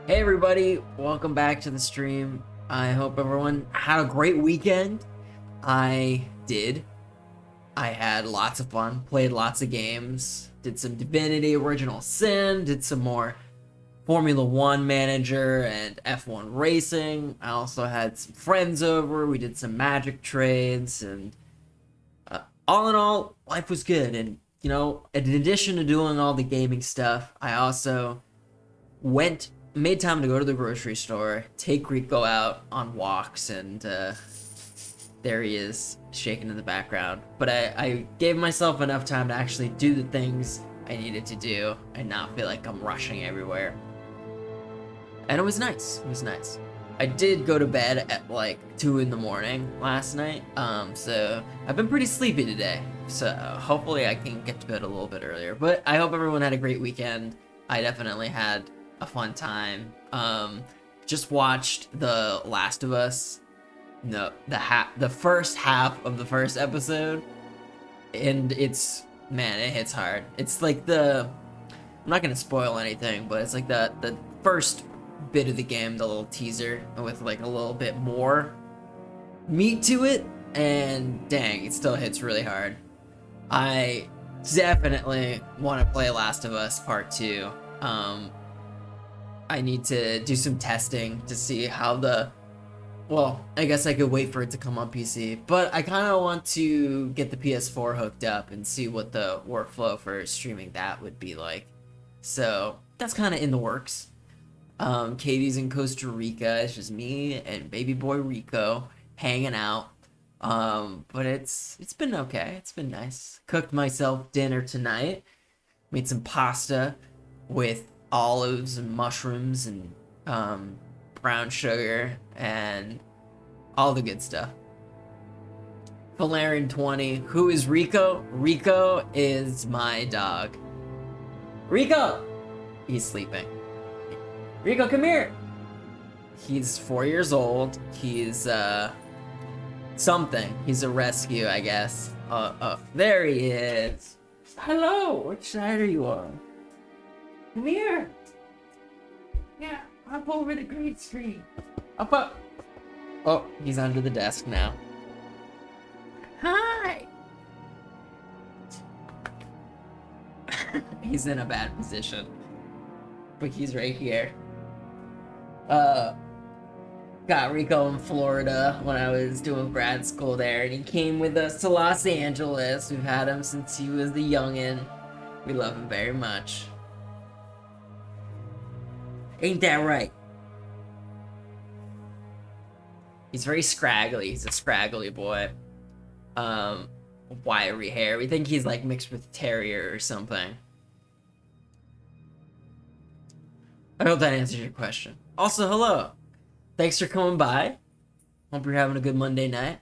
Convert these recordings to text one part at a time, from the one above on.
Hey everybody, welcome back to the stream. I hope everyone had a great weekend. I did. I had lots of fun, played lots of games, did some Divinity Original Sin, did some more Formula 1 Manager and F1 Racing. I also had some friends over, we did some Magic trades, and all in all, life was good. And, in addition to doing all the gaming stuff, I also made time to go to the grocery store, take Rico out on walks, and there he is, shaking in the background. But I gave myself enough time to actually do the things I needed to do and not feel like I'm rushing everywhere. And it was nice. It was nice. I did go to bed at like 2 in the morning last night, so I've been pretty sleepy today. So hopefully I can get to bed a little bit earlier. But I hope everyone had a great weekend. I definitely had a fun time. Just watched The Last of Us. No, the first half of the first episode, and it hits hard. It's like I'm not gonna spoil anything, but it's like the first bit of the game, the little teaser with like a little bit more meat to it, and dang, it still hits really hard. I definitely want to play Last of Us Part 2. I need to do some testing to see how well, I guess I could wait for it to come on PC, but I kind of want to get the PS4 hooked up and see what the workflow for streaming that would be like. So that's kind of in the works. Katie's in Costa Rica. It's just me and baby boy Rico hanging out. But it's been okay. It's been nice. Cooked myself dinner tonight. Made some pasta with olives and mushrooms and brown sugar and all the good stuff. Valerian 20. Who is Rico? Rico is my dog. Rico! He's sleeping. Rico, come here! He's 4 years old. He's something. He's a rescue, I guess. There he is. Hello, which side are you on? Come here. Yeah, up over the green screen. Up. Oh, he's under the desk now. Hi. He's in a bad position, but he's right here. Got Rico in Florida when I was doing grad school there, and he came with us to Los Angeles. We've had him since he was the youngin'. We love him very much. Ain't that right? He's very scraggly. He's a scraggly boy. Wiry hair. We think he's like mixed with terrier or something. I hope that answers your question. Also, hello. Thanks for coming by. Hope you're having a good Monday night.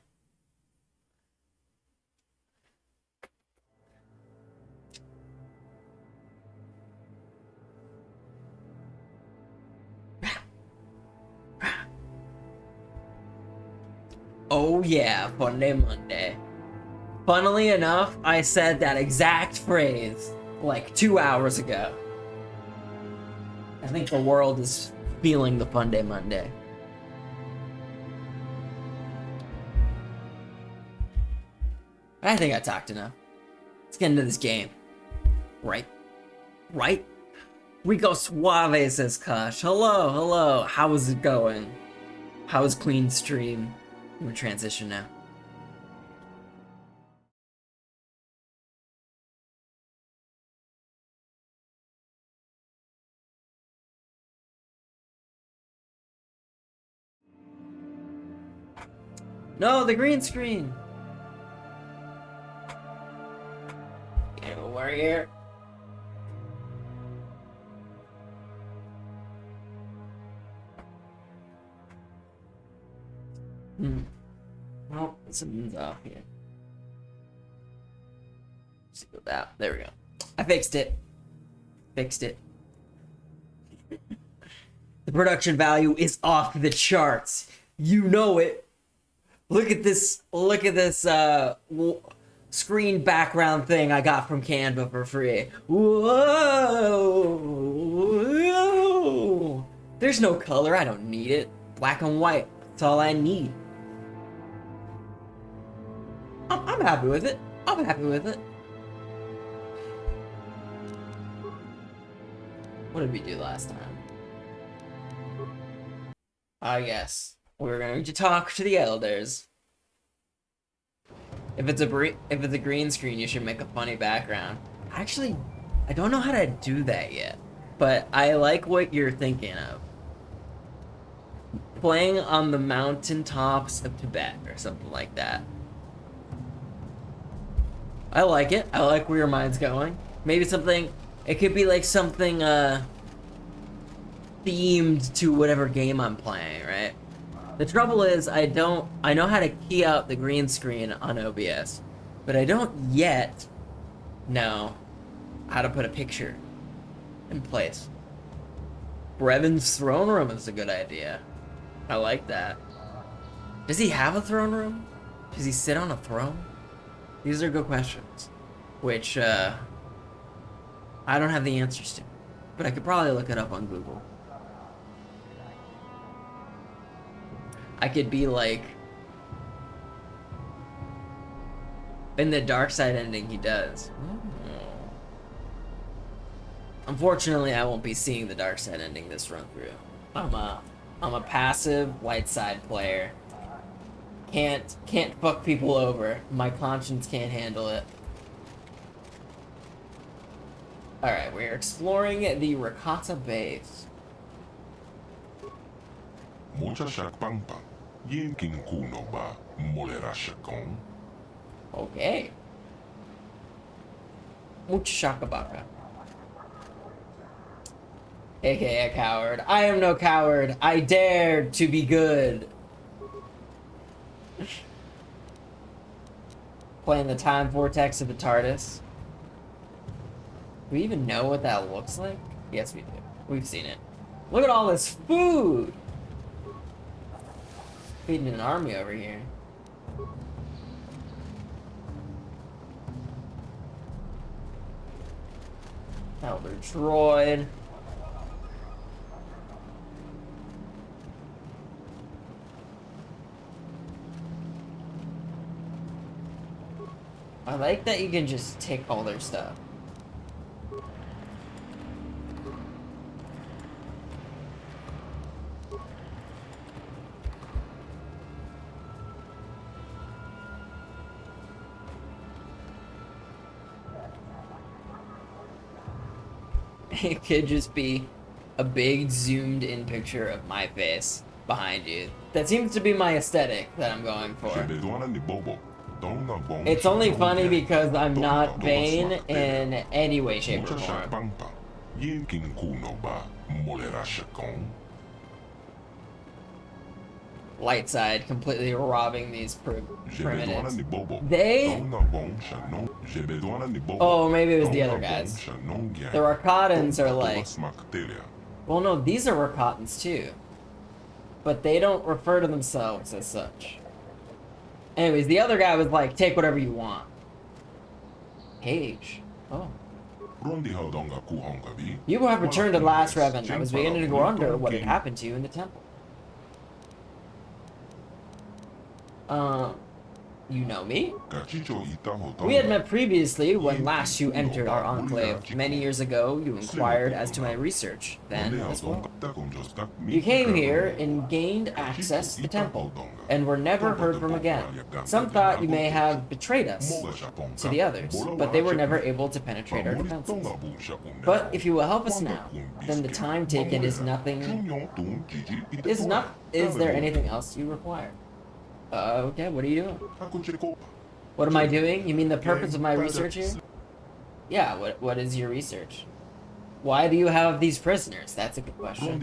Oh yeah, Funday Monday. Funnily enough, I said that exact phrase like 2 hours ago. I think the world is feeling the Funday Monday. I think I talked enough. Let's get into this game. Right? Rico Suave, says Kosh. Hello. How is it going? How is Clean Stream? I'm gonna transition now. No, the green screen! Okay, we're here. Well, something's off here. Let's go that. There we go. I fixed it. The production value is off the charts. You know it. Look at this screen background thing I got from Canva for free. Whoa! There's no color, I don't need it. Black and white, that's all I need. I'm happy with it. I'm happy with it. What did we do last time? Yes. We're going to talk to the elders. If it's a green screen, you should make a funny background. Actually, I don't know how to do that yet, but I like what you're thinking of. Playing on the mountaintops of Tibet or something like that. I like it. I like where your mind's going. Maybe something, it could be like something themed to whatever game I'm playing, right? The trouble is I know how to key out the green screen on OBS, but I don't yet know how to put a picture in place. Brevin's throne room is a good idea. I like that. Does he have a throne room? Does he sit on a throne? These are good questions, which I don't have the answers to, but I could probably look it up on Google. I could be like, in the darkside ending he does. Unfortunately, I won't be seeing the darkside ending this run through. I'm a passive light side player. Can't fuck people over. My conscience can't handle it. Alright, we're exploring the Rakata base. Okay. Mucha shakabaka. AKA a coward. I am no coward. I dare to be good. Playing the time vortex of the TARDIS. Do we even know what that looks like? Yes, we do. We've seen it. Look at all this food! Feeding an army over here. Elder droid. I like that you can just take all their stuff. It could just be a big zoomed in picture of my face behind you. That seems to be my aesthetic that I'm going for. It's only funny because I'm not vain in any way, shape, or form. Light side completely robbing these primitives. They... Oh, maybe it was the other guys. The Rakatans are like... Well, no, these are Rakatans too. But they don't refer to themselves as such. Anyways, the other guy was like, take whatever you want. Cage. Oh. You have returned to Last Revan. I was beginning to wonder what had happened to you in the temple. You know me? We had met previously when last you entered our enclave. Many years ago, you inquired as to my research. Then, as well. You came here and gained access to the temple, and were never heard from again. Some thought you may have betrayed us to the others, but they were never able to penetrate our defenses. But if you will help us now, then the time taken is nothing... Is there anything else you require? Okay, what are you doing? What am I doing? You mean the purpose of my research here? Yeah, what is your research? Why do you have these prisoners? That's a good question.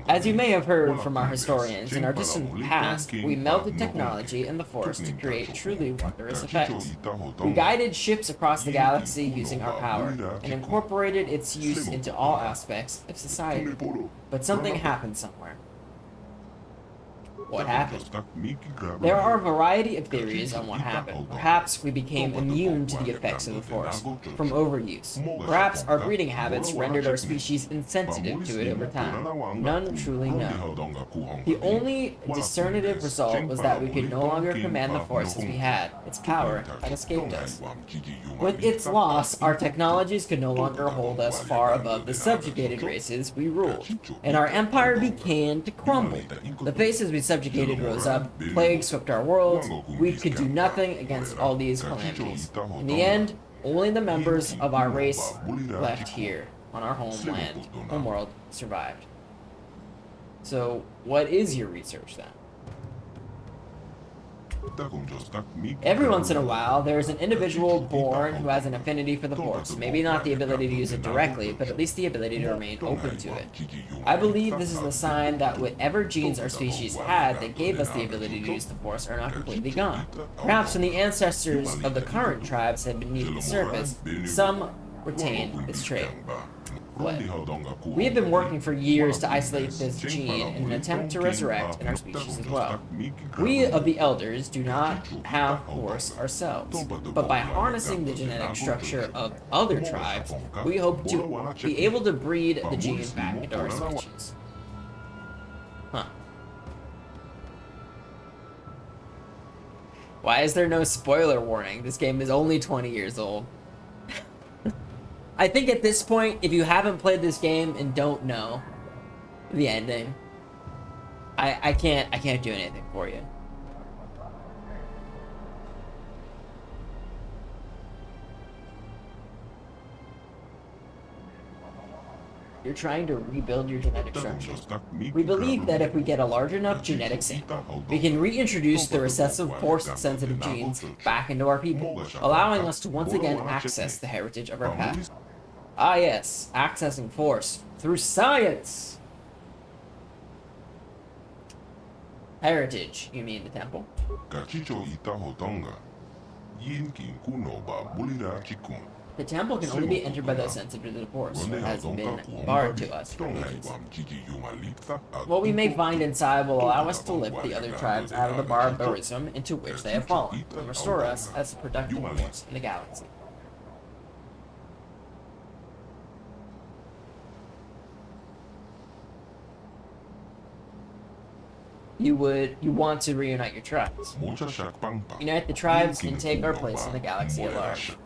As you may have heard from our historians, in our distant past, we melted technology in the Force to create truly wondrous effects. We guided ships across the galaxy using our power, and incorporated its use into all aspects of society. But something happened somewhere. What happened? There are a variety of theories on what happened. Perhaps we became immune to the effects of the Force from overuse. Perhaps our breeding habits rendered our species insensitive to it over time. None truly know. The only discernitive result was that we could no longer command the Force as we had. Its power had escaped us. With its loss, our technologies could no longer hold us far above the subjugated races we ruled, and our empire began to crumble. The faces we subjugated rose up, plague swept our worlds, we could do nothing against all these calamities. In the end, only the members of our race left here on our homeworld, survived. So, what is your research then? Every once in a while, there is an individual born who has an affinity for the Force. Maybe not the ability to use it directly, but at least the ability to remain open to it. I believe this is the sign that whatever genes our species had that gave us the ability to use the Force are not completely gone. Perhaps when the ancestors of the current tribes had beneath the surface, some retained this trait. We have been working for years to isolate this gene in an attempt to resurrect in our species as well. We of the Elders do not have Force ourselves, but by harnessing the genetic structure of other tribes, we hope to be able to breed the gene back into our species. Huh. Why is there no spoiler warning? This game is only 20 years old. I think at this point, if you haven't played this game and don't know the ending, I can't do anything for you. You're trying to rebuild your genetic structure. We believe that if we get a large enough genetic sample, we can reintroduce the recessive Force-sensitive genes back into our people, allowing us to once again access the heritage of our past. Ah yes, accessing Force through science! Heritage, you mean the temple? The temple can only be entered by those sensitive to the Force, or has been barred to us from agency. What we may find inside will allow us to lift the other tribes out of the barbarism into which they have fallen, and restore us as a productive force in the galaxy. You want to reunite your tribes. Unite the tribes and take our place in the galaxy at large.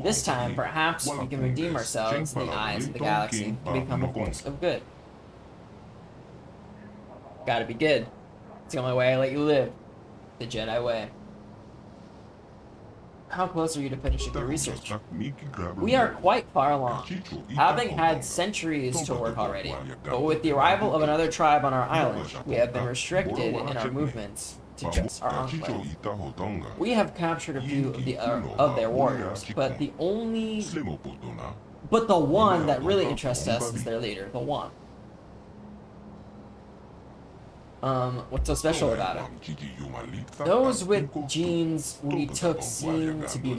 This time, perhaps we can redeem ourselves in the eyes of the galaxy and become a force of good. Gotta be good. It's the only way I let you live. The Jedi way. How close are you to finishing your research? We are quite far along, having had centuries to work already, but with the arrival of another tribe on our island, we have been restricted in our movements to just our enclave. We have captured a few of their warriors, but the one that really interests us is their leader, the One. What's so special about it? Those with genes we took seem to be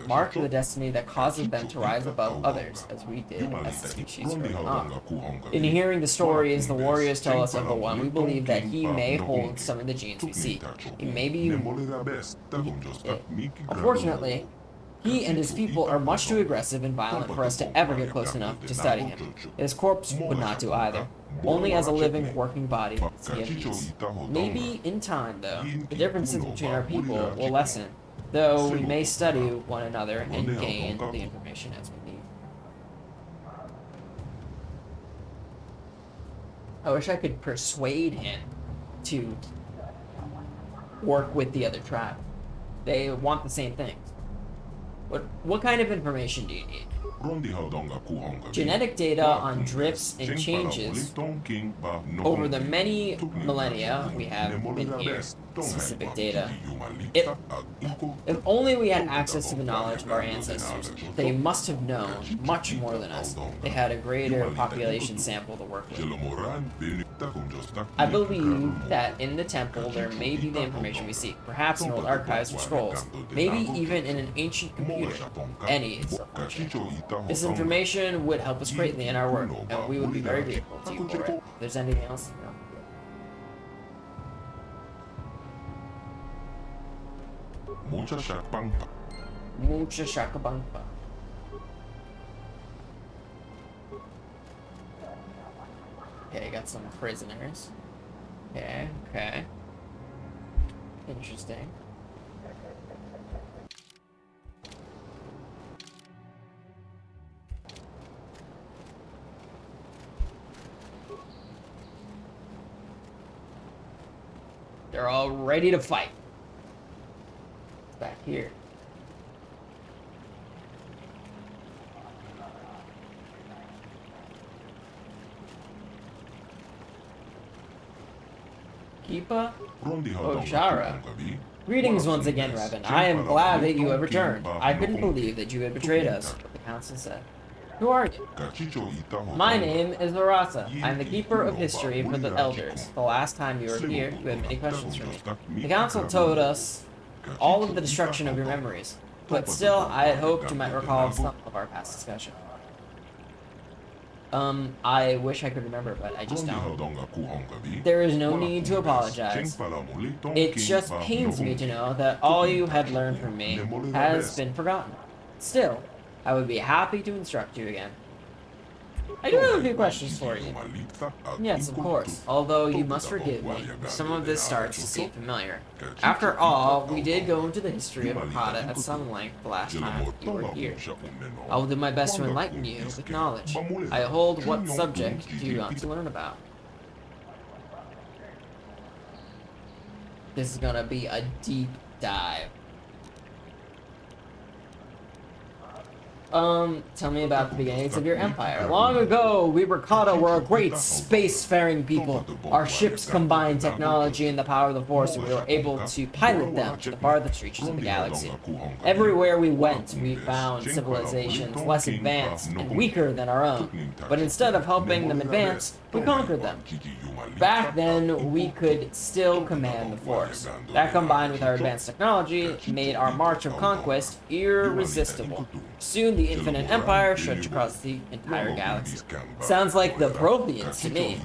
marked with a destiny that causes them to rise above others, as we did as a species early on. In hearing the stories the warriors tell us of the One, we believe that he may hold some of the genes we seek. He may be... Unfortunately, he and his people are much too aggressive and violent for us to ever get close enough to study him. His corpse would not do either. Only as a living, working body does he have use. Maybe in time, though, the differences between our people will lessen, though we may study one another and gain the information as we need. I wish I could persuade him to work with the other tribe. They want the same things. What kind of information do you need? Genetic data on drifts and changes over the many millennia we have been here. Specific data. If only we had access to the knowledge of our ancestors, they must have known much more than us. They had a greater population sample to work with. I believe that in the temple there may be the information we seek, perhaps in old archives or scrolls, maybe even in an ancient computer. Any is sufficient. This information would help us greatly in our work, and we would be very grateful to you for it. If there's anything else, Mucha shakabangpa. Okay, got some prisoners. Okay. Interesting. They're all ready to fight. Back here. Kipa Oshara. Greetings once again, Revan. I am glad that you have returned. I couldn't believe that you had betrayed us, what the council said. Who are you? My name is Arasa. I'm the keeper of history for the elders. The last time you were here, you had many questions for me. The council told us all of the destruction of your memories, but still, I had hoped you might recall some of our past discussion. I wish I could remember, but I just don't. There is no need to apologize. It just pains me to know that all you had learned from me has been forgotten. Still, I would be happy to instruct you again. I do have a few questions for you. Yes, of course. Although you must forgive me, some of this starts to seem familiar. After all, we did go into the history of Okada at some length the last time you were here. I will do my best to enlighten you with knowledge. I hold what subject do you want to learn about? This is gonna be a deep dive. Tell me about the beginnings of your empire. Long ago, we Rakata were a great spacefaring people. Our ships combined technology and the power of the Force, and we were able to pilot them to the farthest reaches of the galaxy. Everywhere we went, we found civilizations less advanced and weaker than our own. But instead of helping them advance, we conquered them. Back then, we could still command the Force. That, combined with our advanced technology, made our march of conquest irresistible. Soon, the Infinite Empire stretched across the entire galaxy. Sounds like the Protheans to me.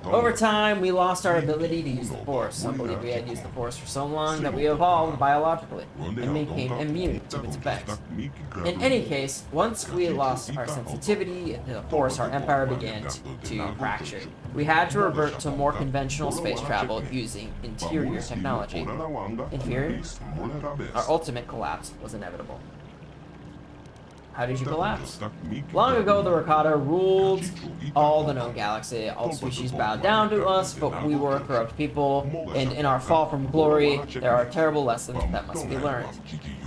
Over time, we lost our ability to use the Force. Some believe we had used the Force for so long that we evolved biologically and became immune to its effects. In any case, once we lost our sensitivity to the Force, our empire began to fracture. We had to revert to more conventional space travel using interior technology. Inferior? Our ultimate collapse was inevitable. How did you collapse? Long ago, the Rakata ruled all the known galaxy. All species bowed down to us, but we were a corrupt people, and in our fall from glory, there are terrible lessons that must be learned.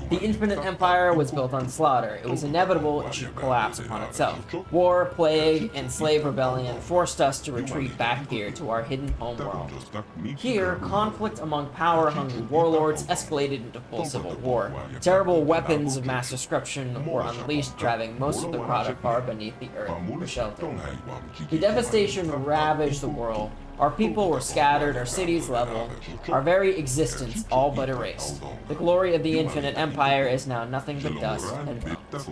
The Infinite Empire was built on slaughter. It was inevitable it should collapse upon itself. War, plague, and slave rebellion forced us to retreat back here to our hidden homeworld. Here, conflict among power-hungry warlords escalated into full civil war. Terrible weapons of mass destruction were unleashed, driving most of the product far beneath the earth for shelter. The devastation ravaged the world. Our people were scattered, our cities leveled, our very existence all but erased. The glory of the Infinite Empire is now nothing but dust and bones.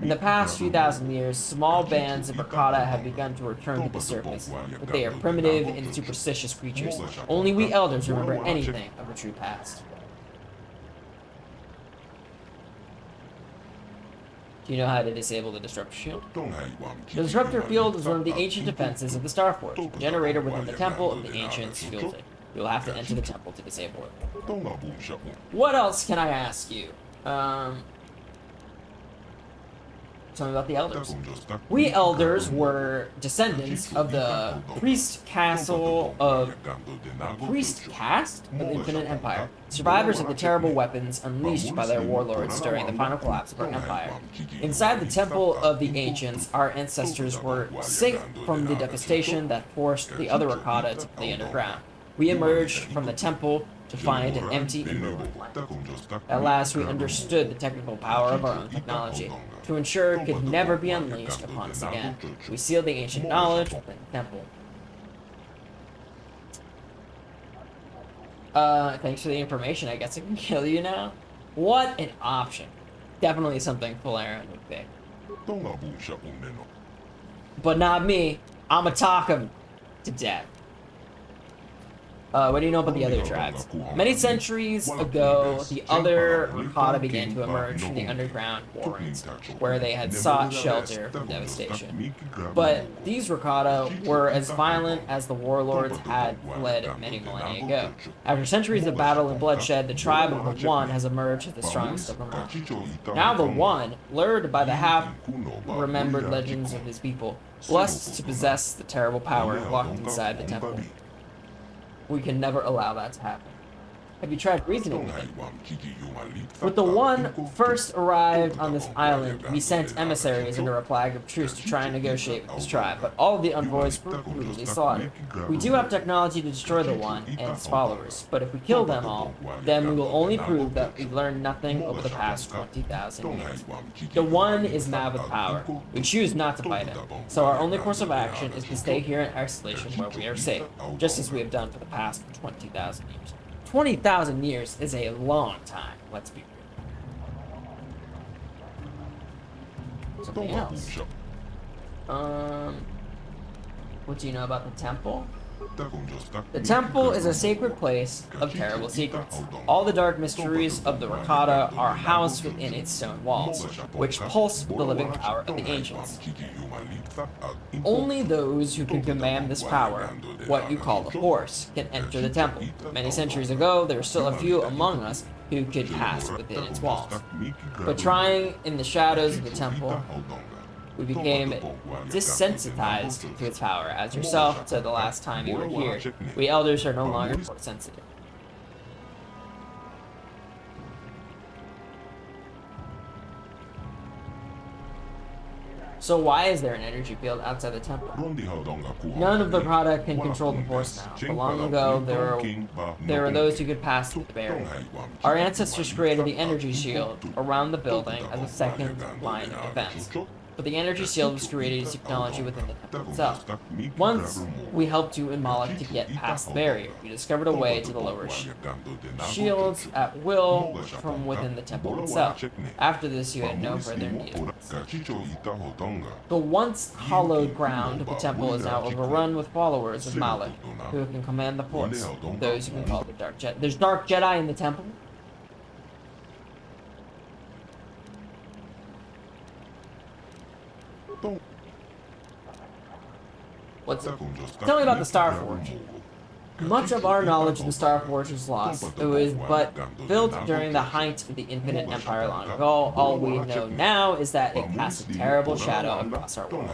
In the past few thousand years, small bands of Rakata have begun to return to the surface, but they are primitive and superstitious creatures. Only we elders remember anything of the true past. Do you know how to disable the disruptor shield? The disruptor field is one of the ancient defenses of the Starforge, a generator within the temple of the ancients fueled it. You'll have to enter the temple to disable it. What else can I ask you? Tell me about the elders. We elders were descendants of the priest caste of the Infinite Empire, survivors of the terrible weapons unleashed by their warlords during the final collapse of our empire. Inside the temple of the ancients, our ancestors were safe from the devastation that forced the other Rakata to flee underground. We emerged from the temple to find an empty and ruined land. At last, we understood the technical power of our own technology, to ensure it could never be unleashed upon us again. We sealed the ancient knowledge within the temple. Thanks for the information. I guess I can kill you now? What an option. Definitely something Falaran would pick. But not me. I'ma talk him to death. What do you know about the other tribes? Many centuries ago, the other Rakata began to emerge from the underground warrens, where they had sought shelter from devastation. But these Rakata were as violent as the warlords had fled many millennia ago. After centuries of battle and bloodshed, the tribe of the One has emerged as the strongest of them all. Now the One, lured by the half-remembered legends of his people, lusts to possess the terrible power locked inside the temple. We can never allow that to happen. Have you tried reasoning with him? When the One first arrived on this island, we sent emissaries under a flag of truce to try and negotiate with this tribe, but all of the envoys were brutally slaughtered. We do have technology to destroy the One and its followers, but if we kill them all, then we will only prove that we've learned nothing over the past 20,000 years. The One is mad with power. We choose not to fight him, so our only course of action is to stay here in isolation where we are safe, just as we have done for the past 20,000 years. 20,000 years is a long time, let's be real. Something else. What do you know about the temple? The temple is a sacred place of terrible secrets. All the dark mysteries of the Rakata are housed within its stone walls, which pulse with the living power of the ancients. Only those who can command this power, what you call the Force, can enter the temple. Many centuries ago, there were still a few among us who could pass within its walls. But trying in the shadows of the temple, we became desensitized to its power. As yourself said the last time you were here, we elders are no longer force sensitive. So why is there an energy field outside the temple? None of the product can control the Force now, but long ago there were those who could pass through the barrier. Our ancestors created the energy shield around the building as a second line of defense. But the energy shield was created as technology within the temple itself. Once we helped you in Moloch to get past the barrier, we discovered a way to the lower shields at will from within the temple itself. After this, you had no further need of us. The once hallowed ground of the temple is now overrun with followers of Moloch, who can command the Force, those who can call the Dark Jedi. There's Dark Jedi in the temple? What's it? Tell me about the Star Forge. Much of our knowledge of the Star Forge was lost. It was but built during the height of the Infinite Empire long ago. All we know now is that it casts a terrible shadow across our world.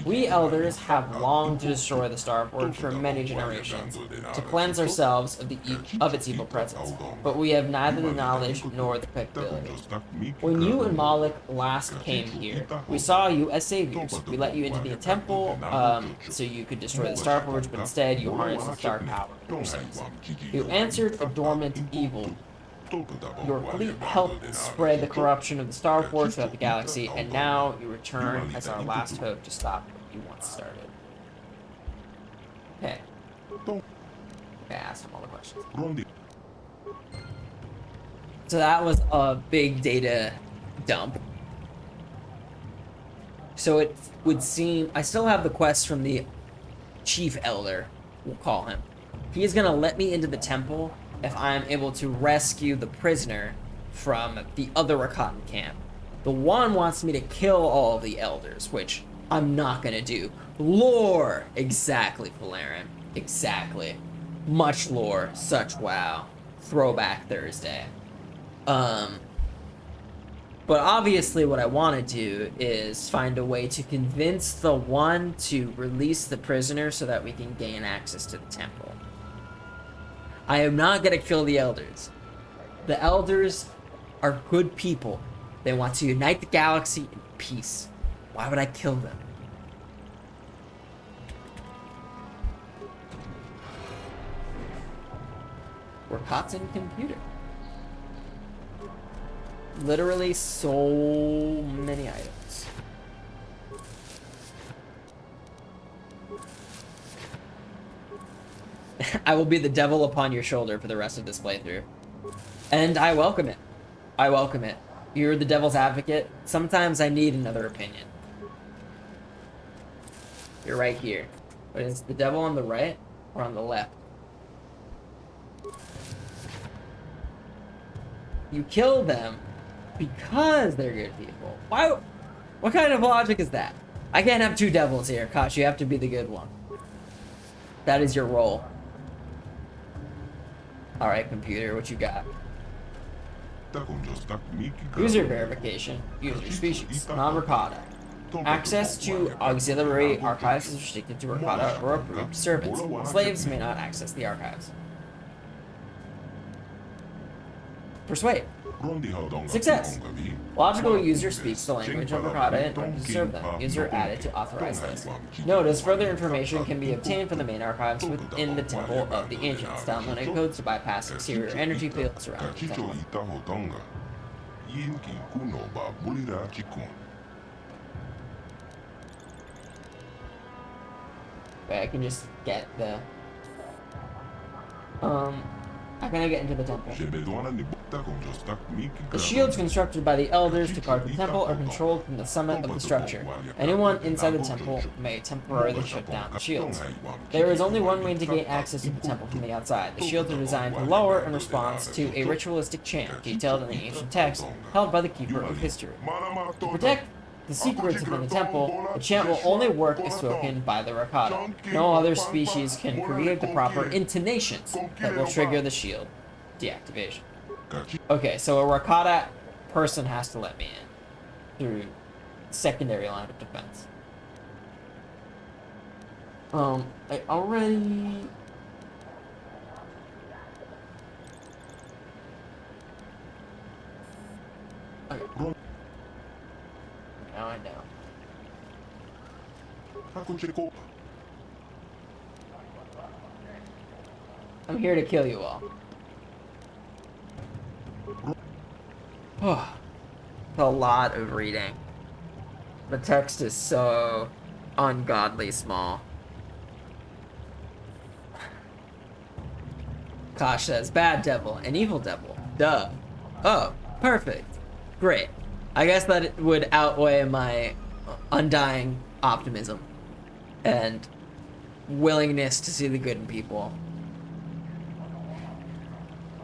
We elders have longed to destroy the Star Forge for many generations, to cleanse ourselves of its evil presence, but we have neither the knowledge nor the capability. When you and Moloch last came here, we saw you as saviors. We let you into the temple so you could destroy the Star Forge, but instead you harnessed its dark power. You answered a dormant evil. Your fleet helped spread the corruption of the Star Forge throughout the galaxy, and now you return as our last hope to stop what you once started. Okay. Okay, ask him all the questions. So that was a big data dump. So it would seem I still have the quest from the Chief Elder, we'll call him. He is gonna let me into the temple if I am able to rescue the prisoner from the other Rakatan camp. The One wants me to kill all of the elders, which I'm not gonna do. Lore! Exactly, Valerian. Exactly. Much lore, such wow. Throwback Thursday. But obviously what I want to do is find a way to convince the One to release the prisoner so that we can gain access to the temple. I am not going to kill the elders. The elders are good people. They want to unite the galaxy in peace. Why would I kill them? We're cots in computer. Literally so many items. I will be the devil upon your shoulder for the rest of this playthrough. And I welcome it. I welcome it. You're the devil's advocate. Sometimes I need another opinion. You're right here. But is the devil on the right or on the left? You kill them because they're good people. Why? What kind of logic is that? I can't have two devils here, Kosh. You have to be the good one. That is your role. All right, computer, what you got? User verification. User species. Non-Rakata. Access to auxiliary archives is restricted to Rakata or approved servants. Slaves may not access the archives. Persuade. Success. Logical user speaks the language of Rakata in order to serve them. User added to authorized list. Notice further information can be obtained from the main archives within the Temple of the Ancients. Downloading codes to bypass exterior energy fields around the temple. Wait, I can just get the... How can I get into the temple? The shields constructed by the elders to guard the temple are controlled from the summit of the structure. Anyone inside the temple may temporarily shut down the shields. There is only one way to gain access to the temple from the outside. The shields are designed to lower in response to a ritualistic chant detailed in the ancient text held by the Keeper of History. To protect the secrets within the temple, the chant will only work if spoken by the Rakata. No other species can create the proper intonations that will trigger the shield deactivation. Okay, so a Rakata person has to let me in through secondary line of defense. I already... Okay. Now I know. I'm here to kill you all. Oh, a lot of reading. The text is so ungodly small. Kosh says, bad devil and evil devil. Duh. Oh, perfect. Great. I guess that it would outweigh my undying optimism and willingness to see the good in people.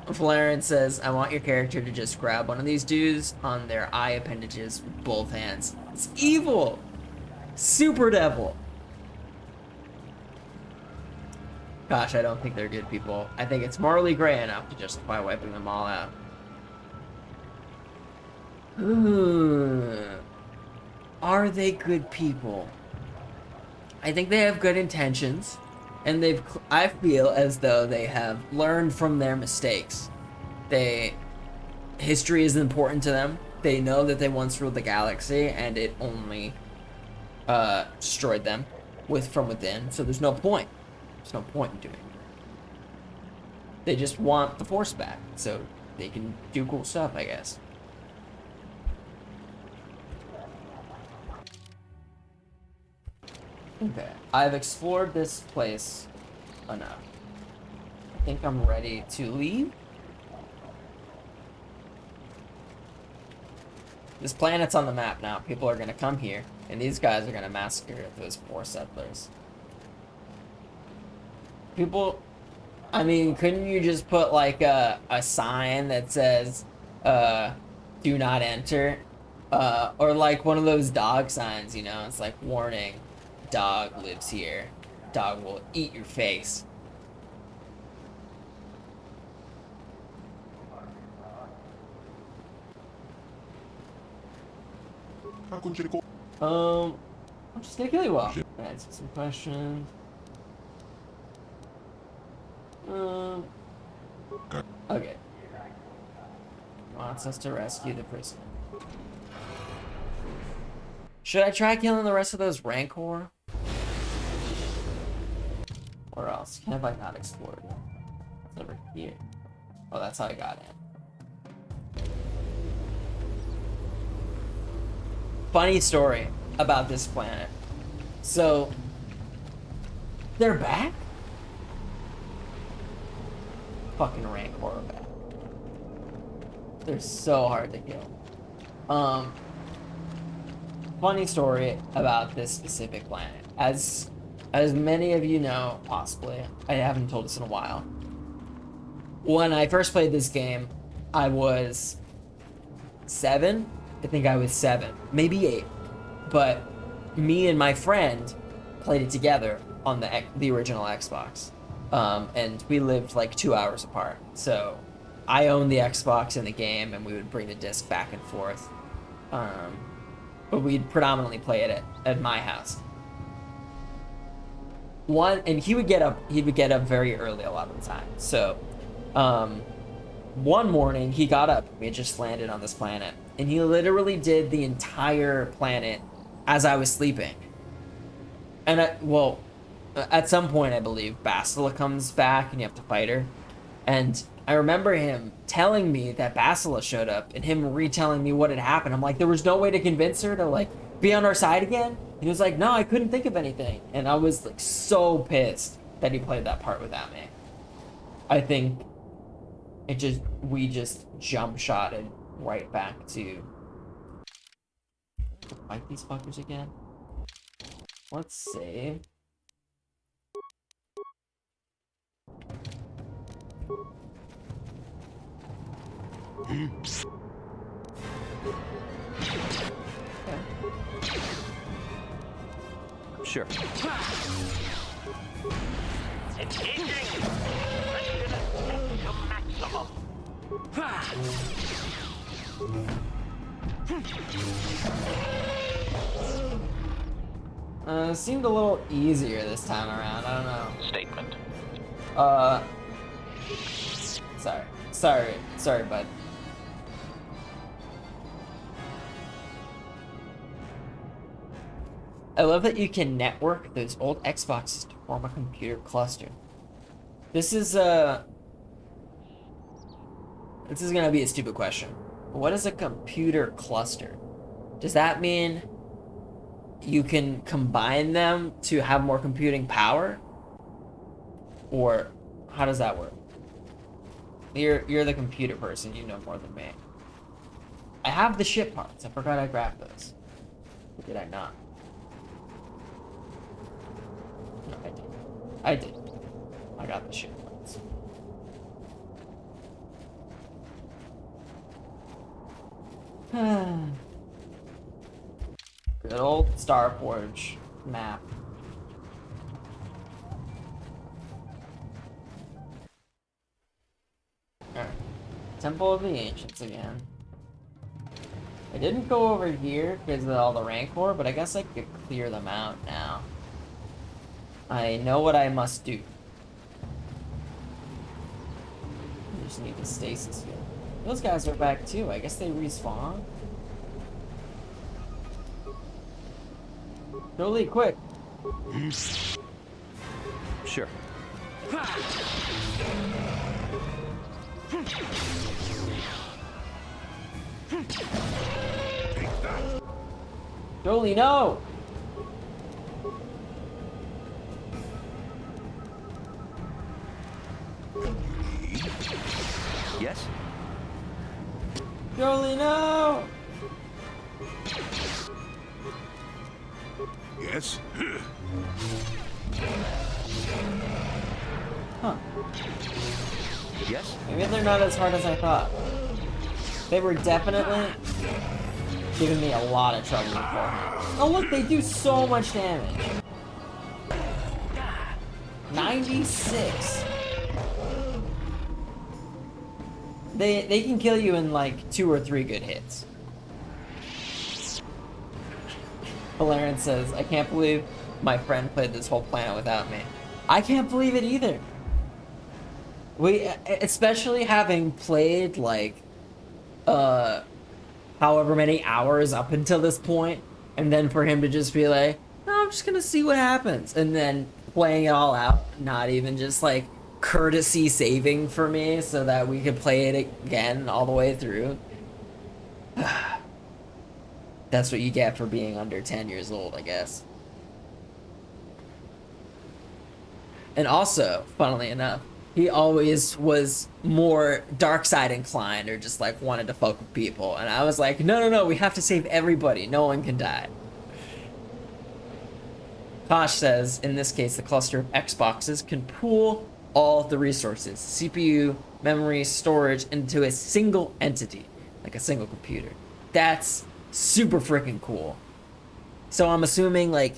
Flaren says, I want your character to just grab one of these dudes on their eye appendages with both hands. It's evil! Super devil! Gosh, I don't think they're good people. I think it's morally gray enough to justify wiping them all out. Are they good people? I think they have good intentions, and I feel as though they have learned from their mistakes. History is important to them. They know that they once ruled the galaxy, and it only destroyed them from within. So there's no point. There's no point in doing it. They just want the Force back, so they can do cool stuff, I guess. Okay, I've explored this place enough. I think I'm ready to leave. This planet's on the map now. People are gonna come here, and these guys are gonna massacre those poor settlers. People, I mean, couldn't you just put like a sign that says, do not enter? Or like one of those dog signs, you know, it's like, warning. Dog lives here. Dog will eat your face. I'm just gonna kill you all. Answer some questions. Okay. Wants us to rescue the prisoner. Should I try killing the rest of those Rancor? Or else? Have I not explored it? It's over here. Oh, that's how I got in. Funny story about this planet. So, they're back? Fucking Rancor are back. They're so hard to kill. Funny story about this specific planet. As many of you know, possibly, I haven't told this in a while. When I first played this game, I was 7. I think I was 7, maybe 8. But me and my friend played it together on the original Xbox. And we lived like 2 hours apart. So I owned the Xbox and the game, and we would bring the disc back and forth. But we'd predominantly play it at my house. And he would get up very early a lot of the time. So one morning he got up, we had just landed on this planet, and he literally did the entire planet as I was sleeping. And at some point, I believe Bastila comes back and you have to fight her. And I remember him telling me that Bastila showed up and him retelling me what had happened. I'm like, there was no way to convince her to like be on our side again? And he was like, no, I couldn't think of anything. And I was like so pissed that he played that part without me. I think we just jump shotted right back to fight these fuckers again. Let's save. Okay. Sure. Engaging! To maximum! Seemed a little easier this time around. I don't know. Statement. Sorry, bud. I love that you can network those old Xboxes to form a computer cluster. This is gonna be a stupid question. What is a computer cluster? Does that mean you can combine them to have more computing power? Or how does that work? You're the computer person, you know more than me. I have the ship parts. I forgot I grabbed those. Or did I not? No, I did. I got the ship parts. Good old Starforge map. Alright. Temple of the Ancients again. I didn't go over here because of all the Rancor, but I guess I could clear them out now. I know what I must do. I just need the stasis field. Those guys are back too. I guess they respawn. Jolie, quick! Sure. Jolie, no! Yes? Jolie, no! Yes? Huh. Yes? Maybe they're not as hard as I thought. They were definitely giving me a lot of trouble beforehand. Oh look, they do so much damage. 96. They can kill you in like 2 or 3 good hits. Valerian says, I can't believe my friend played this whole planet without me. I can't believe it either. Especially having played like however many hours up until this point, and then for him to just be like, no, I'm just gonna see what happens, and then playing it all out, not even just like courtesy saving for me so that we could play it again all the way through. That's what you get for being under 10 years old, I guess. And also, funnily enough, he always was more darkside inclined, or just like wanted to fuck with people. And I was like, no, we have to save everybody. No one can die. Tosh says, in this case, the cluster of Xboxes can pool all the resources, CPU, memory, storage, into a single entity, like a single computer. That's super freaking cool. So I'm assuming like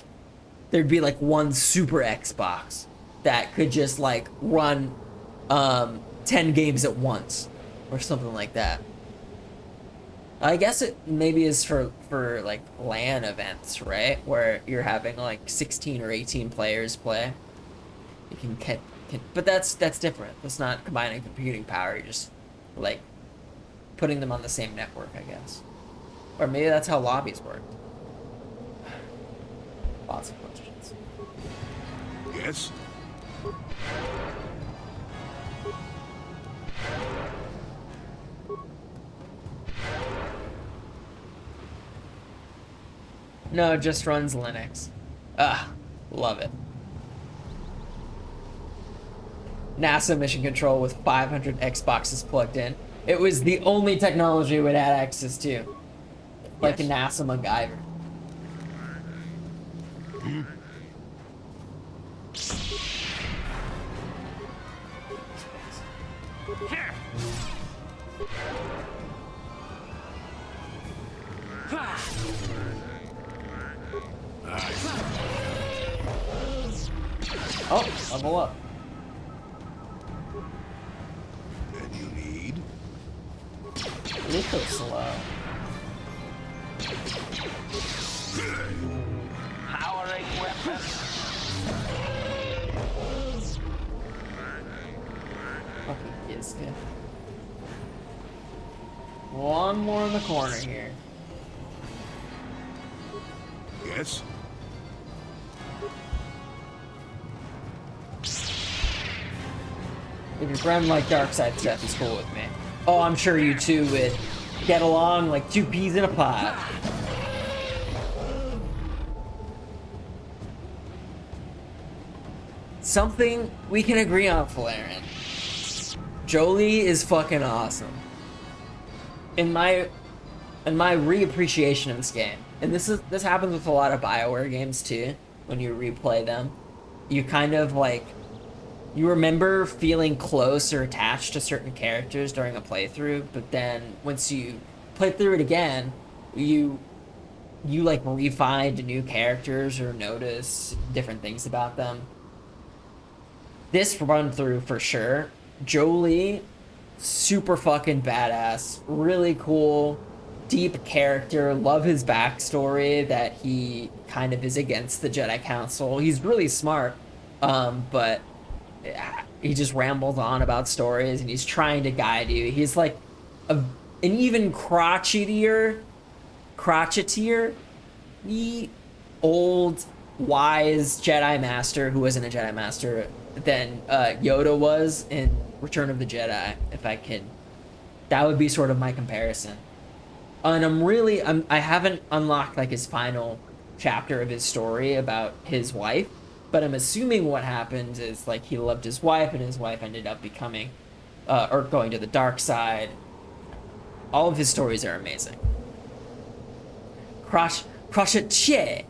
there'd be like one super Xbox that could just like run 10 games at once or something like that. I guess it maybe is for like LAN events, right? Where you're having like 16 or 18 players play. You can but that's different. That's not combining computing power. You're just like putting them on the same network, I guess. Or maybe that's how lobbies work. Lots of questions. Yes? No, it just runs Linux. Love it. NASA mission control with 500 Xboxes plugged in. It was the only technology we'd had access to. Like a NASA MacGyver. Here. Oh, level up. And you need? Little slow. Powering weapon. Fucking kiss, yeah. One more in the corner here. Yes? If your friend like darkside stuff, he's cool with me. Oh, I'm sure you two would get along like two peas in a pod. Something we can agree on, Flarin. Jolie is fucking awesome. In my reappreciation of this game, and this happens with a lot of BioWare games too, when you replay them, you kind of like you remember feeling close or attached to certain characters during a playthrough, but then once you play through it again, you like refind new characters or notice different things about them. This run through for sure. Jolie, super fucking badass, really cool, deep character. Love his backstory that he kind of is against the Jedi Council. He's really smart, but he just rambles on about stories and he's trying to guide you. He's like an even crotchetier, old, wise Jedi Master who wasn't a Jedi Master than Yoda was in Return of the Jedi, if I can. That would be sort of my comparison. And I haven't unlocked like his final chapter of his story about his wife, but I'm assuming what happened is like he loved his wife and his wife ended up becoming or going to the dark side. All of his stories are amazing. Crochet.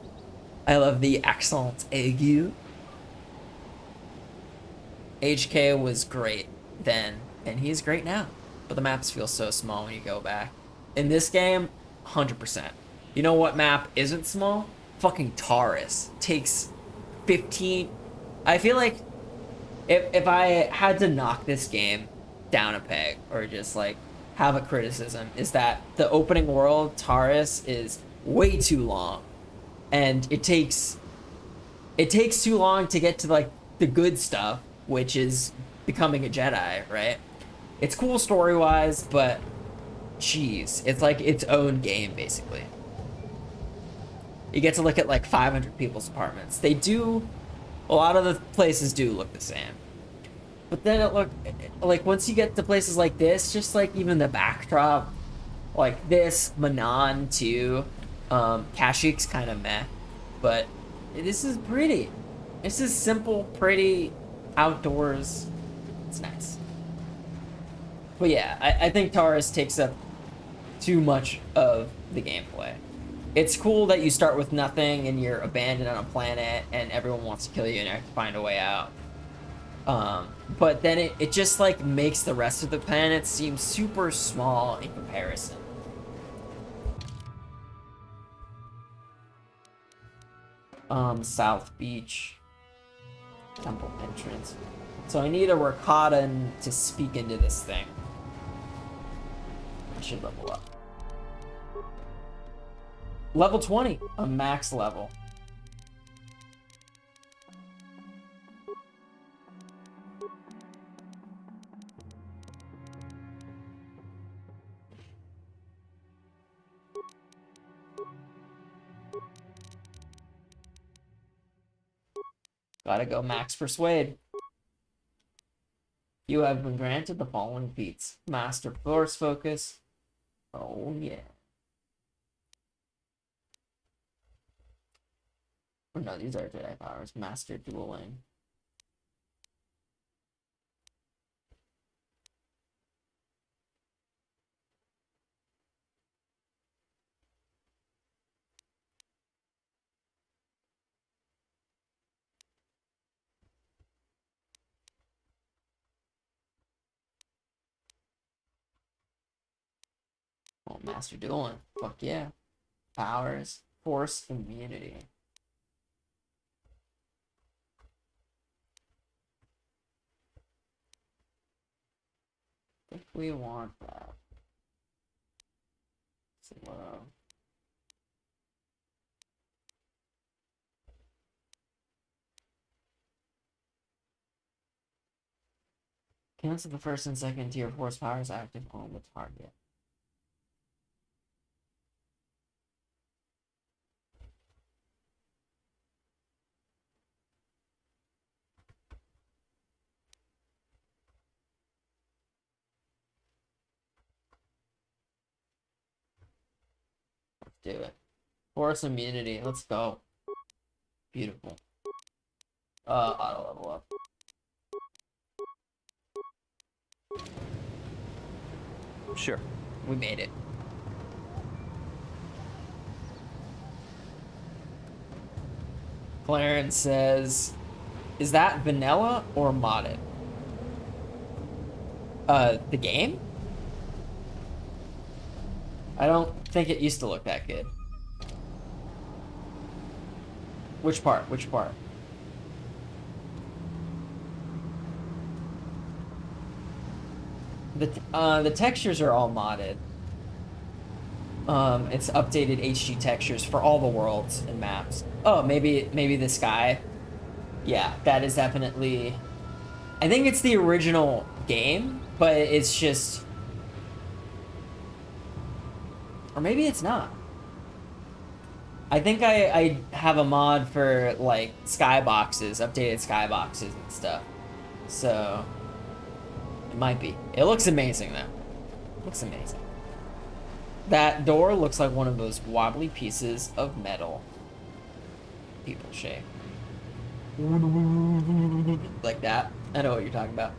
I love the accent aigu. HK was great then, and he's great now. But the maps feel so small when you go back. In this game, 100%. You know what map isn't small? Fucking Taurus. Takes 15... I feel like if I had to knock this game down a peg, or just like have a criticism, is that the opening world, Taurus, is way too long. And it takes too long to get to like the good stuff, which is becoming a Jedi, right? It's cool story-wise, but jeez, it's like its own game, basically. You get to look at like 500 people's apartments. A lot of the places do look the same. But then like once you get to places like this, just like even the backdrop, like this, Manan too, Kashyk's kind of meh, but this is pretty. This is simple, pretty, outdoors. It's nice. But yeah, I think Taurus takes up too much of the gameplay. It's cool that you start with nothing and you're abandoned on a planet and everyone wants to kill you and you have to find a way out. But then it just like makes the rest of the planet seem super small in comparison. South Beach. Temple entrance. So I need a Rakata to speak into this thing. I should level up. Level 20, a max level. Gotta go max persuade. You have been granted the following feats. Master Force Focus. Oh yeah. Oh no, these are Jedi powers. Master Dueling. Oh, Master Dueling. Fuck yeah. Powers. Force Immunity. I think we want that. So, cancel the first and second tier force powers active on the target. Let's do it. Force Immunity. Let's go. Beautiful. Auto level up. Sure. We made it. Clarence says, is that vanilla or modded? The game? I don't think it used to look that good. Which part? Which part? The textures are all modded. It's updated HG textures for all the worlds and maps. Oh, maybe the sky. Yeah, that is definitely. I think it's the original game, but it's just. Or maybe it's not. I think I have a mod for like skyboxes, updated skyboxes and stuff. So it might be. It looks amazing though. It looks amazing. That door looks like one of those wobbly pieces of metal. People shape. Like that. I know what you're talking about.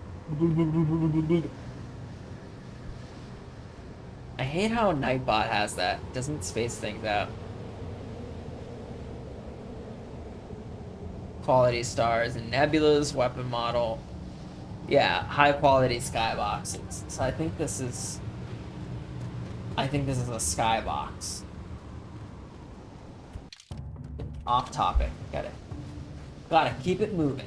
I hate how Nightbot has that. It doesn't space things out. Quality stars and nebulas, weapon model. Yeah, high quality skyboxes. So I think this is a skybox. Off topic. Gotta keep it moving.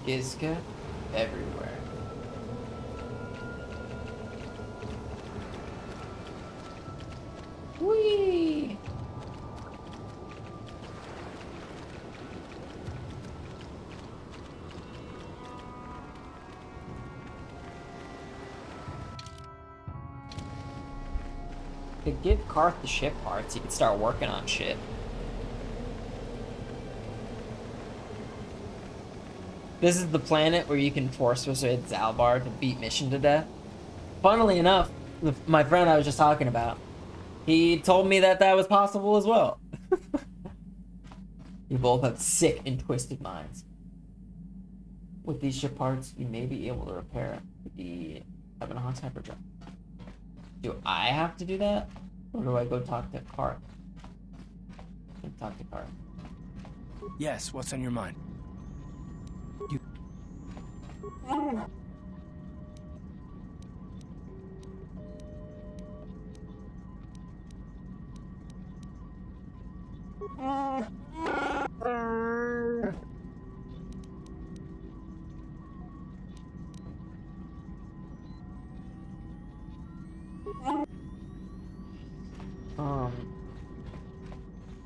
Gizka everywhere. Whee! Could give Karth the ship parts. He could start working on shit. This is the planet where you can force persuade Zalbar to beat Mission to death. Funnily enough, my friend I was just talking about, he told me that that was possible as well. You both have sick and twisted minds. With these ship parts, you may be able to repair the Evanhawk's hyperdrive. Do I have to do that? Or do I go talk to Karth? Talk to Karth. Yes, what's on your mind?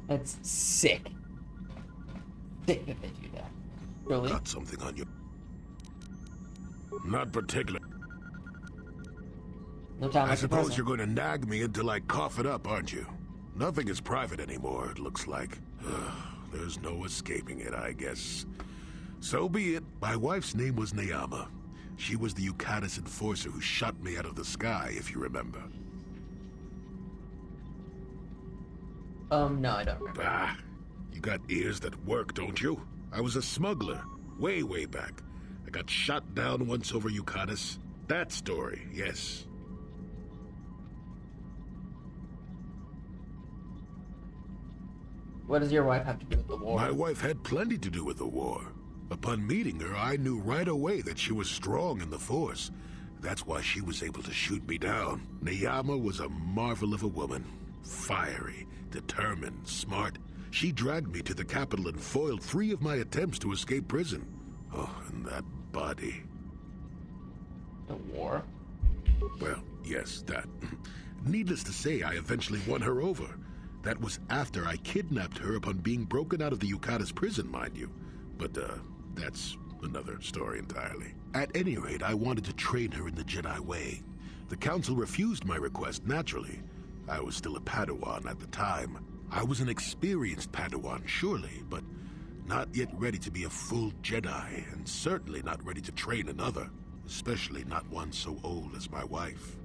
That's sick. Sick that they do that. Really? Got something on you? Not particular. No time. I suppose you're going to nag me until I cough it up, aren't you? Nothing is private anymore, it looks like. There's no escaping it, I guess. So be it. My wife's name was Neyama. She was the Yukatis enforcer who shot me out of the sky, if you remember. No, I don't remember. Ah, you got ears that work, don't you? I was a smuggler, way back. I got shot down once over Yukatis. That story, yes. What does your wife have to do with the war? My wife had plenty to do with the war. Upon meeting her, I knew right away that she was strong in the Force. That's why she was able to shoot me down. Neyama was a marvel of a woman. Fiery, determined, smart. She dragged me to the capital and foiled 3 of my attempts to escape prison. Oh, and that body. The war? Well, yes, that. Needless to say, I eventually won her over. That was after I kidnapped her upon being broken out of the Yukatis prison, mind you. But, that's another story entirely. At any rate, I wanted to train her in the Jedi way. The Council refused my request, naturally. I was still a Padawan at the time. I was an experienced Padawan, surely, but not yet ready to be a full Jedi, and certainly not ready to train another, especially not one so old as my wife.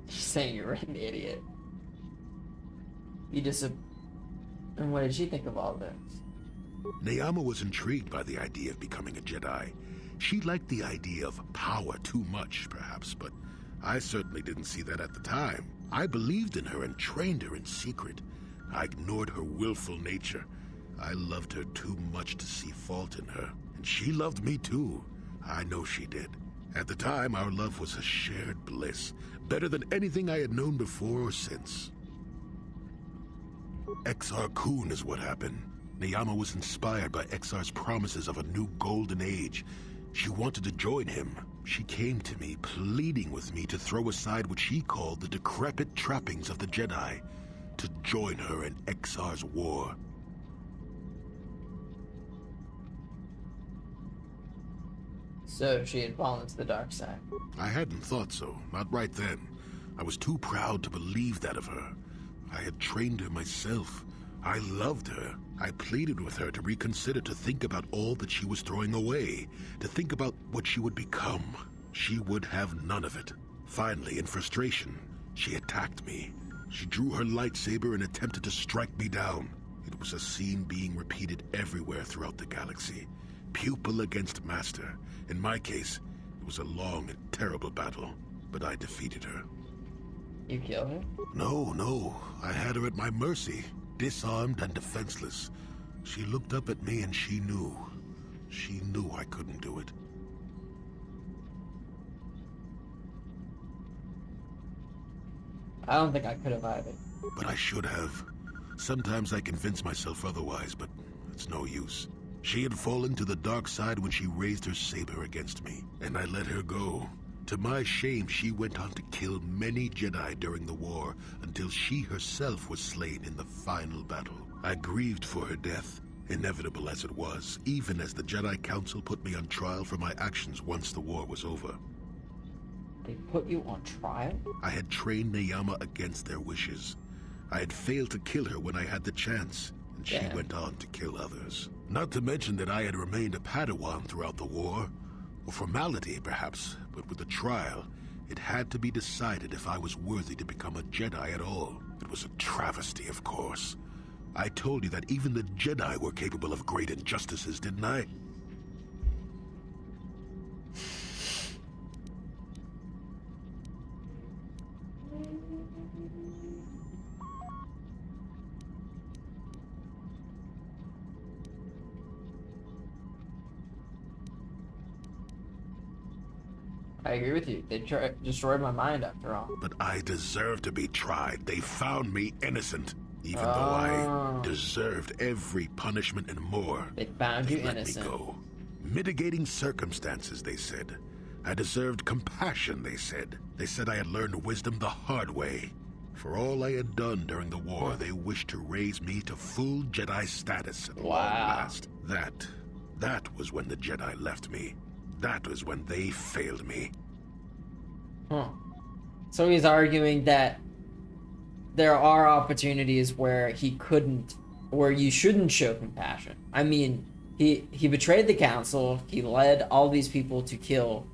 She's saying you're an idiot. You just... And what did she think of all this? Neyama was intrigued by the idea of becoming a Jedi. She liked the idea of power too much, perhaps, but I certainly didn't see that at the time. I believed in her and trained her in secret. I ignored her willful nature. I loved her too much to see fault in her, and she loved me too. I know she did. At the time, our love was a shared bliss, better than anything I had known before or since. Exar Kun is what happened. Neyama was inspired by Exar's promises of a new golden age. She wanted to join him. She came to me, pleading with me to throw aside what she called the decrepit trappings of the Jedi, to join her in Exar's war. So she had fallen to the dark side. I hadn't thought so, not right then. I was too proud to believe that of her. I had trained her myself. I loved her. I pleaded with her to reconsider, to think about all that she was throwing away, to think about what she would become. She would have none of it. Finally, in frustration, she attacked me. She drew her lightsaber and attempted to strike me down. It was a scene being repeated everywhere throughout the galaxy. Pupil against master. In my case, it was a long and terrible battle, but I defeated her. You killed her? No. I had her at my mercy, disarmed and defenseless. She looked up at me and she knew. She knew I couldn't do it. I don't think I could have either. But I should have. Sometimes I convince myself otherwise, but it's no use. She had fallen to the dark side when she raised her saber against me, and I let her go. To my shame, she went on to kill many Jedi during the war, until she herself was slain in the final battle. I grieved for her death, Inevitable as it was, even as the Jedi Council put me on trial for my actions once the war was over. They put you on trial? I had trained Neyama against their wishes. I had failed to kill her when I had the chance, and she Damn. went on to kill others. Not to mention that I had remained a Padawan throughout the war. A formality, perhaps, but with the trial, it had to be decided if I was worthy to become a Jedi at all. It was a travesty, of course. I told you that even the Jedi were capable of great injustices, didn't I? I agree with you. They destroyed my mind after all. But I deserve to be tried. They found me innocent, even though I deserved every punishment and more. They found you let innocent. me go. Mitigating circumstances, they said. I deserved compassion, they said. They said I had learned wisdom the hard way. For all I had done during the war, they wished to raise me to full Jedi status at long last. That was when the Jedi left me. That was when they failed me. Huh. So he's arguing that there are opportunities where he couldn't, where you shouldn't show compassion. I mean, he betrayed the council, he led all these people to kill,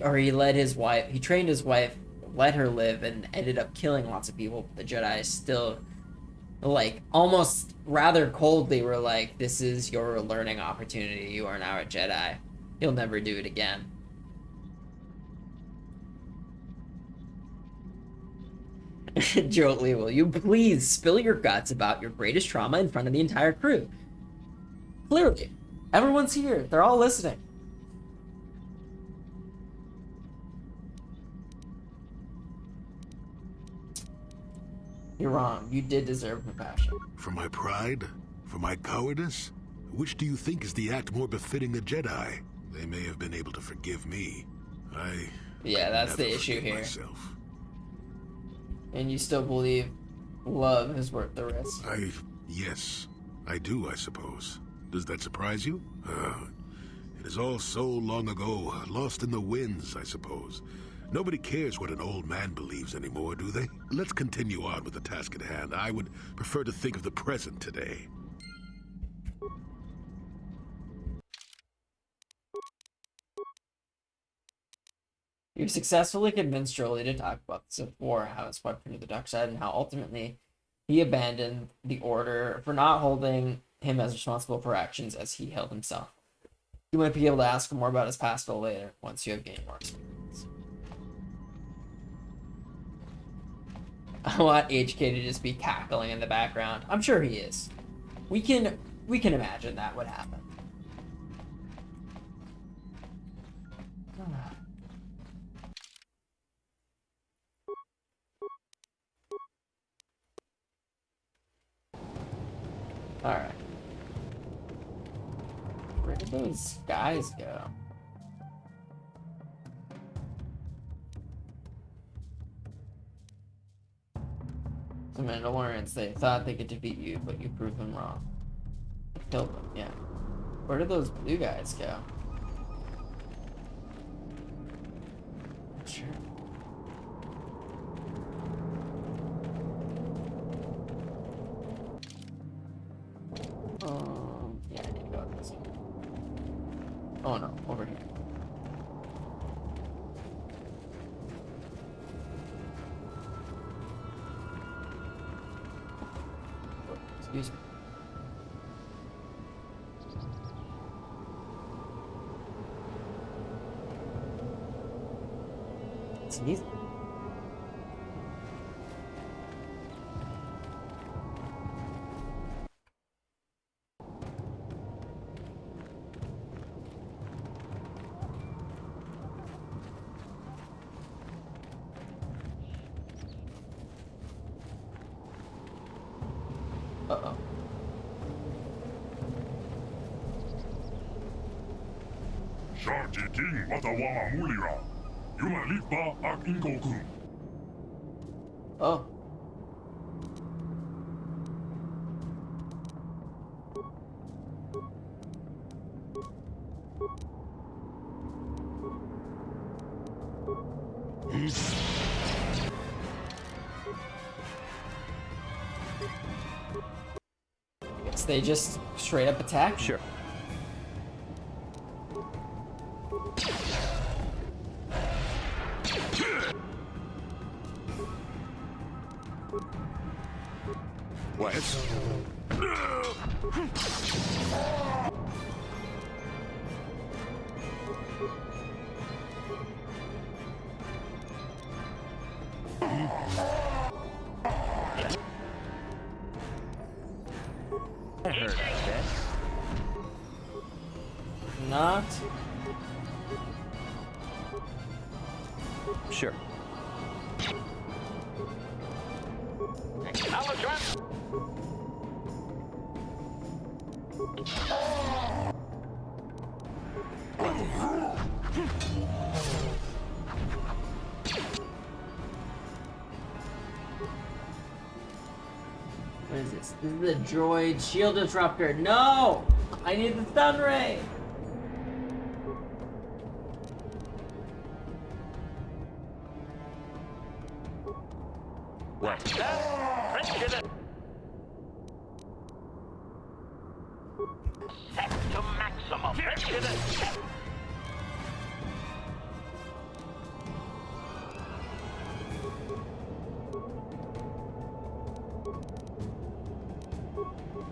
or he led his wife, he trained his wife, let her live, and ended up killing lots of people. The Jedi still, like, almost rather coldly were like, this is your learning opportunity, you are now a Jedi. You'll never do it again. Jolie, will you please spill your guts about your greatest trauma in front of the entire crew? Clearly, everyone's here. They're all listening. You're wrong. You did deserve compassion. For my pride? For my cowardice? Which do you think is the act more befitting a Jedi? They may have been able to forgive me. Yeah, that's the never issue forgive here. Myself. And you still believe love is worth the risk. Yes, I do, I suppose. Does that surprise you? It is all so long ago, lost in the winds, I suppose. Nobody cares what an old man believes anymore, do they? Let's continue on with the task at hand. I would prefer to think of the present today. You successfully convinced Jolie to talk about the Civil War, how it swept into the dark side, and how ultimately he abandoned the Order for not holding him as responsible for actions as he held himself. You might be able to ask him more about his past later, once you have gained more experience. I want HK to just be cackling in the background. I'm sure he is. We can imagine that would happen. Alright. Where did those guys go? The Mandalorians, they thought they could defeat you, but you proved them wrong. Killed them, yeah. Where did those blue guys go? Sure. Yeah, I need to go this way. Oh no, over here. Excuse me. It's easy. Uh-oh. Sharji King Watawama Mulira. Yuma Lipa Ak Inkoku. Oh. Guess they just straight up attack. Sure. What? I heard that. Not. Sure. Acknowledgement. What is this? This is the droid shield disruptor. No! I need the stun ray! What? Set to maximum.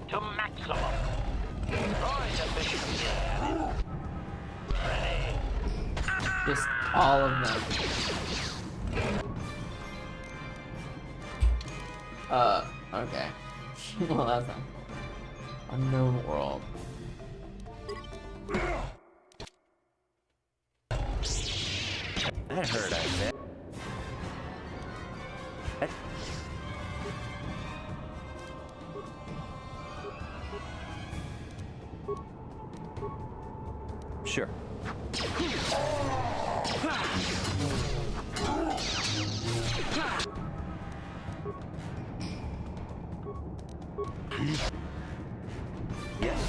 To maximum. Droid efficiency. Ready. Just all of them. Okay. Well, that's not. Unknown world. I heard I said. Sure. Yes.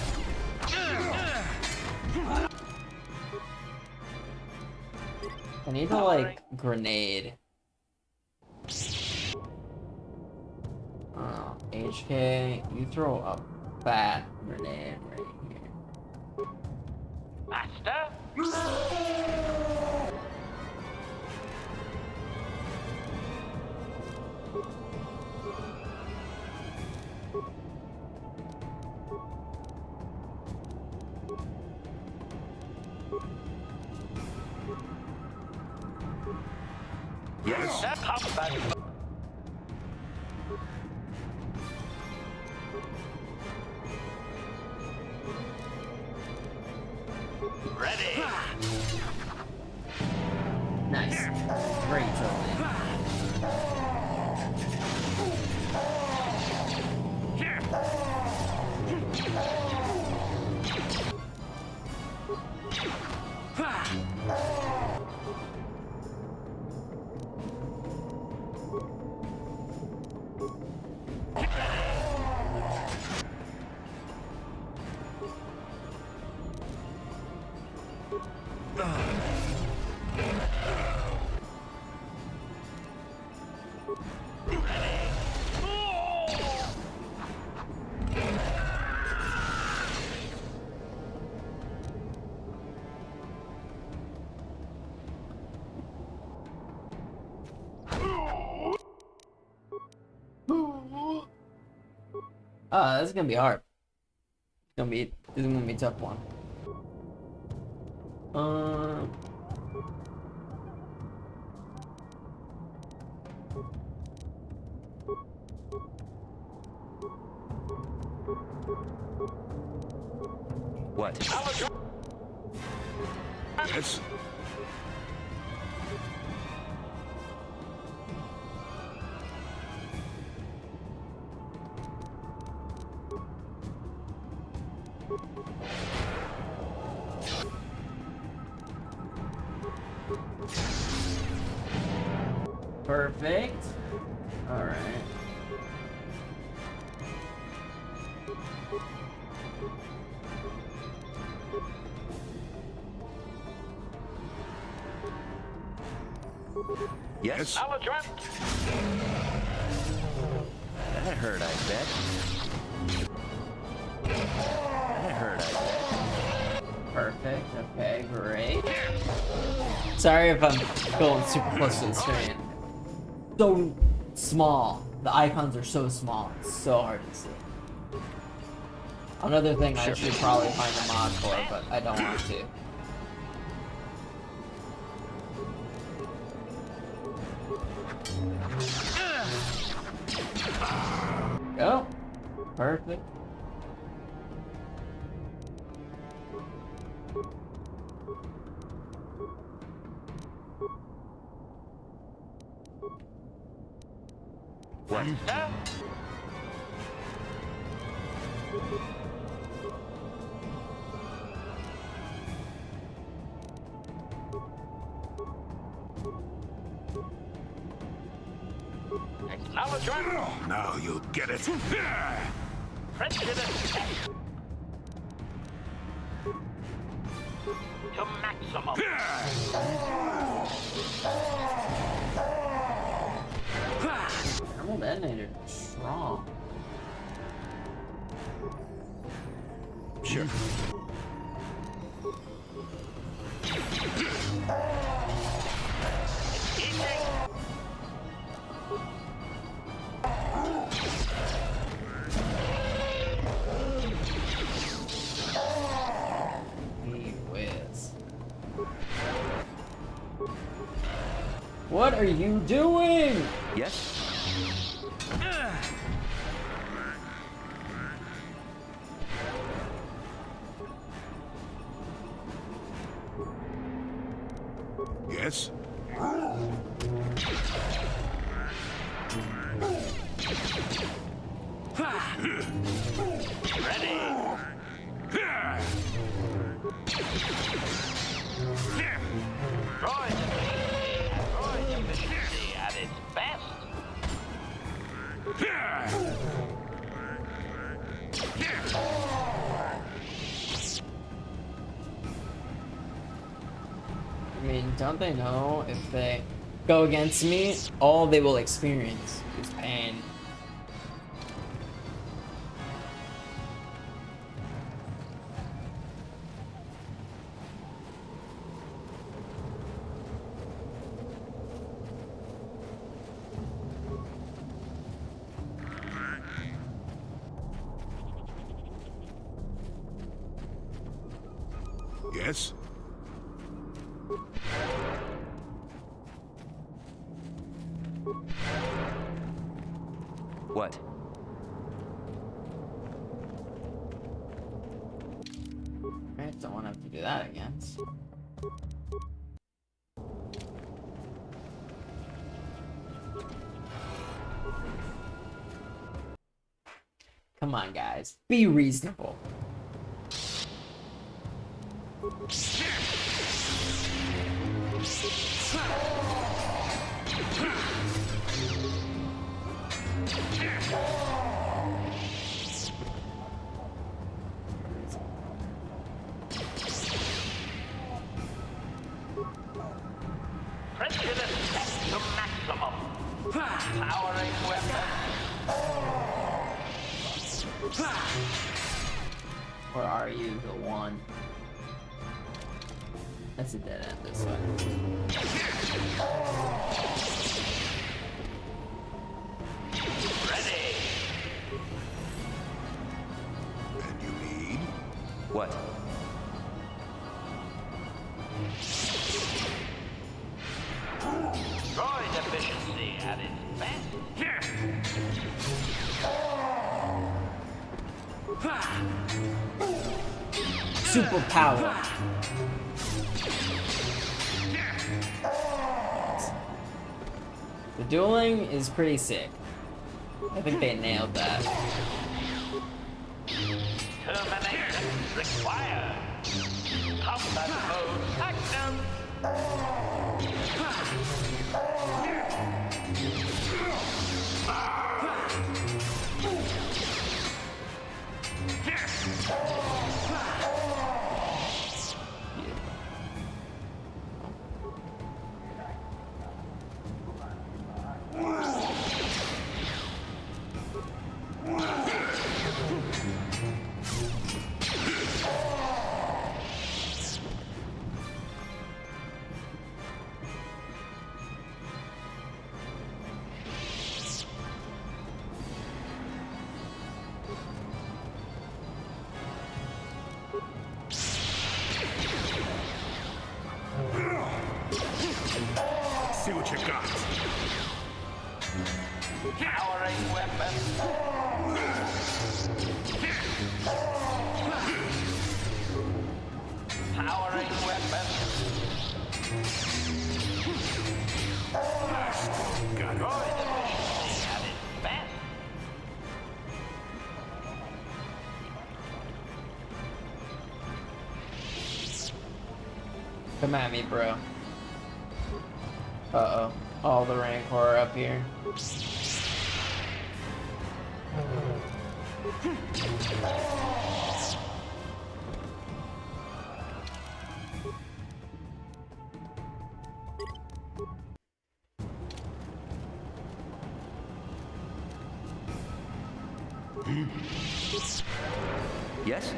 I need to, like, grenade. Oh, HK, you throw a fat grenade right here. Master. Yes. Combat. Ready. Nice. Great trolling. Here. This is gonna be hard. This is gonna be a tough one. What? Yes. Perfect. All right. Yes? Acknowledgement. That hurt, I bet. That hurt, I bet. Perfect. Okay, great. Sorry if I'm going super close to the screen. So small. The icons are so small. It's so hard to see. Another thing I should probably find a mod for, but I don't want to. Go. Perfect. What? Sir? Acknowledgement. Now you'll get it. Prejudice check. To maximum. Thermal detonator. Strong. Sure. Gee whiz. What are you doing? Yes? Yes? Ready. Droid efficiency at its best. I mean, don't they know if they go against me, all they will experience is pain. Yes? What? I don't want to have to do that again. Come on, guys. Be reasonable. Prejudice set to maximum. Powering weapon. Or are you the one? That's a dead end this way. Ready. And you need? What? Droid efficiency at its Superpower. The dueling is pretty sick. I think they nailed that. Termination required. Combat mode active. what you got. Powering weapon. Powering weapon. Got it. Destroy the machine at its best. Come at me, bro. Uh-oh. All the Rancor are up here. Yes?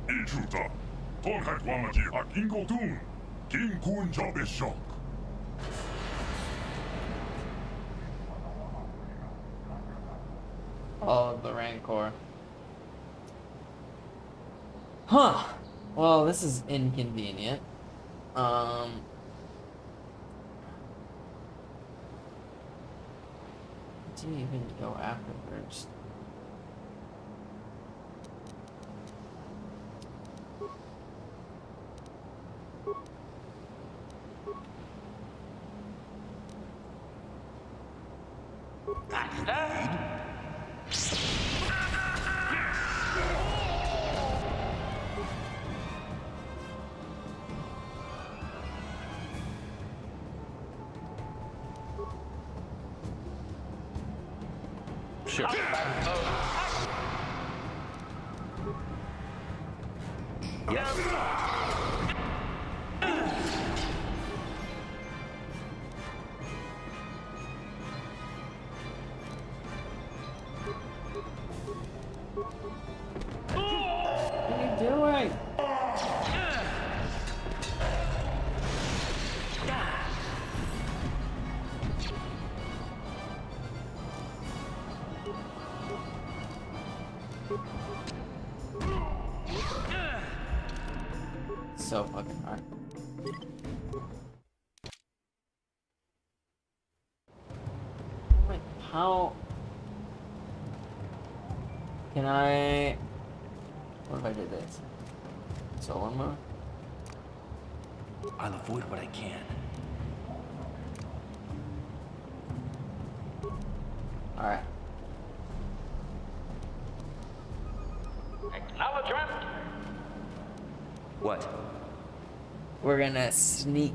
Intruder. Torhat Wamaki ak Ingo Doom. King Kun Job is shock. All of the Rancor. Huh. Well, this is inconvenient. Do you even go afterwards? Faster. Sure. Yes. What are you doing? So fucking hard. Wait, how can I? What if I did this? Solo mode? I'll avoid what I can. Alright. Acknowledgement. What? We're gonna sneak.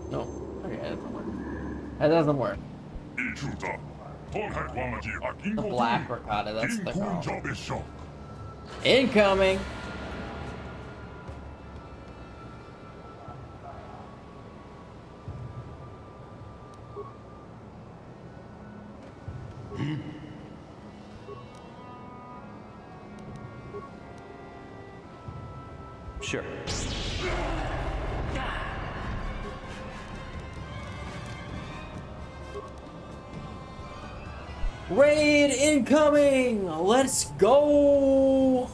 No. Okay, that doesn't work. That doesn't work. Intruder. Torhat Wamaki ak Ingo The Doom. black ricotta, that's King the Kun call. Job is shock. Incoming! Sure. Raid incoming! Let's go!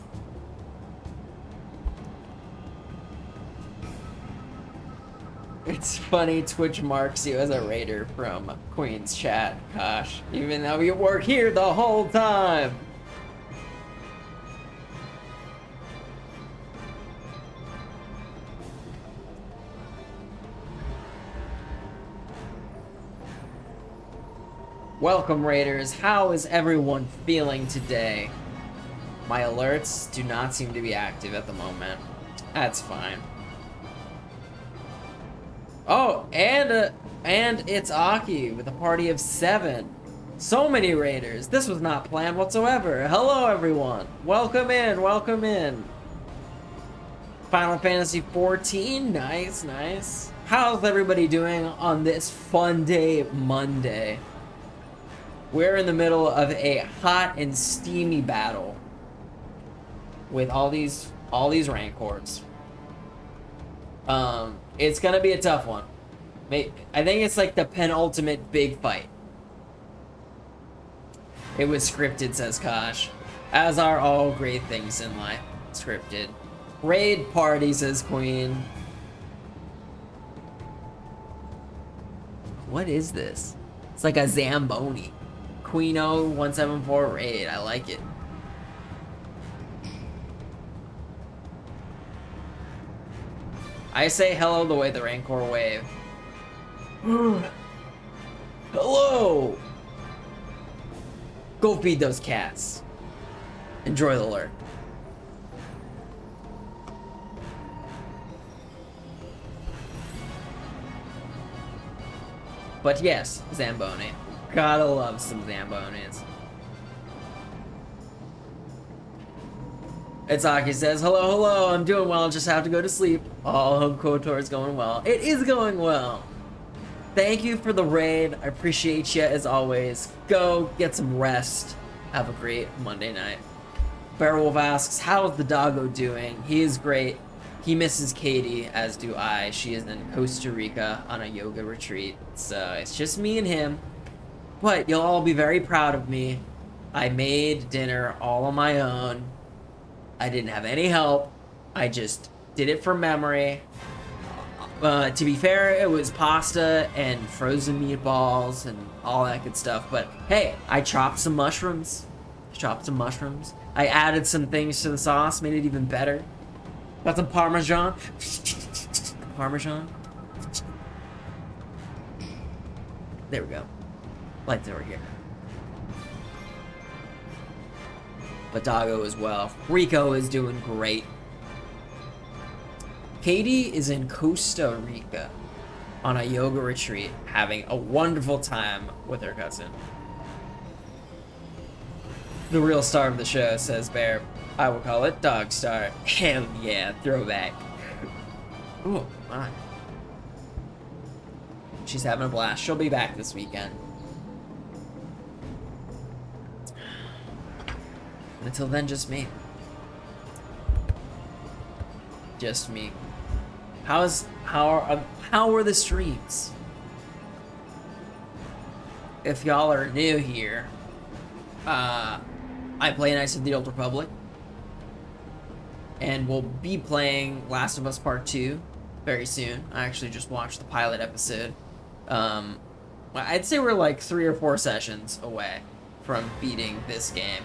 It's funny Twitch marks you as a raider from Queen's chat, gosh. Even though you work here the whole time! Welcome, Raiders. How is everyone feeling today? My alerts do not seem to be active at the moment. That's fine. Oh, and it's Aki with a party of 7. So many Raiders. This was not planned whatsoever. Hello, everyone. Welcome in. Welcome in. Final Fantasy 14. Nice, nice. How's everybody doing on this fun day, Monday? We're in the middle of a hot and steamy battle with all these Rancors. It's gonna be a tough one. I think it's like the penultimate big fight. It was scripted, says Kosh. As are all great things in life. Scripted. Raid party, says Queen. What is this? It's like a Zamboni. Queeno 174 raid. I like it. I say hello the way the Rancor wave. Hello! Go feed those cats. Enjoy the lurk. But yes, Zamboni. Gotta love some Zambonis. Itzaki says, hello, I'm doing well, just have to go to sleep. Oh, hope Kotor is going well. It is going well. Thank you for the raid. I appreciate you as always. Go get some rest. Have a great Monday night. Bearwolf asks, how's the doggo doing? He is great. He misses Katie, as do I. She is in Costa Rica on a yoga retreat. So it's just me and him. But you'll all be very proud of me. I made dinner all on my own. I didn't have any help. I just did it from memory. To be fair, it was pasta and frozen meatballs and all that good stuff. But hey, I chopped some mushrooms. I added some things to the sauce, made it even better. Got some Parmesan. There we go. Lights over here. But Doggo as well. Rico is doing great. Katie is in Costa Rica on a yoga retreat, having a wonderful time with her cousin. The real star of the show, says Bear. I will call it Dog Star. Hell yeah, throwback. Ooh, my. She's having a blast. She'll be back this weekend. Until then, just me. Just me. How are the streams? If y'all are new here, I play Knights of the Old Republic, and we'll be playing Last of Us Part 2 very soon. I actually just watched the pilot episode. I'd say we're like 3 or 4 sessions away from beating this game.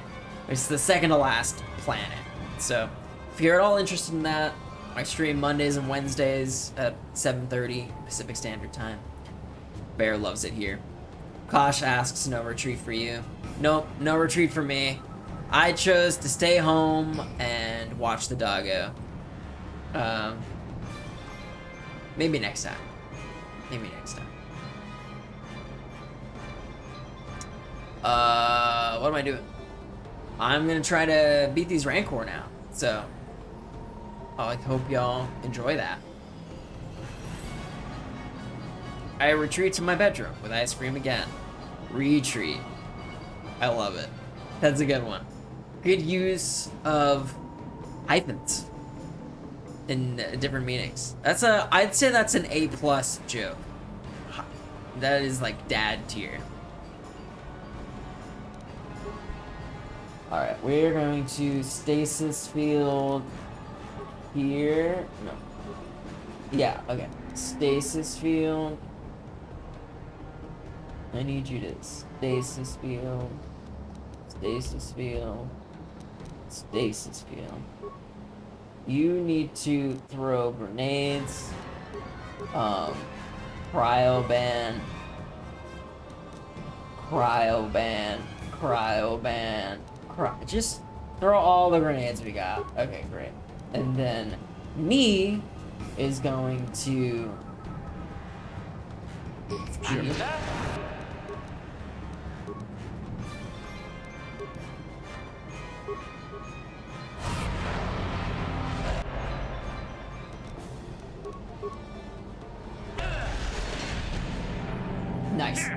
It's the second to last planet. So if you're at all interested in that, I stream Mondays and Wednesdays at 7:30 Pacific Standard Time. Bear loves it here. Kosh asks, no retreat for you. Nope, no retreat for me. I chose to stay home and watch the doggo. Maybe next time. What am I doing? I'm gonna try to beat these Rancor now. So, I hope y'all enjoy that. I retreat to my bedroom with ice cream again. Retreat. I love it. That's a good one. Good use of hyphens in different meanings. I'd say that's an A+ joke. That is like dad tier. Alright, we're going to stasis field here. No. Yeah, okay. Stasis field. I need you to stasis field. Stasis field. Stasis field. You need to throw grenades. Cryoban. Just throw all the grenades we got. Okay, great. And then me is going to... Nice.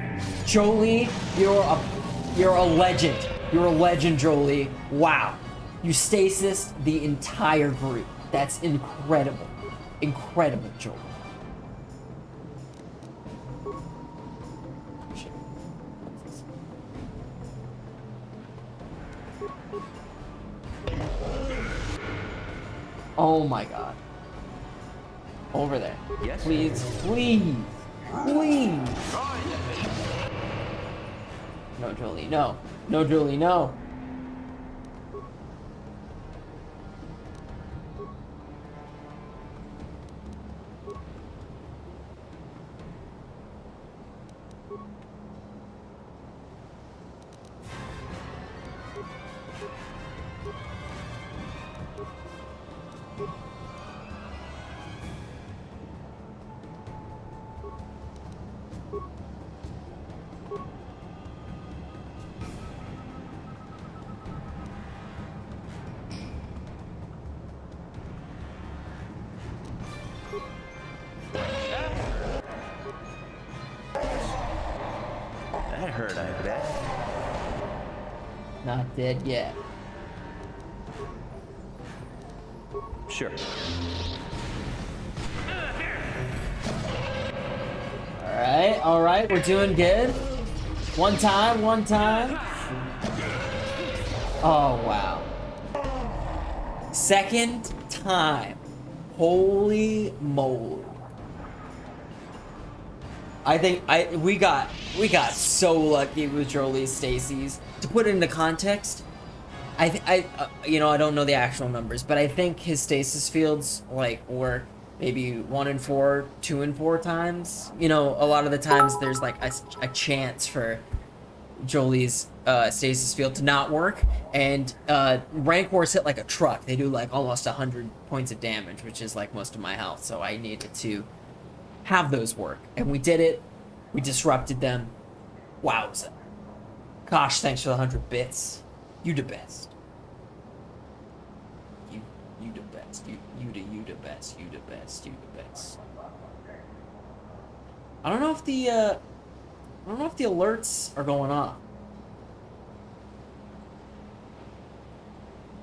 Jolie, you're a legend. You're a legend, Jolie. Wow. You stasised the entire group. That's incredible. Incredible, Jolie. Oh my god. Over there. Yes? Please, please, please. No, Julie, no. No, Julie, no. That hurt, I bet. Not dead yet. Sure. All right, we're doing good. One time. Oh, wow. Second time. Holy moly. I think we got so lucky with Jolie's Stacy's. To put it into context, I don't know the actual numbers, but I think his stasis fields like work maybe 1 in 4, 2 in 4 times. You know, a lot of the times there's like a chance for Jolie's stasis field to not work, and Rancors hit like a truck. They do like almost 100 points of damage, which is like most of my health, so I needed to have those work, and we did it. We disrupted them. Wowza. Gosh, thanks for the 100 bits. You the best. You the best. You the best. You the best. You the best. I don't know if the alerts are going off.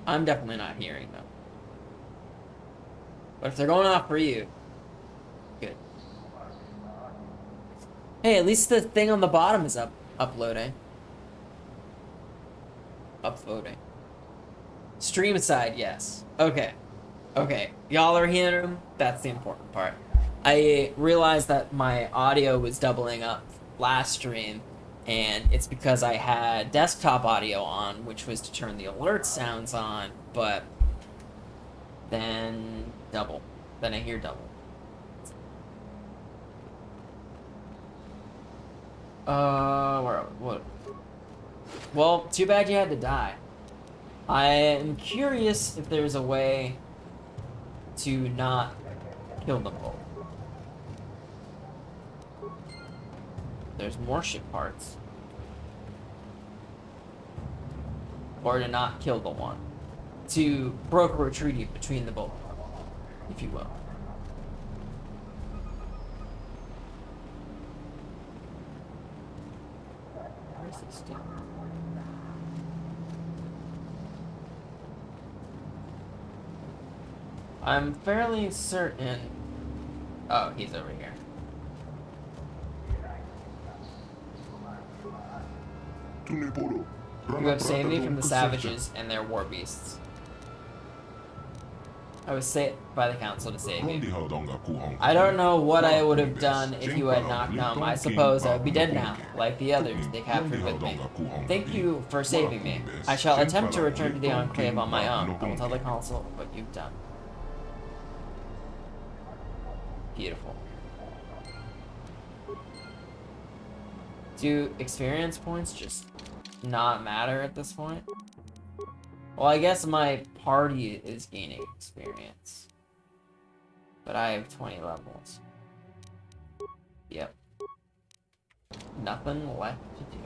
I'm definitely not hearing them. But if they're going off for you, good. Hey, at least the thing on the bottom is uploading. Upvoting. Stream side, yes. Okay. Okay. Y'all are hearing them? That's the important part. I realized that my audio was doubling up last stream, and it's because I had desktop audio on, which was to turn the alert sounds on, but then double. Then I hear double. What? Well, too bad you had to die. I am curious if there's a way to not kill them both. There's more ship parts. Or to not kill the one. To broker a treaty between the both, if you will. Where's this dude? I'm fairly certain... Oh, he's over here. You have saved me from the savages and their war beasts. I was sent by the council to save you. I don't know what I would have done if you had not come. I suppose I would be dead now, like the others they captured with me. Thank you for saving me. I shall attempt to return to the Enclave on my own. I will tell the council what you've done. Beautiful. Do experience points just not matter at this point? Well, I guess my party is gaining experience. But I have 20 levels. Yep. Nothing left to do.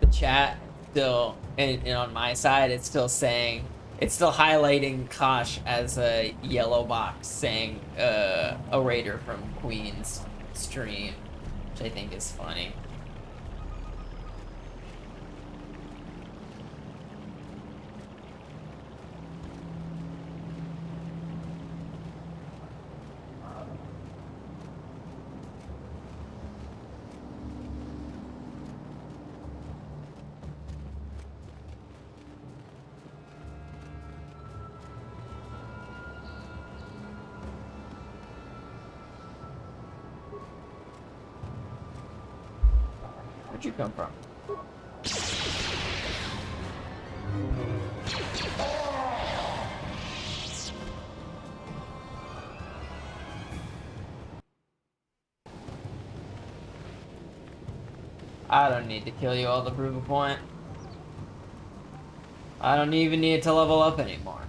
The chat still, and on my side, it's still saying, it's still highlighting Kosh as a yellow box saying a raider from Queen's stream, which I think is funny. Where'd you come from? I don't need to kill you all to prove a point. I don't even need to level up anymore.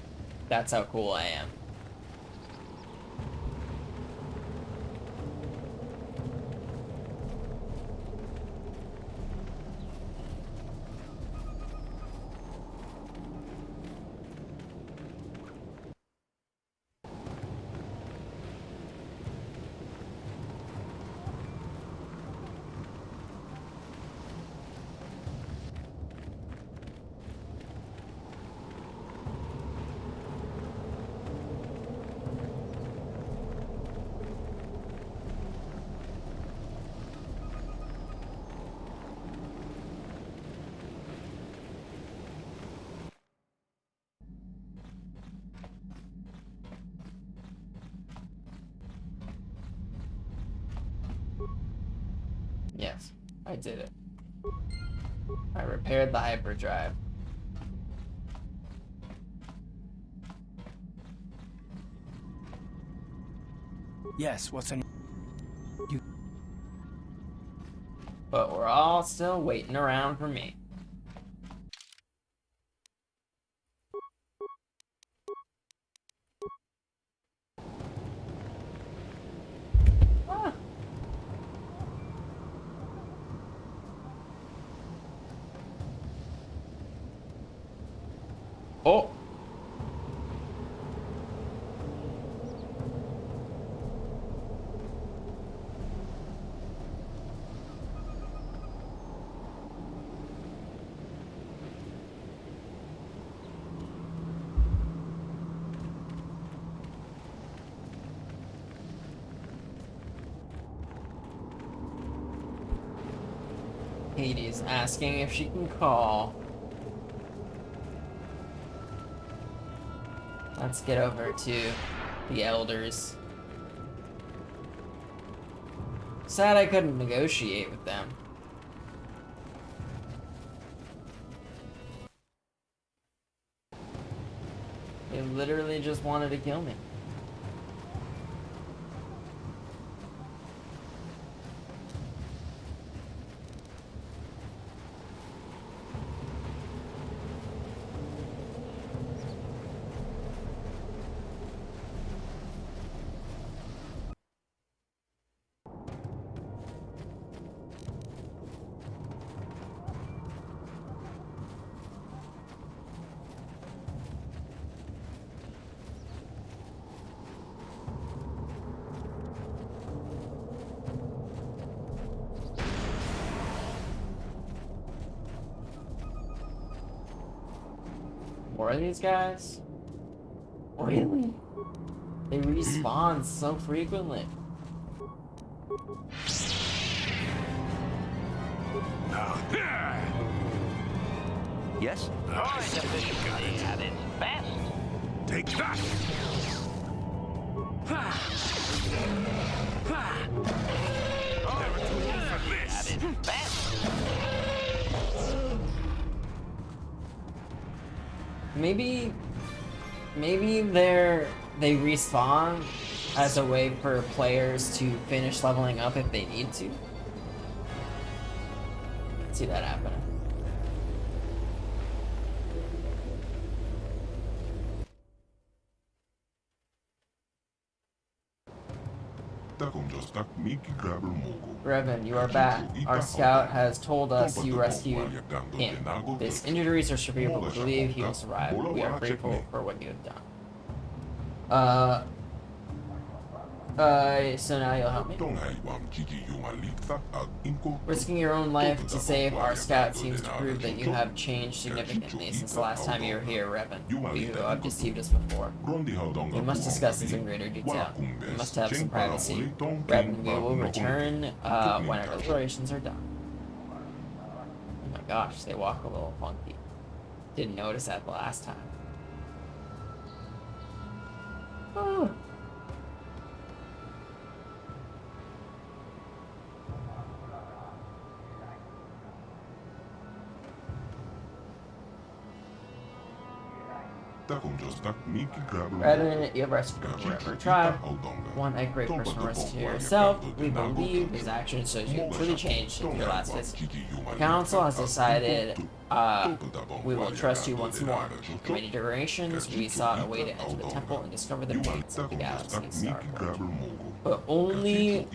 That's how cool I am. Yes, I did it. I repaired the hyperdrive. Yes, what's on you? But we're all still waiting around for me. Ah. Oh! Hades asking if she can call. Let's get over to the elders. Sad I couldn't negotiate with them. They literally just wanted to kill me. More of these guys? Really? They respawn so frequently. Yes? Droid efficiency at its best. Take that! At its best. Maybe they respawn as a way for players to finish leveling up if they need to. See that happening. Revan, you are back. Our scout has told us you rescued him. His injuries are severe, but we believe he will survive. We are grateful for what you have done. So now you'll help me? Risking your own life to save our scout seems to prove that you have changed significantly since the last time you were here, Revan. You have deceived us before. We must discuss this in greater detail. We must have some privacy. Revan, we will return when our deliberations are done. Oh my gosh, they walk a little funky. Didn't notice that the last time. Oh. Rather, you have rescued a forever tribe. One a great personal risk to yourself. We believe his actions shows you truly changed since your last visit. The council has decided we will trust you once more. For many generations, we sought a way to enter the temple and discover the remains of the galaxy's starport. But only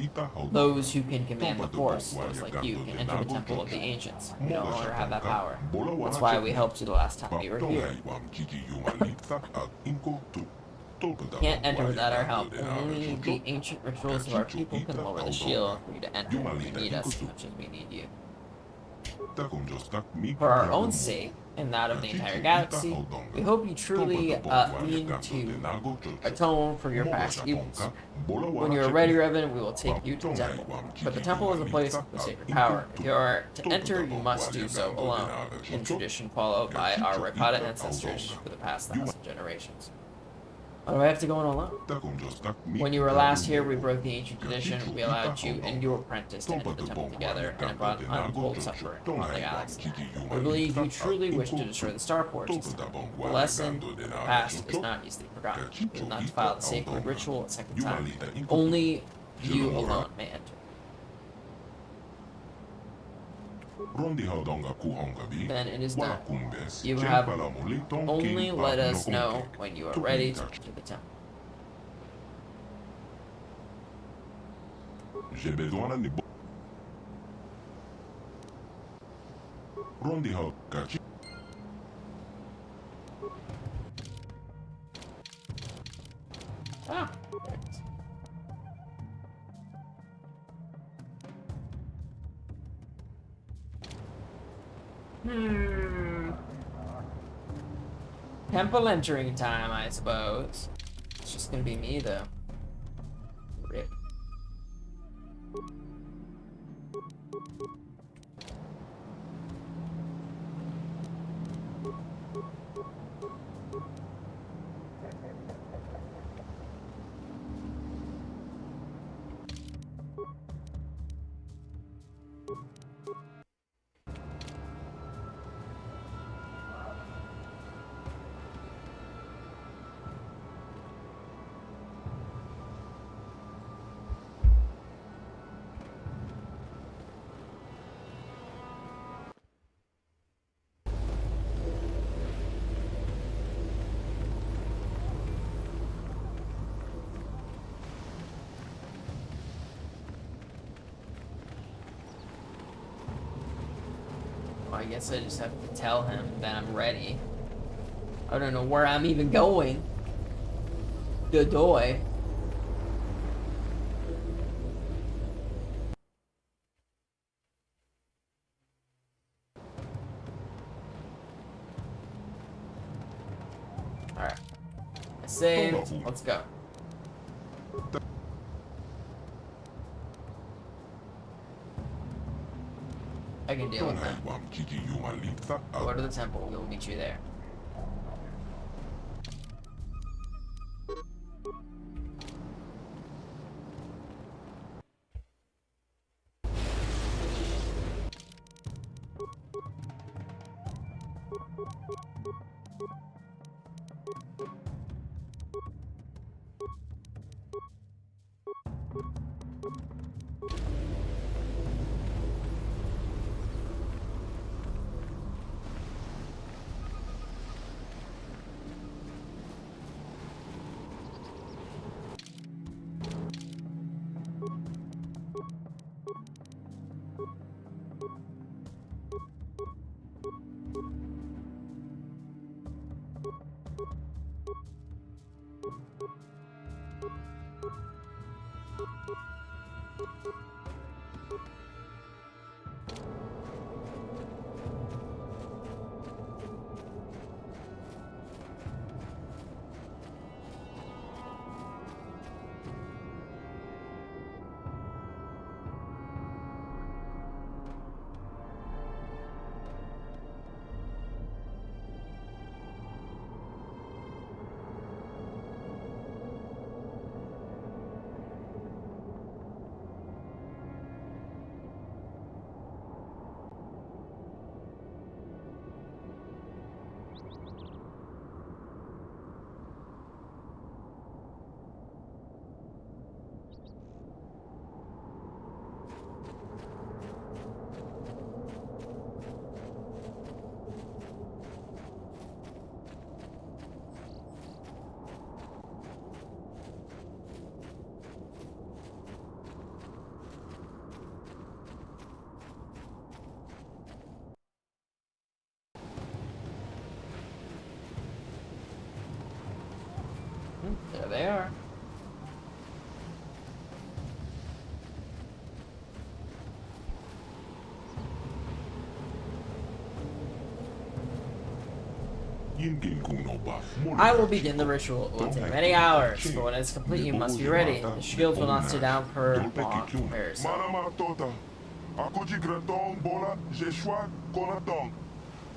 those who can command the Force, those like you, can enter the Temple of the Ancients. We no longer have that power. That's why we helped you the last time we were here. Can't enter without our help. Only the ancient rituals of our people can lower the shield for you to enter. You need us as much as we need you. For our own sake, and that of the entire galaxy, we hope you truly mean to atone for your past evils. When you are ready, Revan, we will take you to the temple. But the temple is a place of sacred power. If you are to enter, you must do so alone, in tradition followed by our Raikata ancestors for the past 1,000 generations. Why do I have to go on alone? When you were last here, we broke the ancient tradition. We allowed you and your apprentice to enter the temple together, and it brought untold suffering upon the galaxy. We believe you truly wish to destroy the starports this time. The lesson in the past is not easily forgotten. We will not defile the sacred ritual a second time. Only you alone may enter. Then it is done. You have only let us know when you are ready to enter the temple. Ah, there it is. Temple entering time, I suppose. It's just gonna be me, though. Rip. I guess I just have to tell him that I'm ready. I don't know where I'm even going. Dodoy. Alright. I saved. Let's go. I can deal with that. Go to the temple. We'll meet you there. There they are. I will begin the ritual. It will take many hours, but when it's complete, you must be ready. The shields will not stay down for long comparison. Akuji gratong bola jeshwa konatong.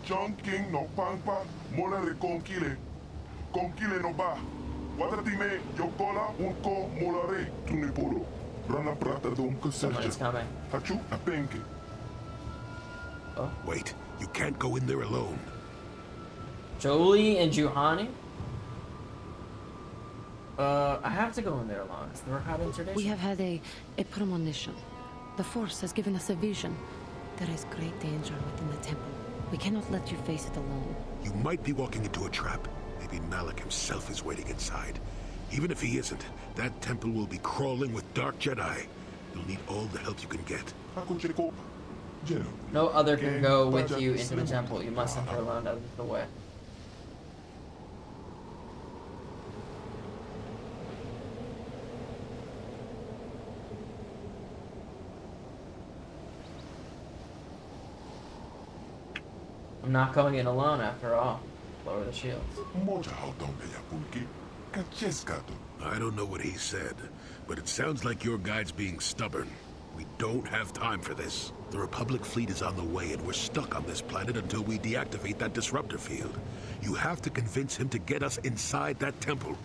Chong king no pangpa mola reconkile. Konkile no ba. Watatime yokola unko molare tunipolo. Rana prata dom Someone's kaserja. coming. Hachu apenke. Wait, you can't go in there alone. Jolie and Juhani? I have to go in there alone. It's the Rakatan tradition. We have had a premonition. The Force has given us a vision. There is great danger within the temple. We cannot let you face it alone. You might be walking into a trap. Maybe Malik himself is waiting inside. Even if he isn't, that temple will be crawling with dark Jedi. You'll need all the help you can get. Akuji ko. Jeno. No other can go with you into the temple. You must enter alone out of the way. I'm not going in alone after all. Lower the shields. Moja hautonga ya punki. Kacheskato. I don't know what he said, but it sounds like your guide's being stubborn. We don't have time for this. The Republic fleet is on the way, and we're stuck on this planet until we deactivate that disruptor field. You have to convince him to get us inside that temple.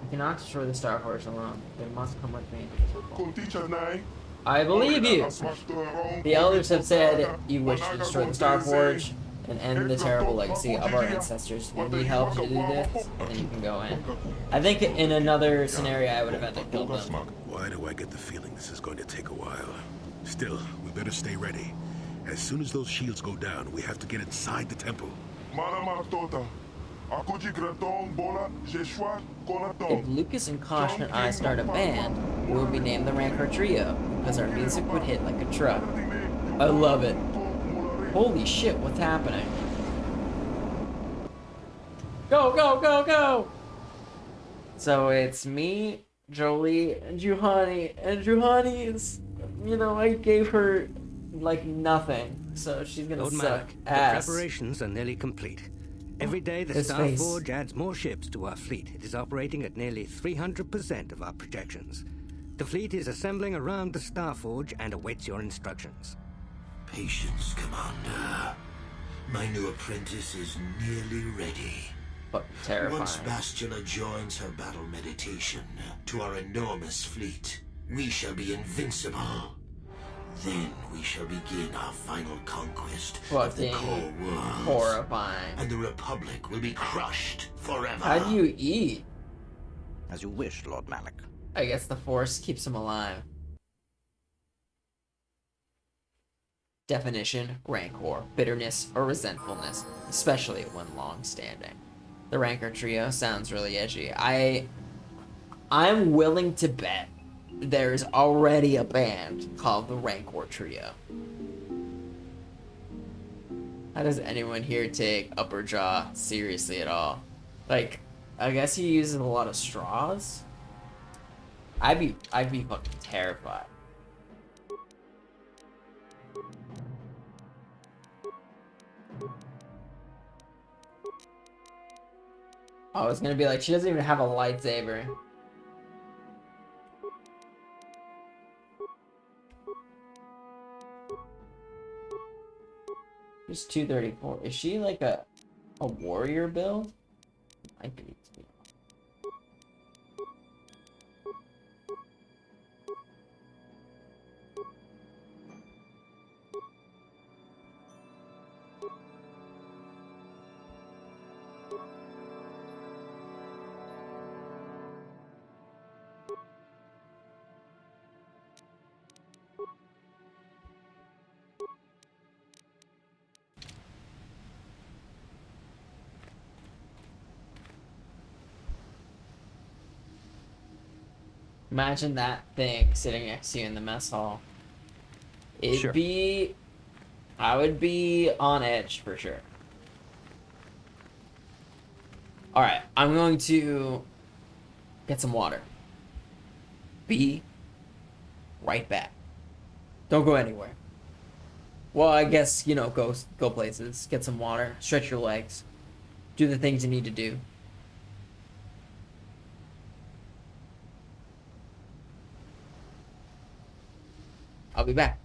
You cannot destroy the Star Force alone. They must come with me into the temple. Konticha nai. I believe you! The elders have said you wish to destroy the Star Forge and end the terrible legacy of our ancestors. If you need help to do this, then you can go in. I think in another scenario I would have had to kill them. Why do I get the feeling this is going to take a while? Still, we better stay ready. As soon as those shields go down, we have to get inside the temple. If Lucas and Kosh and I start a band, we will be named the Rancor Trio, because our music would hit like a truck. I love it. Holy shit, what's happening? Go, go, go, go! So it's me, Jolie, and Juhani. And Juhani is, you know, I gave her, like, nothing. So she's gonna Lord suck Malik, ass. the preparations are nearly complete. Every day the His Star face. Forge adds more ships to our fleet. It is operating at nearly 300% of our projections. The fleet is assembling around the Star Forge and awaits your instructions. Patience, Commander. My new apprentice is nearly ready. But terrifying. Once Bastila joins her battle meditation to our enormous fleet, we shall be invincible. Then we shall begin our final conquest of the Fucking core world. horrifying. And the Republic will be crushed forever. How do you eat? As you wish, Lord Malik. I guess the Force keeps him alive. Definition: rancor, bitterness, or resentfulness, especially when long-standing. The Rancor Trio sounds really edgy. I'm willing to bet there's already a band called the Rancor Trio. How does anyone here take Upper Jaw seriously at all? Like, I guess he uses a lot of straws. I'd be fucking terrified. I was gonna be like, she doesn't even have a lightsaber. Just 234. Is she like a warrior build? I could be. Imagine that thing sitting next to you in the mess hall. It'd be... I would be on edge for sure. All right, I'm going to get some water. Be right back. Don't go anywhere. Well, I guess, you know, go places, get some water, stretch your legs, do the things you need to do. I'll be back.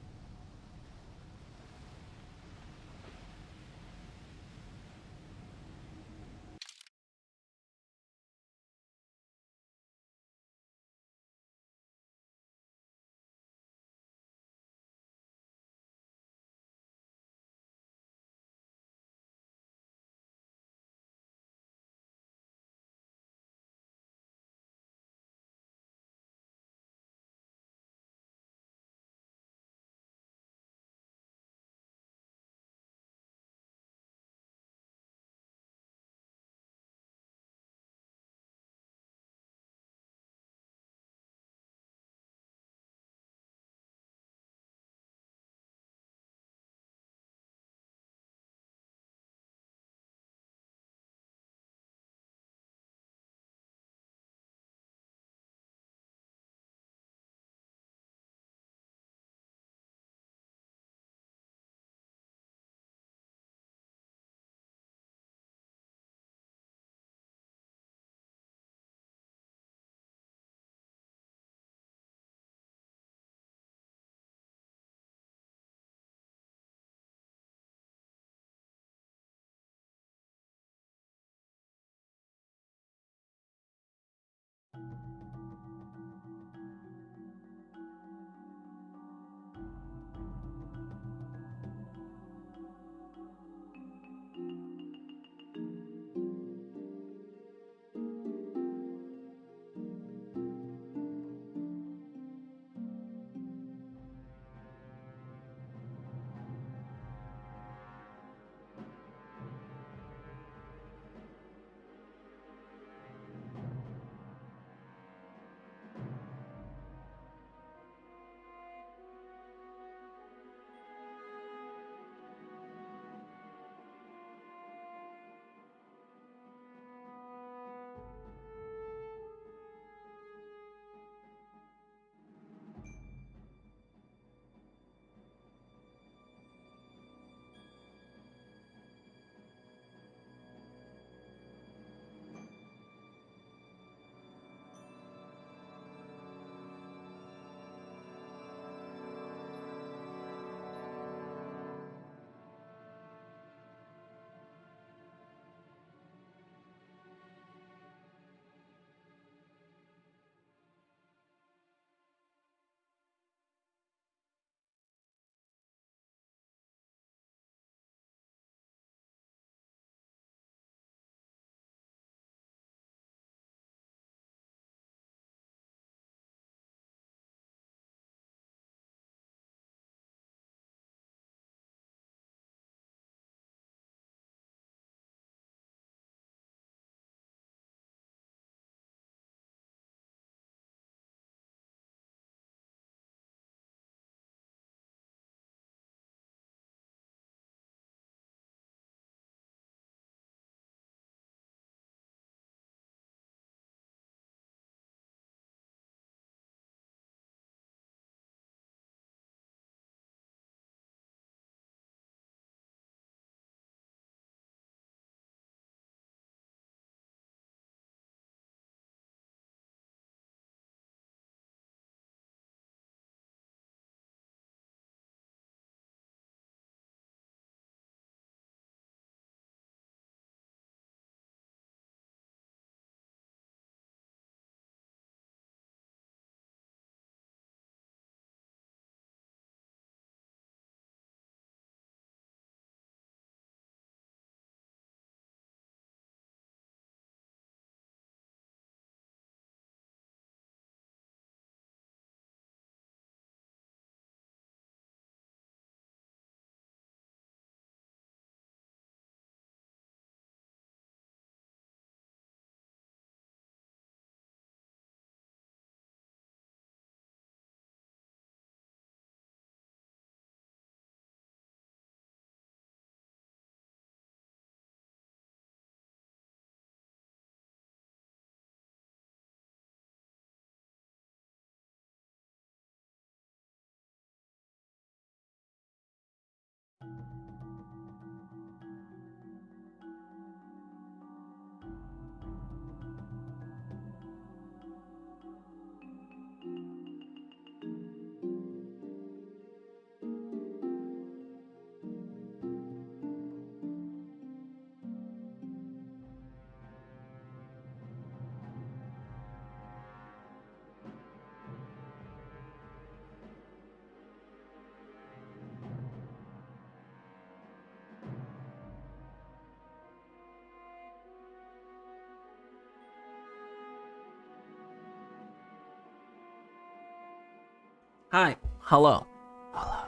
Hi. Hello. Hello.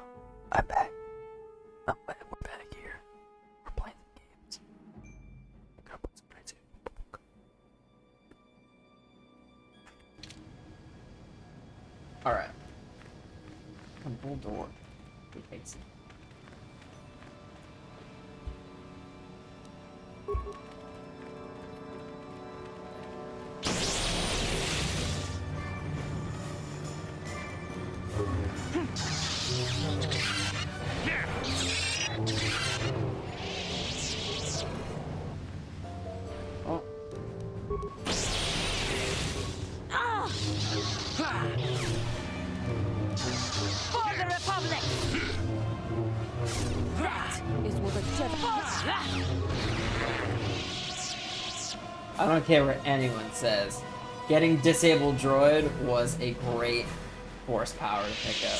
I'm back. We're back here. We're playing some games. Gotta put some friends in. Alright. Full door. It takes it. Oh. For the Republic! That is what a Jedi... I don't care what anyone says. Getting disabled droid was a great force power to pick up.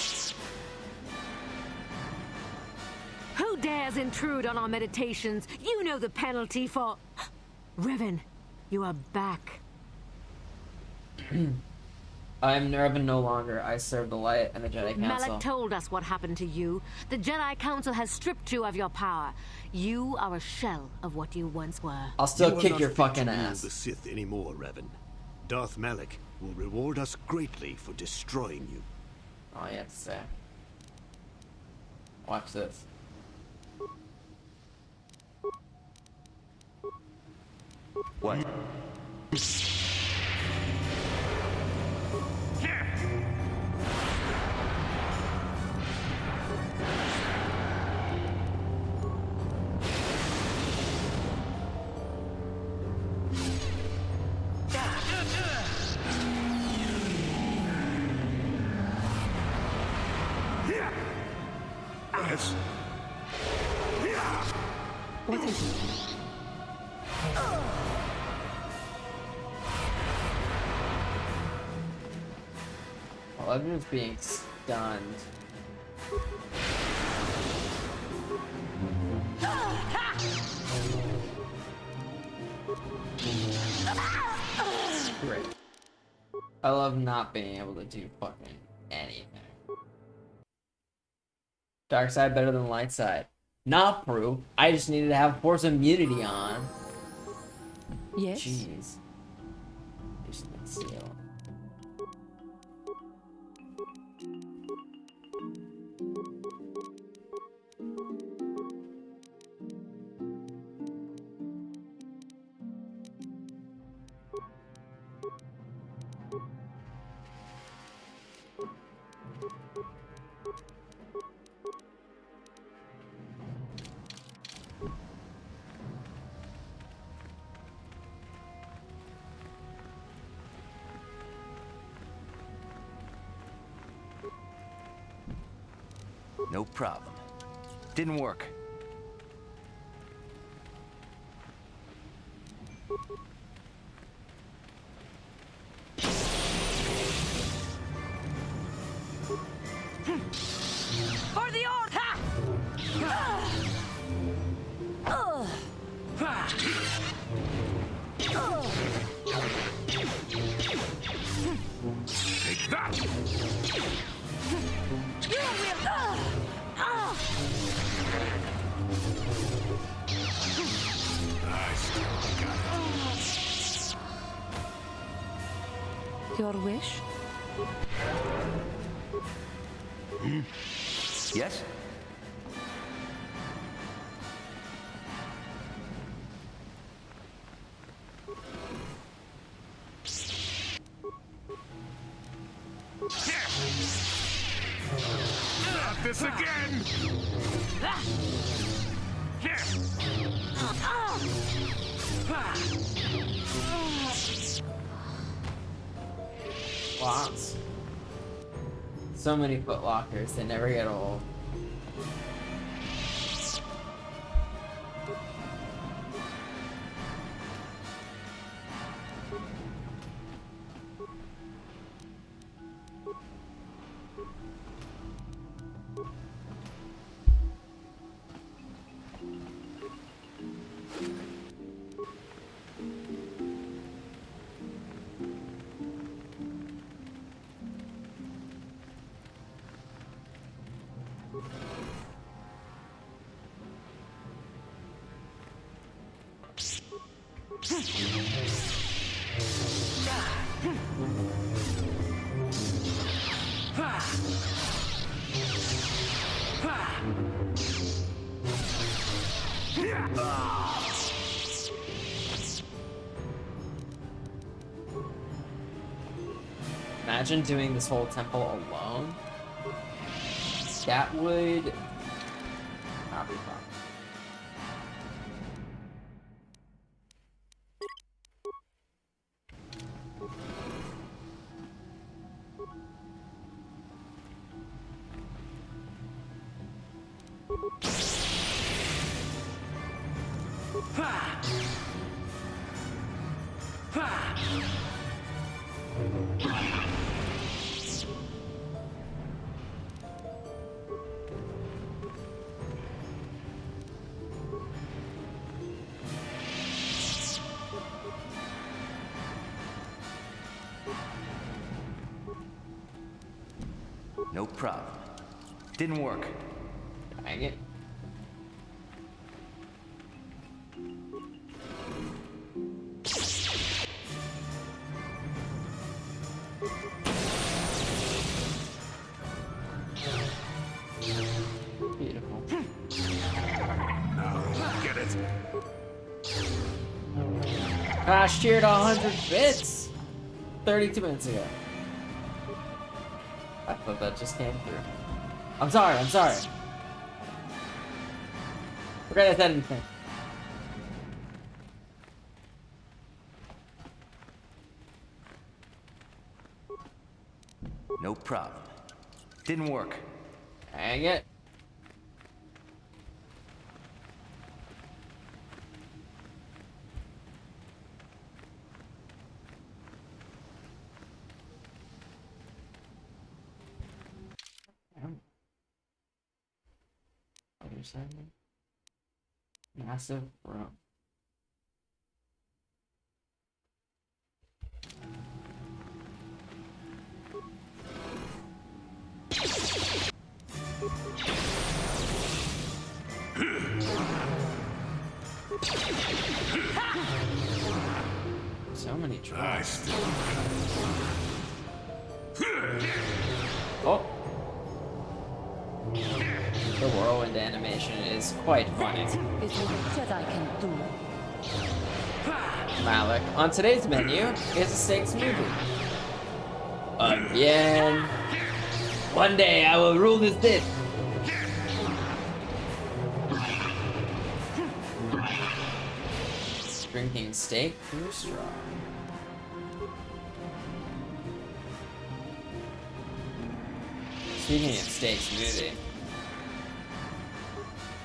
Who dares intrude on our meditations? You know the penalty for... Revan, you are back. I'm Revan no longer. I serve the light and the Jedi Council. Malak told us what happened to you. The Jedi Council has stripped you of your power. You are a shell of what you once were. I'll still You are kick not your fit fucking to rule ass. the Sith anymore, Revan. Darth Malak will reward us greatly for destroying you. All you have to say. Watch this. What? Yes. What is it? Well, everyone's being stunned. Great. I love not being able to do fucking anything. Dark side better than light side. Not proof. I just needed to have force immunity on. Yes? Jeez. Just conceal. No problem. Didn't work. For the order! Take that! You will... Your wish? Yes? Not this again! Lots. So many footlockers, they never get old. Imagine doing this whole temple alone. That would not be fun. No problem. Didn't work. Dang it. Beautiful. Get it. Gosh, cheered 100 bits 32 minutes ago. I thought that just came through. I'm sorry, I'm sorry. Forget I said anything. No problem. Didn't work. Dang it. Other side. Massive room. So many tries. Oh. The whirlwind animation is quite funny. Is what a Jedi can do. Malik, on today's menu is a steak smoothie. Again. One day I will rule this dish. Drinking steak through straw. Speaking of steak smoothie,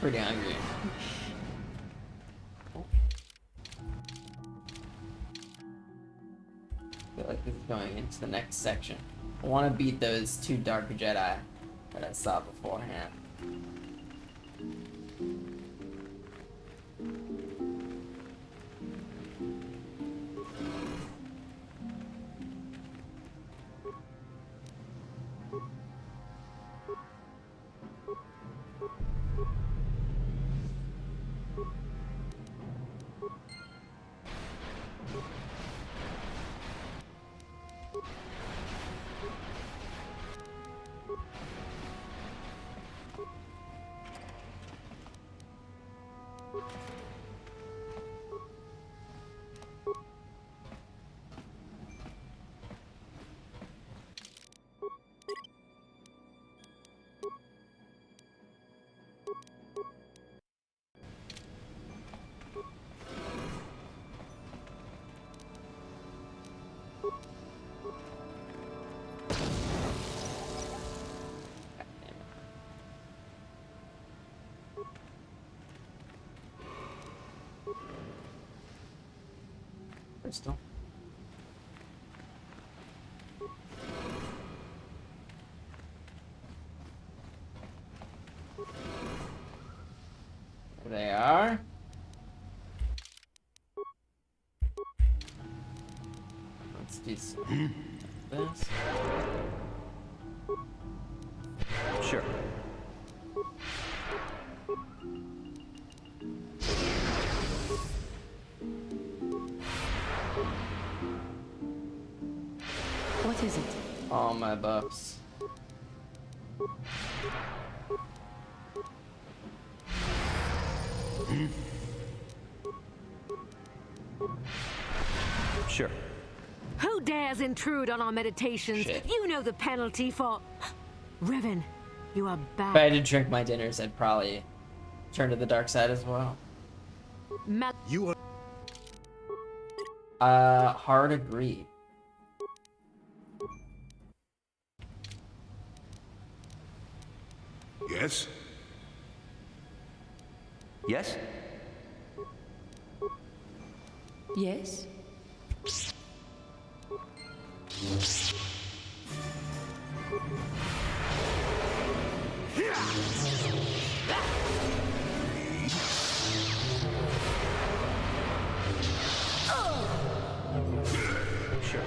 pretty hungry. I feel like this is going into the next section. I want to beat those 2 Dark Jedi that I saw beforehand. Crystal. There they are. Let's do some this. Sure. all my buffs. Sure. Who dares intrude on our meditations? Shit. You know the penalty for... Revan, you are If I back. had to drink my dinners, I'd probably turn to the dark side as well. You are Hard agreed. Yes? Yes? Yes? Sure.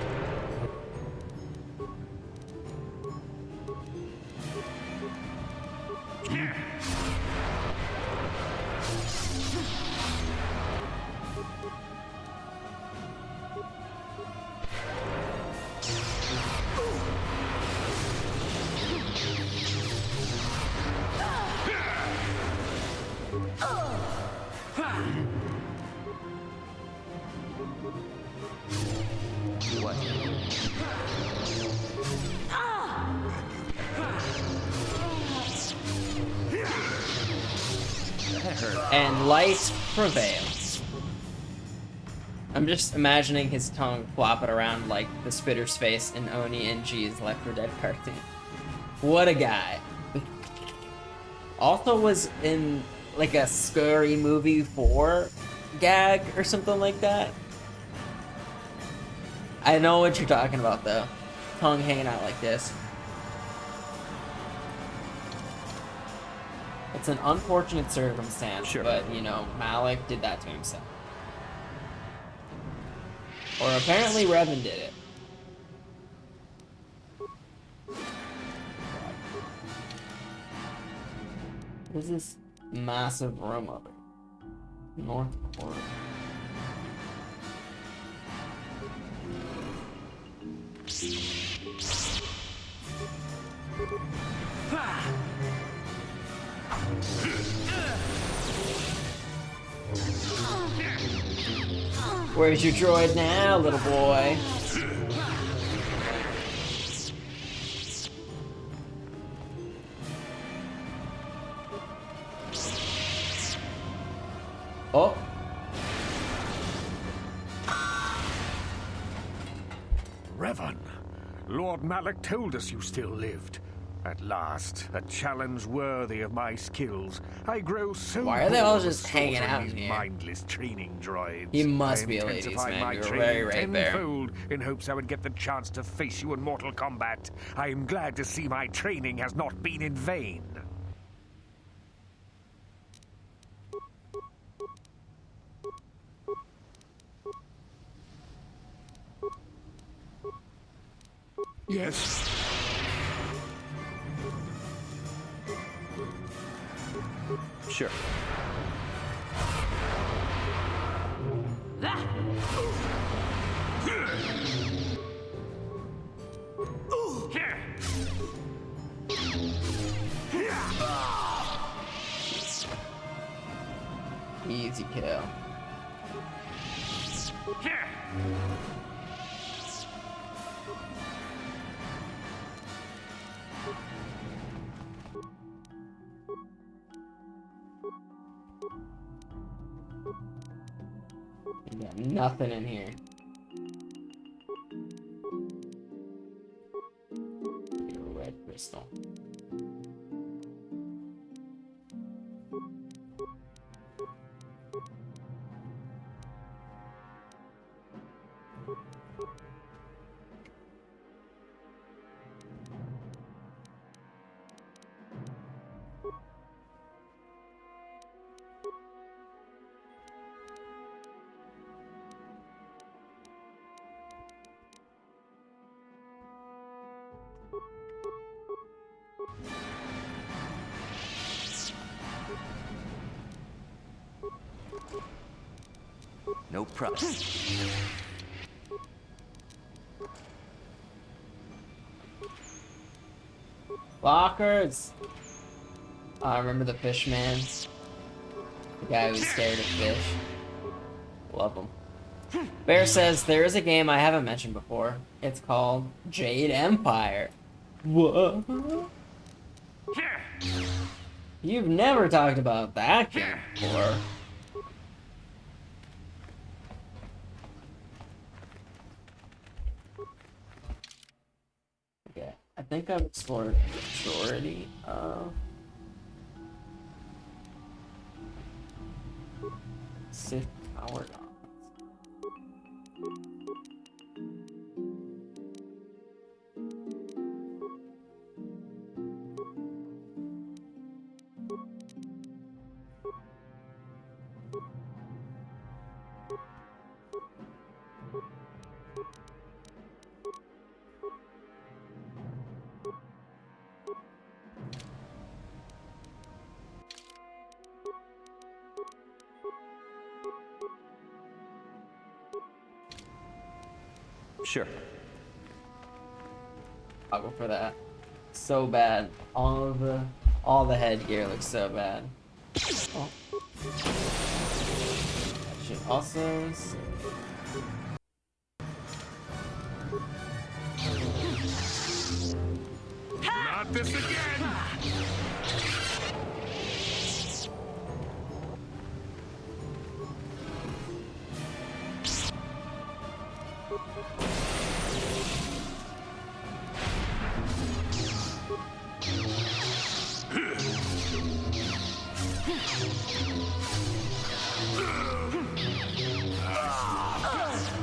What? That hurt. And light prevails. I'm just imagining his tongue flopping around like the spitter's face in Oni NG's Left 4 Dead cartoon. What a guy. Also was in like a Scary Movie 4 gag or something like that. I know what you're talking about though. Tongue hanging out like this. It's an unfortunate circumstance, Sure. but you know, Malik did that to himself. Or apparently Revan did it. What is this massive room over here? North Portal. Where's your droid now, little boy? Oh. Revan, Lord Malik told us you still lived. At last, a challenge worthy of my skills. I grow so Why are they all bored just of hanging slaughtering out in these here? mindless training droids. He must I be a ladies' intensified man. my You're training very right there. tenfold in hopes I would get the chance to face you in mortal combat. I am glad to see my training has not been in vain. Yes? Sure. Easy kill. We got nothing in here. Red crystal. No problem. Motherfuckers! I remember the fish man. The guy who's scared of fish. Love him. Bear says, there is a game I haven't mentioned before. It's called Jade Empire. What? You've never talked about that game before. Okay, I think I've explored the majority of Sith Power Dogs. Sure. I'll go for that. So bad. All the headgear looks so bad. Oh. I should also Not this again!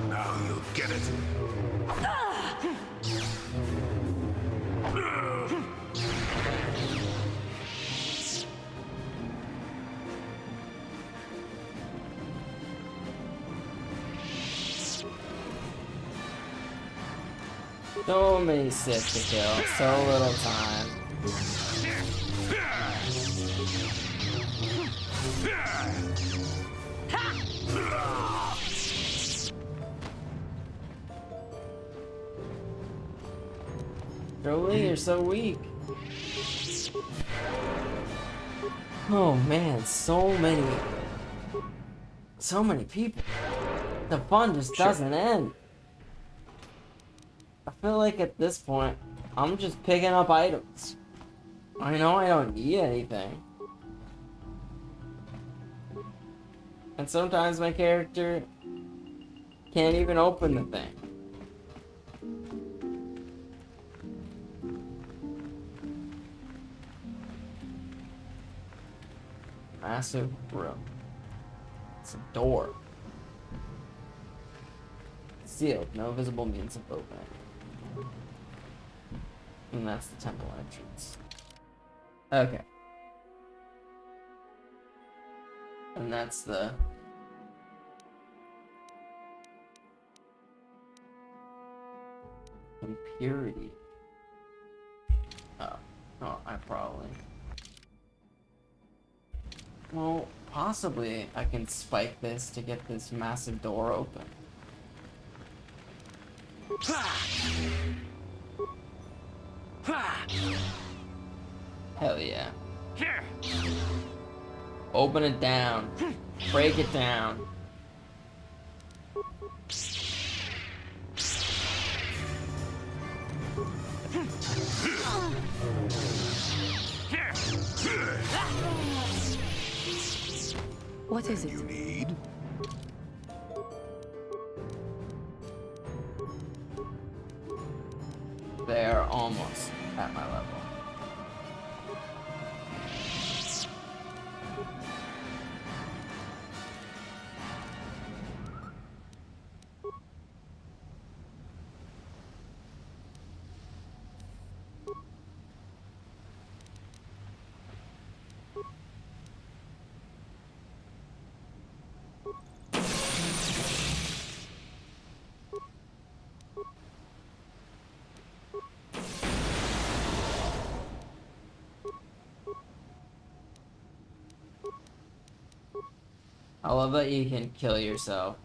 Now you'll get it. so many Sith to kill, so little time. Jolie, you're so weak. Oh man, so many people. The fun just doesn't end. I feel like at this point, I'm just picking up items. I know I don't need anything. And sometimes my character can't even open the thing. Massive room. It's a door. Sealed. No visible means of opening. And that's the temple entrance. Okay. And that's the... impurity. Oh, I probably... Well, possibly I can spike this to get this massive door open. Hell yeah. Open it down. Break it down. What is it? You need? They're almost at my level. I love that you can kill yourself.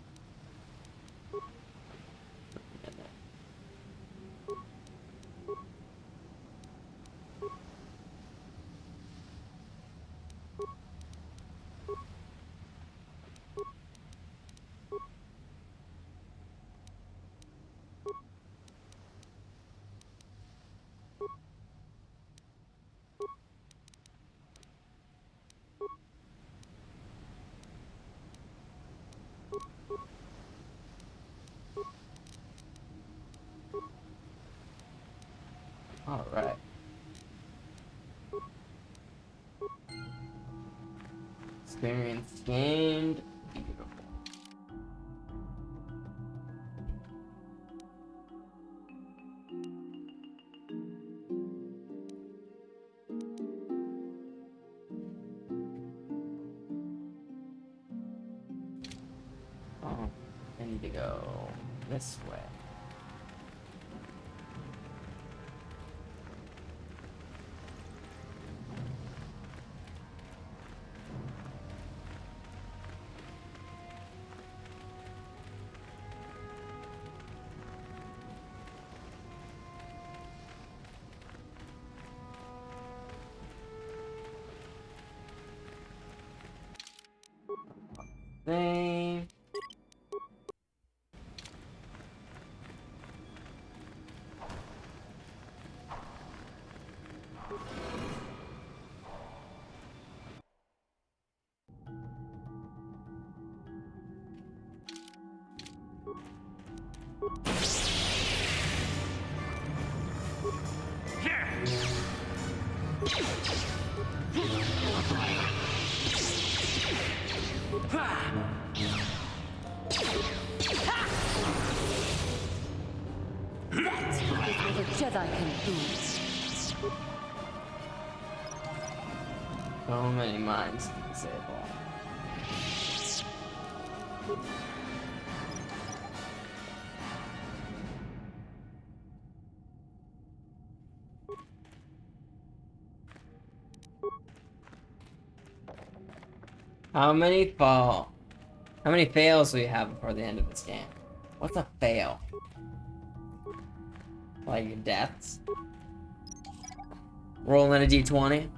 All right. Experience gained. Beautiful. Oh, I need to go this way. Thing. That is what a Jedi can do. So many minds to disable. How many fall? How many fails do we have before the end of this game? What's a fail? Like deaths? Rolling a d20?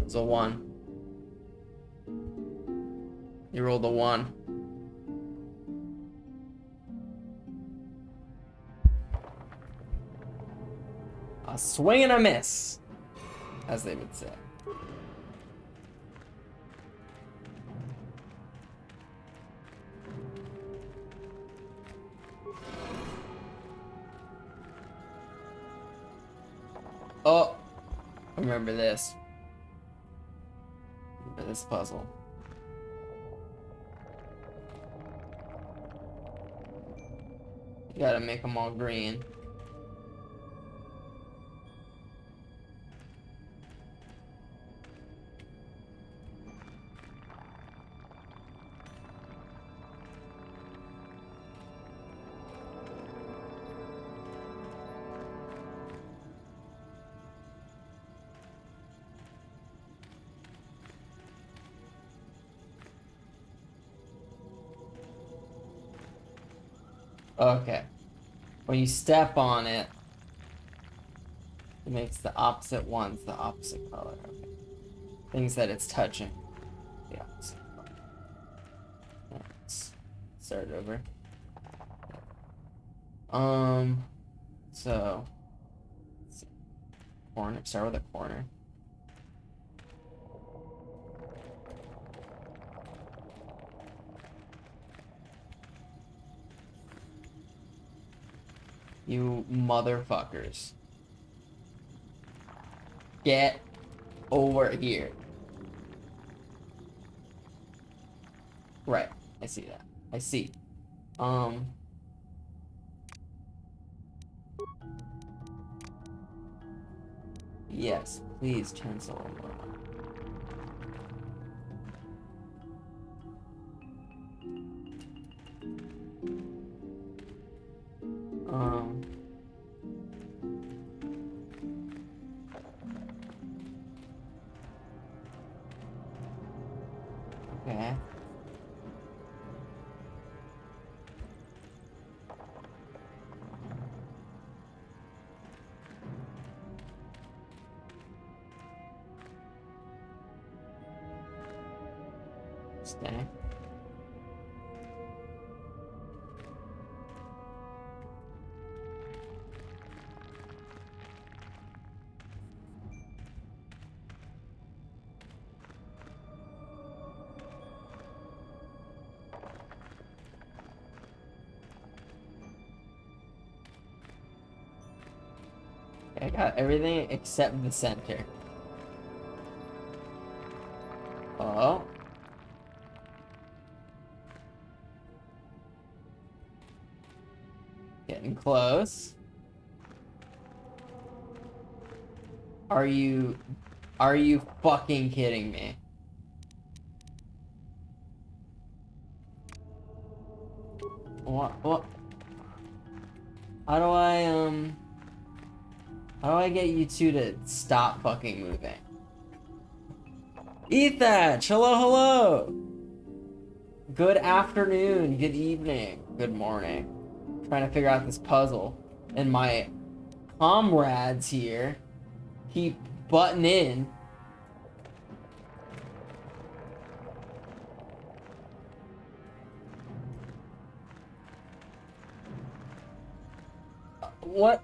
It's a 1. You rolled a 1. A swing and a miss, as they would say. Oh, remember this. Remember this puzzle. You gotta make them all green. Okay. When you step on it, it makes the opposite ones the opposite color. Okay. Things that it's touching. The opposite color. Let's start over. So let's see. Corner. Start with a corner. You motherfuckers. Get over here. Right. I see that. I see. Yes, please turn solar mode on. Okay. Stay. I got everything except the center. Oh. Getting close. Are you fucking kidding me? What? How do I get you two to stop fucking moving? Ethach, hello. Good afternoon, good evening, good morning. Trying to figure out this puzzle. And my comrades here keep butting in. What?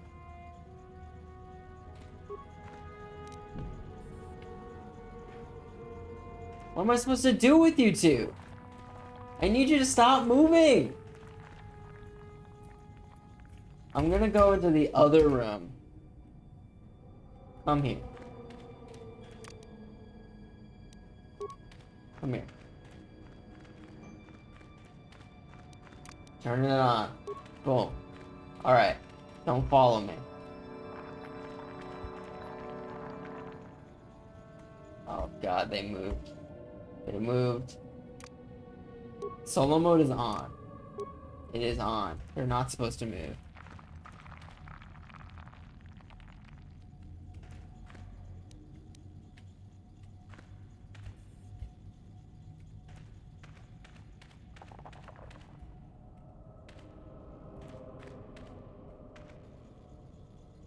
What am I supposed to do with you two? I need you to stop moving. I'm gonna go into the other room. Come here. Come here. Turning it on. Boom. Alright. Don't follow me. Oh god, they moved. They moved. Solo mode is on. It is on. They're not supposed to move.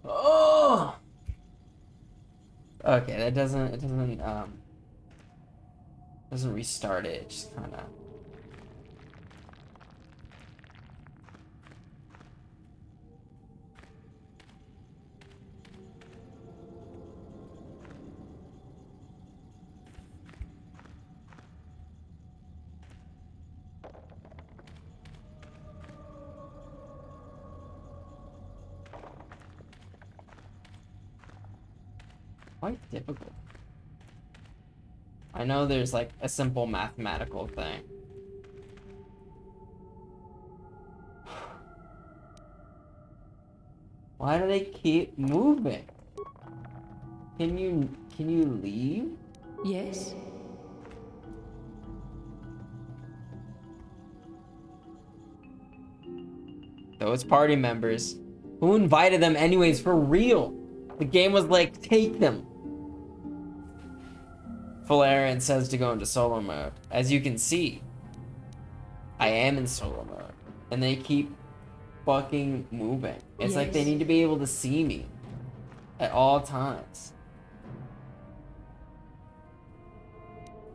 Oh! Okay, that doesn't restart it, it just kinda. Quite difficult. I know there's like a simple mathematical thing. Why do they keep moving? Can you leave? Yes. Those party members. Who invited them anyways, for real? The game was like, take them. Valerian says to go into solo mode. As you can see, I am in solo mode. And they keep fucking moving. It's like they need to be able to see me at all times.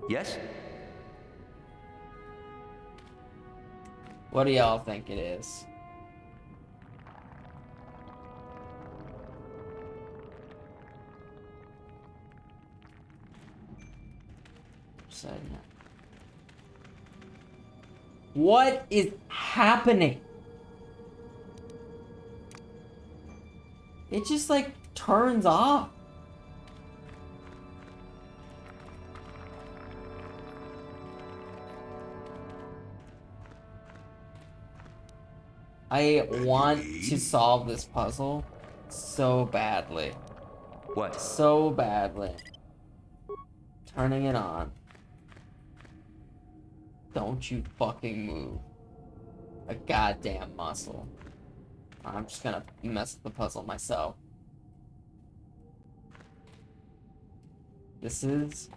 Yes? What do y'all think it is? What is happening? It just like turns off. I want to solve this puzzle so badly. What? So badly. Turning it on. Don't you fucking move. A goddamn muscle. I'm just gonna mess with the puzzle myself. This is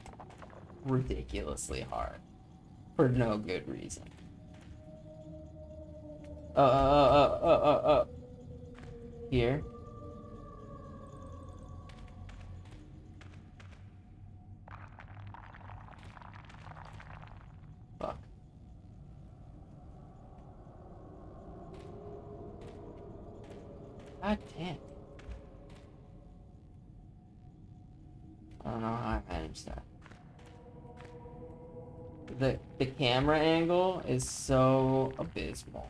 ridiculously hard. For no good reason. Here. Fuck. God damn. I don't know how I managed that. The camera angle is so abysmal.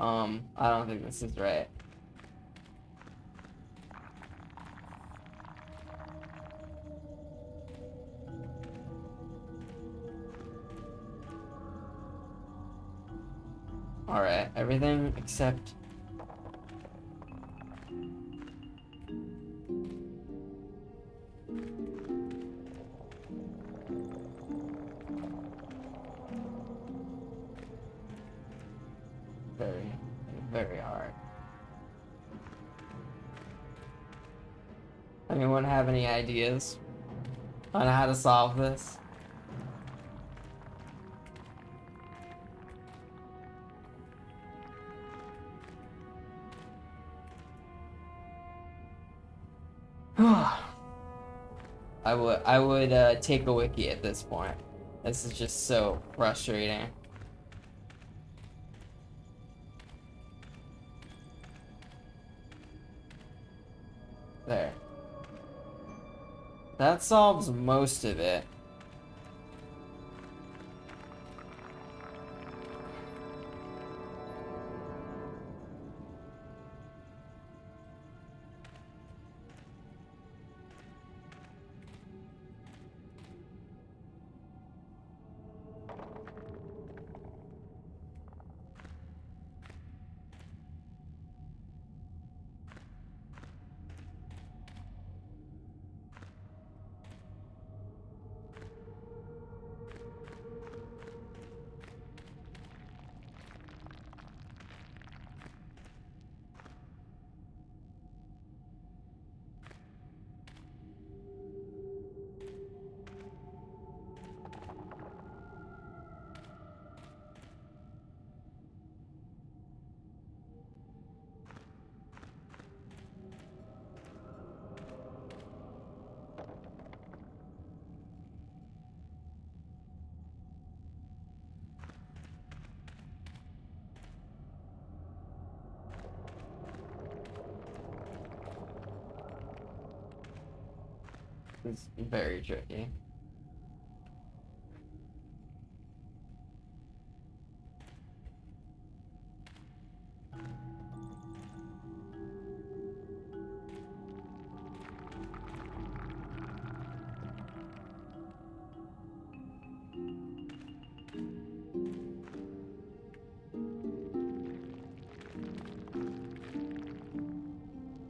I don't think this is right. Alright, everything except... Very, very hard. Anyone have any ideas on how to solve this? I would take a wiki at this point. This is just so frustrating. There. That solves most of it. It's very tricky.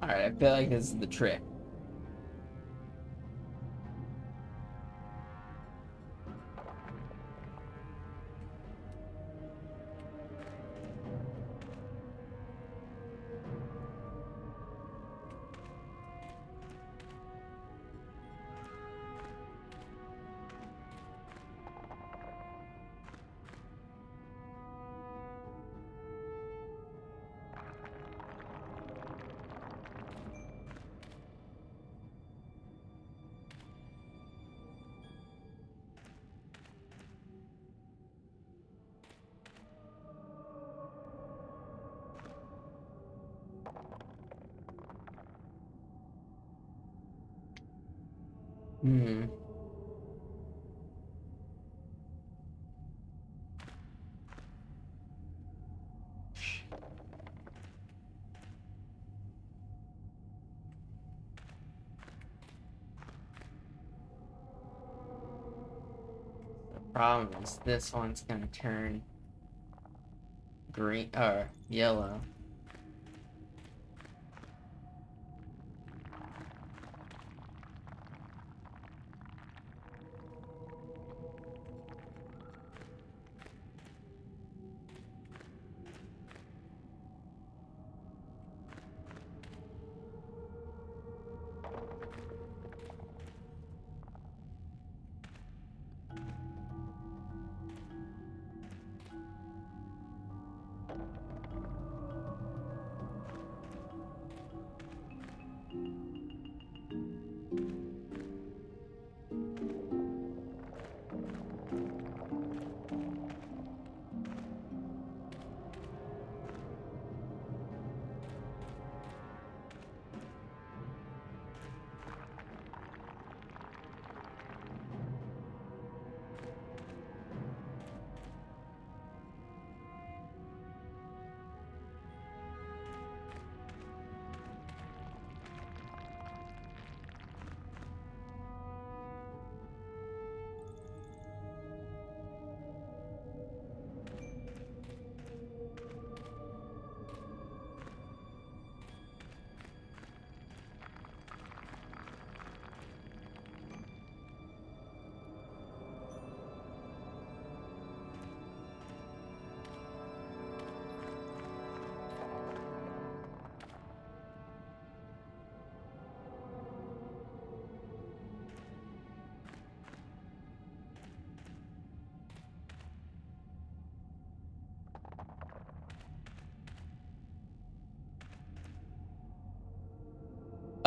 Alright, I feel like this is the trick. Hmm. The problem is this one's gonna turn green or yellow.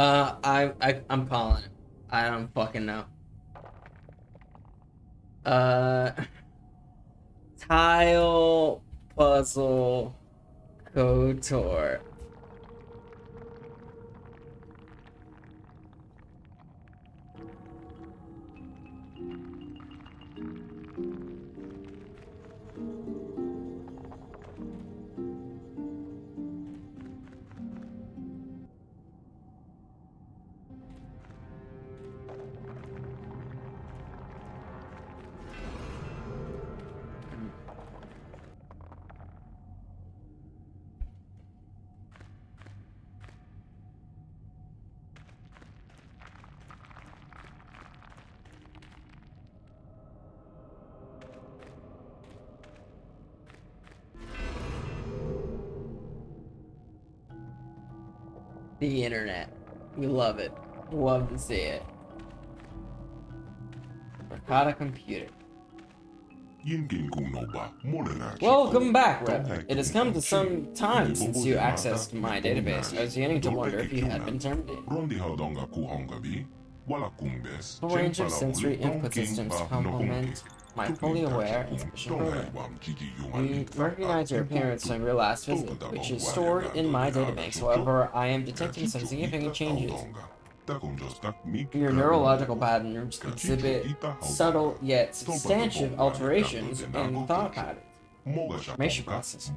I'm calling it. I don't fucking know. Tile puzzle Kotor. The internet. We love it. Love to see it. Ricotta computer. Welcome back, Rev. It has come to some time since you accessed my database. I was beginning to wonder if you had been turned in. A range of sensory input systems complement my fully aware and sufficient program. We recognize your appearance from your last visit, which is stored in my database. However, I am detecting some significant changes. Your neurological patterns exhibit subtle yet substantive alterations in thought patterns. Information processing.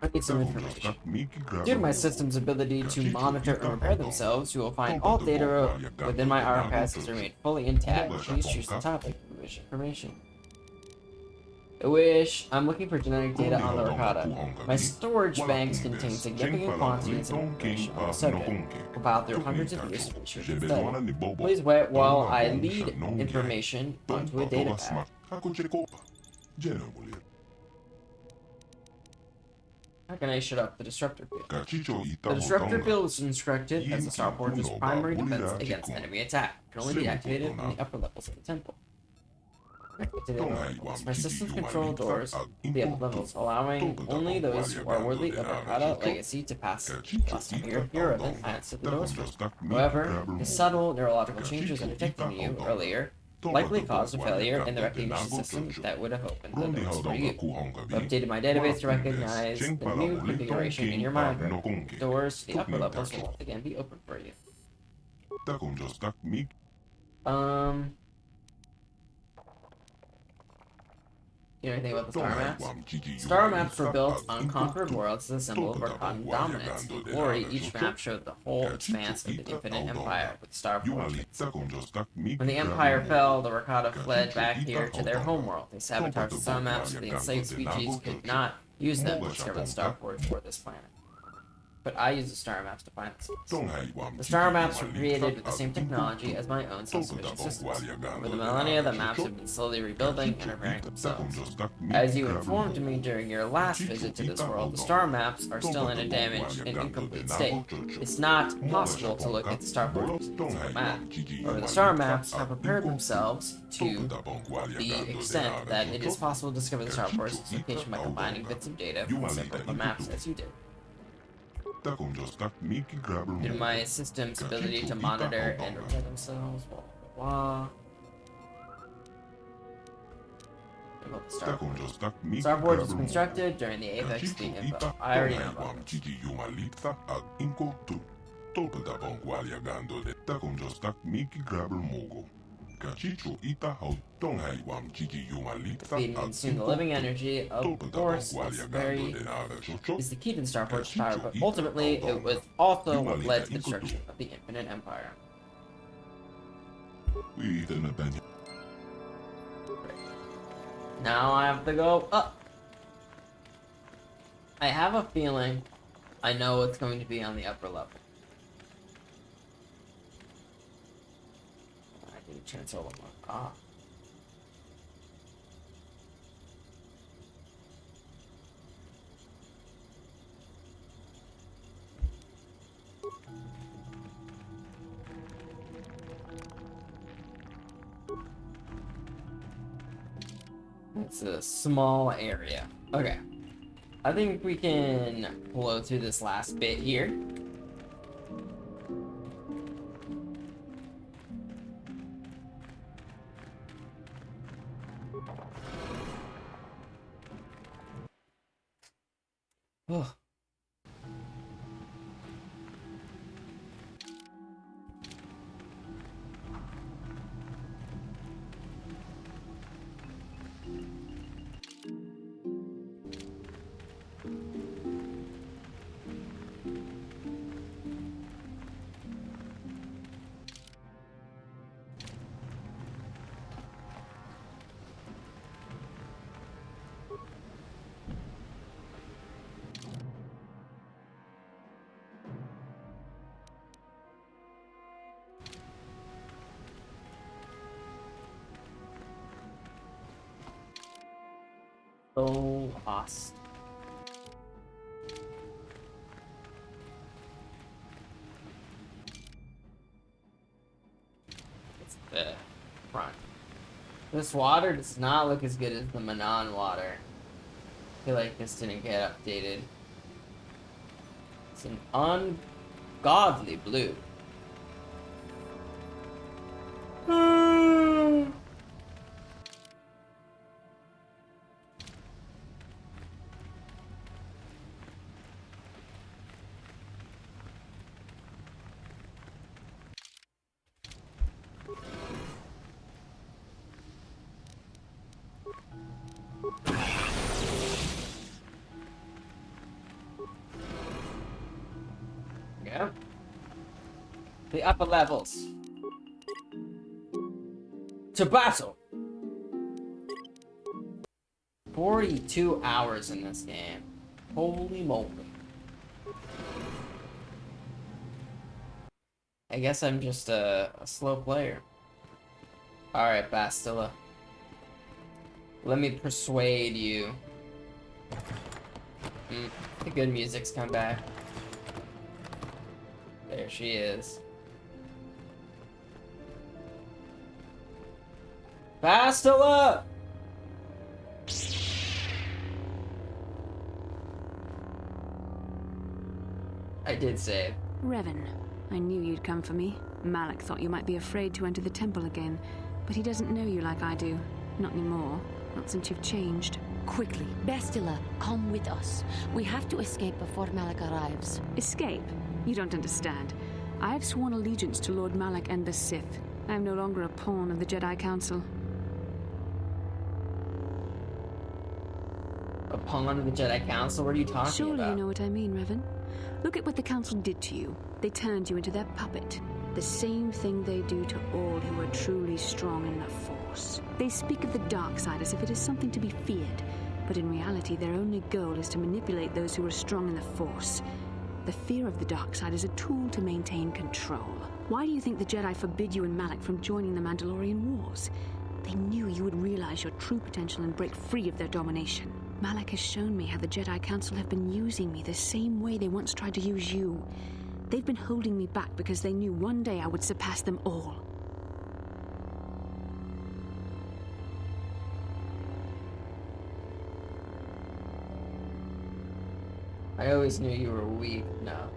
I need some information. Due to my system's ability to monitor and repair themselves, you will find all data within my archives has remained fully intact. Please choose the topic. Information. I'm looking for genetic data on the Ricotta. My storage banks contain significant quantities of information on the subject, compiled through hundreds of years of research and study. Please wait while I lead information onto a data pad. How can I shut up the disruptor field? The disruptor field is constructed as the Star Forge's primary defense against enemy attack. It can only be activated in the upper levels of the temple. My systems control doors the upper levels, allowing only those who are worthy of Ricotta legacy to pass. Last time you were here, then I answered the doors first. However, the subtle neurological changes I detected in you earlier likely caused a failure in the recognition system that would have opened the doors for you. I've updated my database to recognize the new configuration in your mind. The doors to the upper levels will once again be open for you. You know anything about the star maps? Star maps were built on conquered worlds as a symbol of Ricotta dominance. In glory, each map showed the whole expanse of the infinite empire, with the Star Forge. When the empire fell, the Ricotta fled back here to their homeworld. They sabotaged the star maps so the enslaved species could not use them to discover the Star Forge for this planet. But I use the star maps to find the The star maps were created with the same technology as my own self-sufficient systems. Over the millennia, the maps have been slowly rebuilding and repairing themselves. As you informed me during your last visit to this world, the star maps are still in a damaged and incomplete state. It's not possible to look at the Star Forge's map. However, the star maps have prepared themselves to the extent that it is possible to discover the Star Forge's location by combining bits of data from separate maps as you did. Due to my system's ability to monitor and repair themselves, blah blah blah. Star Forge was constructed during the Apex Fleet Info. I already know about this. Feeding and consuming the living energy of the Force is the key to the Star Forge's power, but ultimately it was also what led to the destruction of the Infinite Empire. Now I have to go up. I have a feeling I know what's going to be on the upper level. I need to transfer one more. Ah. It's a small area. Okay. I think we can blow through this last bit here. Oh. So lost. It's the front. This water does not look as good as the Manon water. I feel like this didn't get updated. It's an ungodly blue. Yeah. The upper levels. To battle. 42 hours in this game. Holy moly. I guess I'm just a slow player. Alright, Bastila. Let me persuade you. The good music's come back. There she is. Bastila! I did save. Revan, I knew you'd come for me. Malik thought you might be afraid to enter the temple again, but he doesn't know you like I do. Not anymore. Not since you've changed. Quickly, Bastila, come with us. We have to escape before Malik arrives. Escape? You don't understand. I have sworn allegiance to Lord Malik and the Sith. I am no longer a pawn of the Jedi Council. A pawn of the Jedi Council? What are you talking about? Surely you know what I mean, Revan. Look at what the Council did to you. They turned you into their puppet. The same thing they do to all who are truly strong in the Force. They speak of the dark side as if it is something to be feared, but in reality their only goal is to manipulate those who are strong in the Force. The fear of the dark side is a tool to maintain control. Why do you think the Jedi forbid you and Malik from joining the Mandalorian Wars? They knew you would realize your true potential and break free of their domination. Malik has shown me how the Jedi Council have been using me the same way they once tried to use you. They've been holding me back because they knew one day I would surpass them all. I always knew you were weak. No.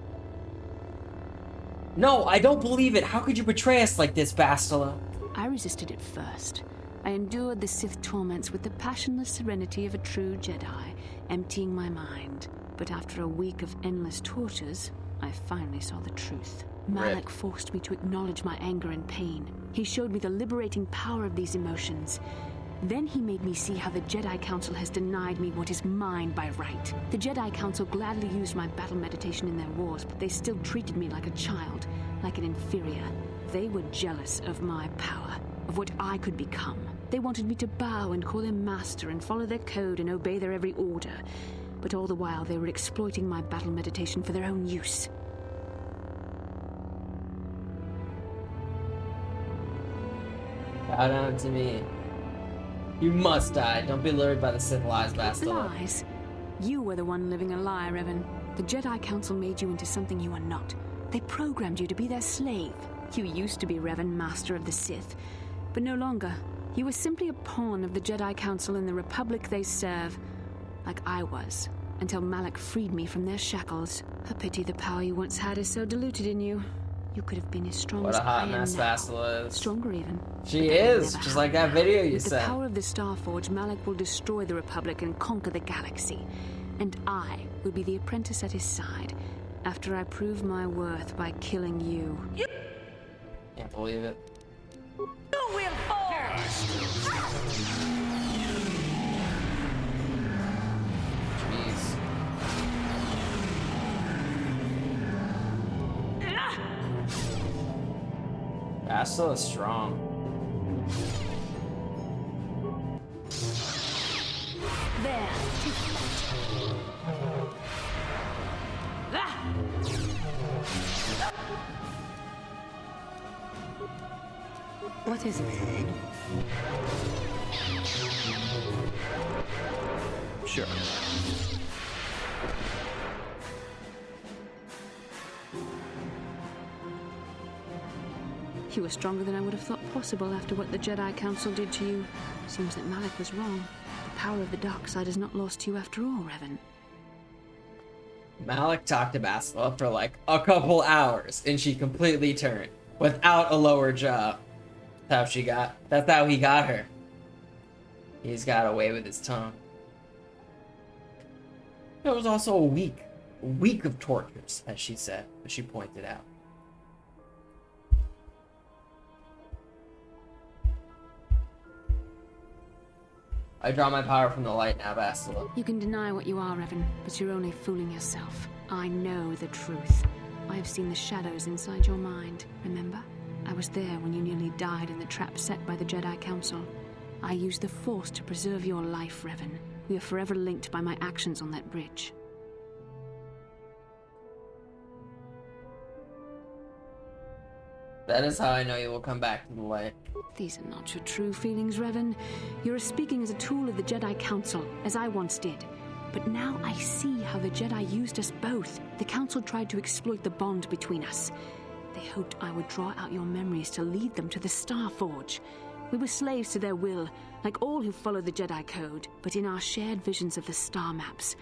No, I don't believe it. How could you betray us like this, Bastila? I resisted it first. I endured the Sith torments with the passionless serenity of a true Jedi, emptying my mind. But after a week of endless tortures, I finally saw the truth. Malik forced me to acknowledge my anger and pain. He showed me the liberating power of these emotions. Then he made me see how the Jedi Council has denied me what is mine by right. The Jedi Council gladly used my battle meditation in their wars, but they still treated me like a child, like an inferior. They were jealous of my power, of what I could become. They wanted me to bow and call them master and follow their code and obey their every order. But all the while they were exploiting my battle meditation for their own use. Bow down to me. You must die. Don't be lured by the Sith lies, Bastila. Lies? You were the one living a lie, Revan. The Jedi Council made you into something you are not. They programmed you to be their slave. You used to be Revan, master of the Sith, but no longer. You were simply a pawn of the Jedi Council in the Republic they serve, like I was. until Malak freed me from their shackles. A pity the power you once had is so diluted in you. You could have been as strong What as a hot I am mess now. Bastila is. Stronger even. She But that will is, never just like that happen video now. you With sent. the power of the Starforge, Malak will destroy the Republic and conquer the galaxy. And I will be the apprentice at his side, after I prove my worth by killing you. Can't believe it. You will fall! Jeez. Bastila is strong. There. What is it? Sure. You were stronger than I would have thought possible after what the Jedi Council did to you. Seems that Malak was wrong. The power of the dark side is not lost to you after all, Revan. Malak talked to Bastila for like a couple hours, and she completely turned without a lower jaw. That's how he got her. He's got away with his tongue. It was also a week of tortures, as she said, as she pointed out. I draw my power from the light now, Bastila. You can deny what you are, Revan, but you're only fooling yourself. I know the truth. I have seen the shadows inside your mind, remember? I was there when you nearly died in the trap set by the Jedi Council. I used the Force to preserve your life, Revan. We are forever linked by my actions on that bridge. That is how I know you will come back to the light. These are not your true feelings, Revan. You're speaking as a tool of the Jedi Council, as I once did. But now I see how the Jedi used us both. The Council tried to exploit the bond between us. They hoped I would draw out your memories to lead them to the Starforge. We were slaves to their will, like all who follow the Jedi Code, but in our shared visions of the star maps,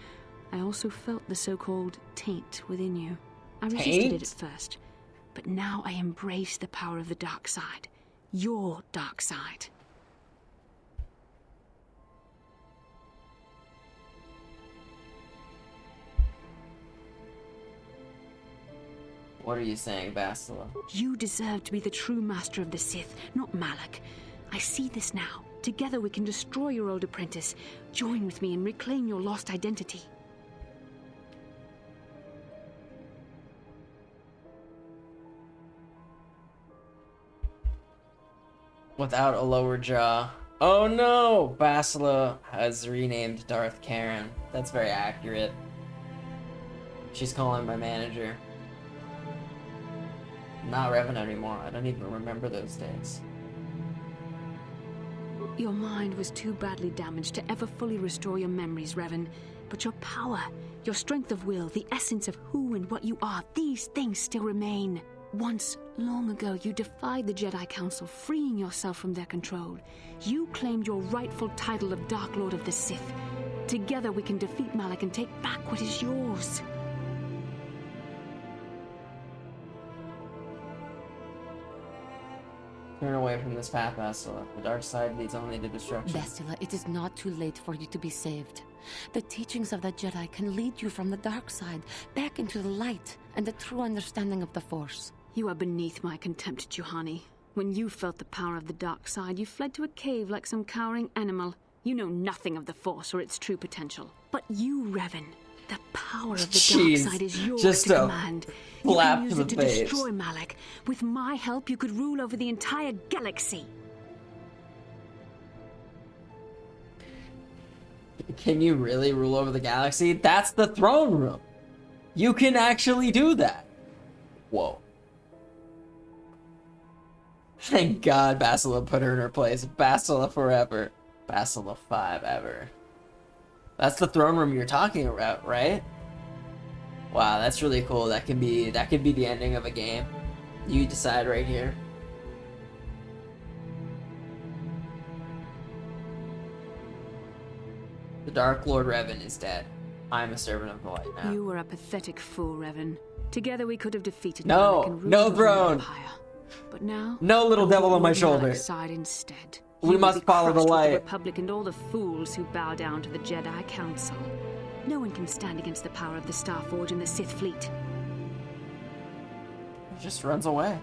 I also felt the so-called taint within you. I resisted it at first, but now I embrace the power of the dark side. Your dark side. What are you saying, Bastila? You deserve to be the true master of the Sith, not Malak. I see this now. Together we can destroy your old apprentice. Join with me and reclaim your lost identity. Without a lower jaw. Oh no! Bastila has renamed Darth Karen. That's very accurate. She's calling my manager. Not Revan anymore. I don't even remember those days. Your mind was too badly damaged to ever fully restore your memories, Revan. But your power, your strength of will, the essence of who and what you are, these things still remain. Once, long ago, you defied the Jedi Council, freeing yourself from their control. You claimed your rightful title of Dark Lord of the Sith. Together we can defeat Malak and take back what is yours. Turn away from this path, Bastila. The dark side leads only to destruction. Bastila, it is not too late for you to be saved. The teachings of the Jedi can lead you from the dark side back into the light and the true understanding of the Force. You are beneath my contempt, Juhani. When you felt the power of the dark side, you fled to a cave like some cowering animal. You know nothing of the Force or its true potential. But you, Revan, the power of the dark side is yours just to command. You slap can use to it the to face. destroy Malak. With my help, you could rule over the entire galaxy. Can you really rule over the galaxy? That's the throne room. You can actually do that. Whoa. Thank God Bastila put her in her place. Bastila forever. Bastila 5 ever. That's the throne room you're talking about, right? Wow, that's really cool. That could be the ending of a game. You decide right here. The Dark Lord Revan is dead. I'm a servant of the light now. You were a pathetic fool, Revan. Together we could have defeated No, Malik and ruled no over the throne. Empire. But now, No little devil on my on shoulder. Malik's side instead. We You will must be follow the crushed with light. The Republic and all the fools who bow down to the Jedi Council. No one can stand against the power of the Starforge and the Sith fleet. He just runs away.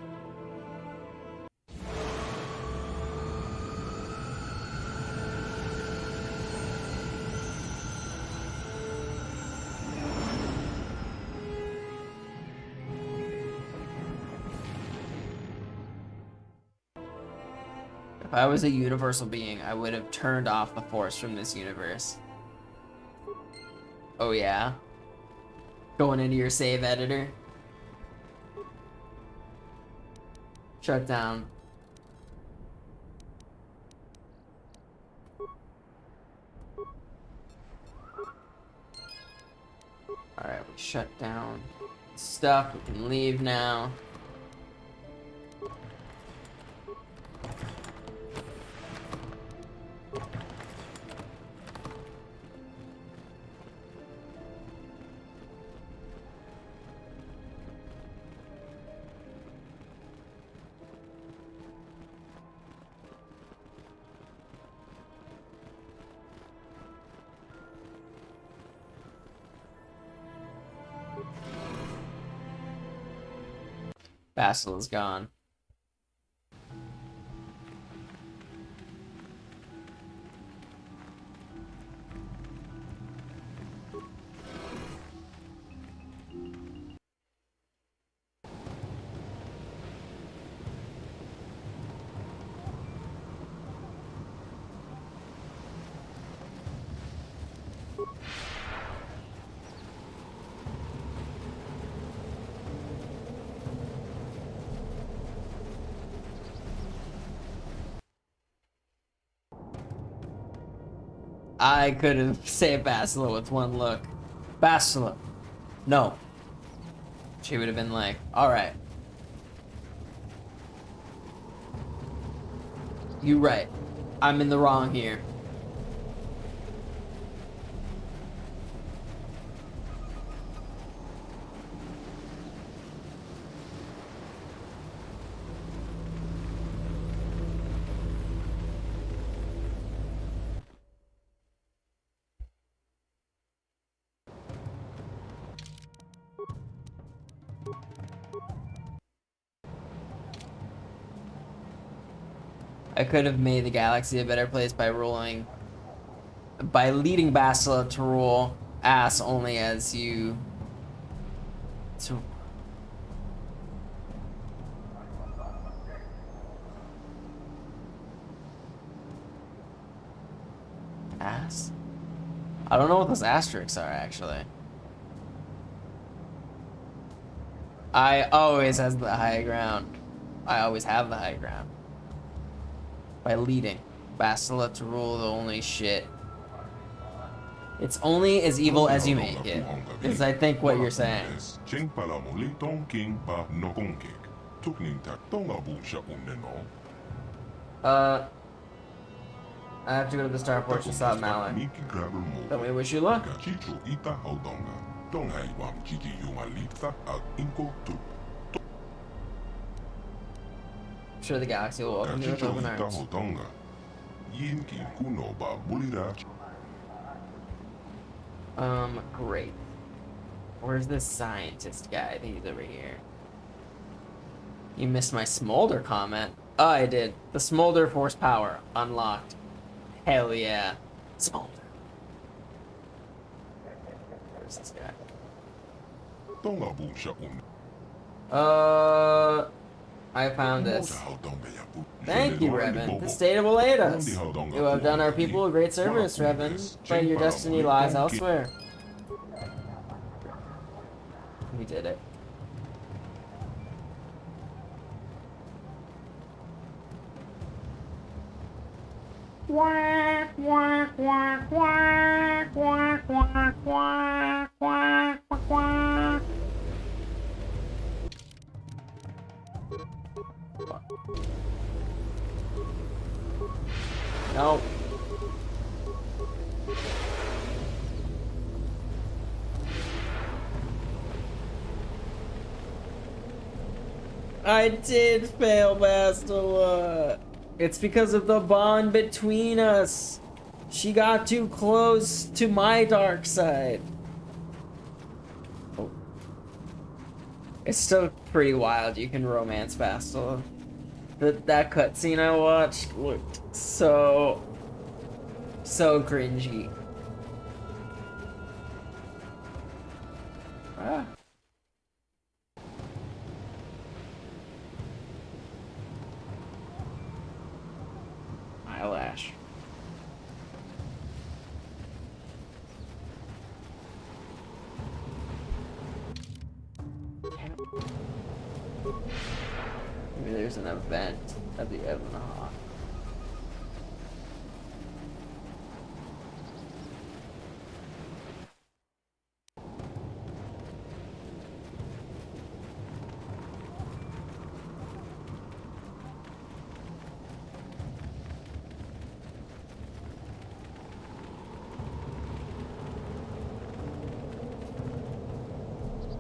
If I was a universal being, I would have turned off the Force from this universe. Oh yeah? Going into your save editor. Shut down. Alright, we shut down stuff. We can leave now. Bastila's gone. I could have saved Bastila with one look. Bastila, no. She would have been like, alright. You right. I'm in the wrong here. I could have made the galaxy a better place by leading Bastila to rule ass only as you to ass? I don't know what those asterisks are actually. I always has the high ground. I always have the high ground. By leading Bastila to rule the only shit. It's only as evil as you make it, is I think what you're saying. I have to go to the Starforge to stop Malik. Then we wish you luck. I'm sure the galaxy will welcome you with open arms. Great. Where's this scientist guy? I think he's over here. You missed my smolder comment. Oh, I did. The smolder force power unlocked. Hell yeah. Smolder. Where's this guy? I found this. Thank you, Revan. The state will aid us. You have done our people a great service, Revan, but your destiny lies elsewhere. We did it. Quack, quack, quack, quack, quack, quack, quack, quack, quack. No. I did fail, Bastila. It's because of the bond between us. She got too close to my dark side. Oh. It's still pretty wild. You can romance Bastila. That cutscene I watched looked so cringy. Ah. Eyelash. Maybe there's an event at the Evanah.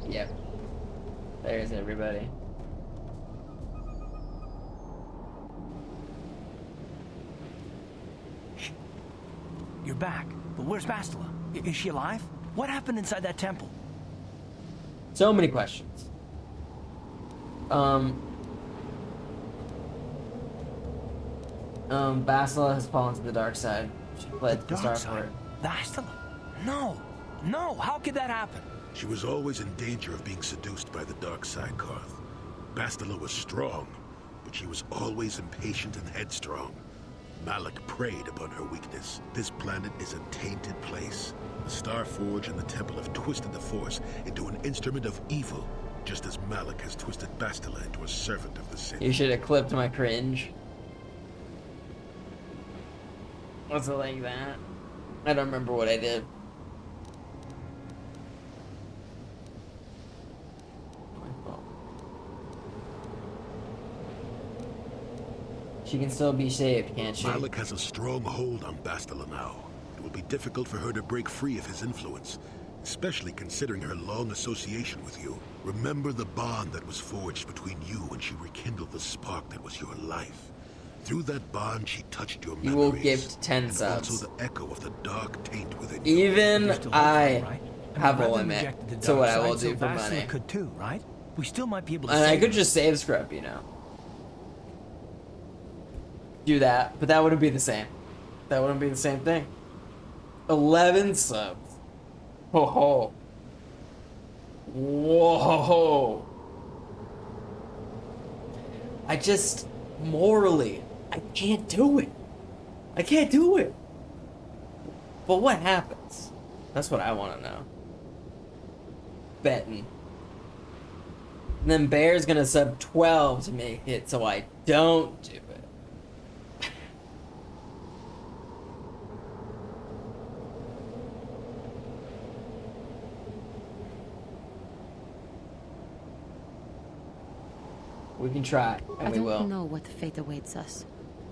Yep. There's everybody. You're back, but where's Bastila? Is she alive? What happened inside that temple? So many questions. Bastila has fallen to the dark side. She fled to the Starport. Bastila? No! No! How could that happen? She was always in danger of being seduced by the dark side, Karth. Bastila was strong, but she was always impatient and headstrong. Malik preyed upon her weakness. This planet is a tainted place. The Starforge and the Temple have twisted the Force into an instrument of evil, just as Malik has twisted Bastila into a servant of the Sith. You should have clipped my cringe. Was it like that? I don't remember what I did. She can still be saved, can't she? Malik has a strong hold on Bastila now. It will be difficult for her to break free of his influence, especially considering her long association with you. Remember the bond that was forged between you when she rekindled the spark that was your life. Through that bond, she touched your memories. You will gift 10 and subs. also the echo of the dark taint within you. Even I right? have a Revan limit rejected the to what dark I will side, do so for Bastila money. could too, right? We still might be able to And I save could her. just save Scrub, you know. Do that, but that wouldn't be the same. That wouldn't be the same thing. 11 subs. Ho ho. Whoa. I just, morally, I can't do it. I can't do it. But what happens? That's what I want to know. Betting. And then Bear's gonna sub 12 to make it so I don't do it. We can try, and we I will. don't know what fate awaits us,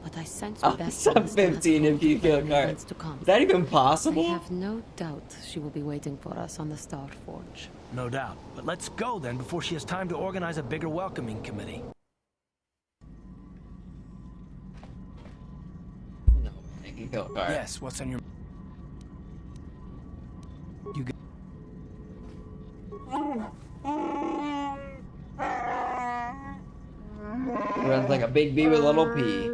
but I sense I'll Bastila sub still has 15 if you kill hope Karth. to come. Is that even I possible? have no doubt she will be waiting for us on the Star Forge. No doubt. But let's go then before she has time to organize a bigger welcoming committee. No, I can kill Karth. Yes, what's on your... You got... Runs like a big B with a little P.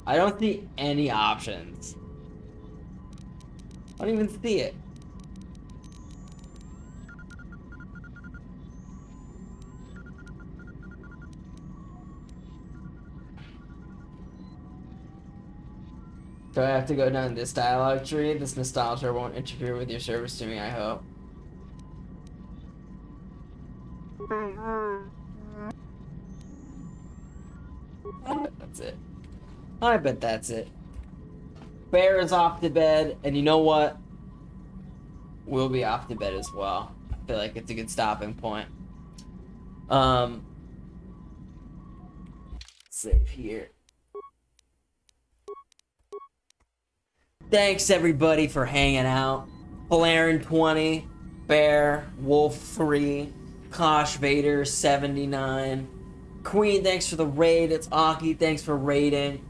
I don't see any options. I don't even see it. Do I have to go down this dialogue tree? This nostalgia won't interfere with your service to me, I hope. I bet that's it. I bet that's it. Bear is off to bed, and you know what? we'll be off to bed as well. I feel like it's a good stopping point. Save here. Thanks everybody for hanging out. Polarin20, Bear, Wolf3, Kosh Vader 79, Queen, thanks for the raid. It's Aki, thanks for raiding.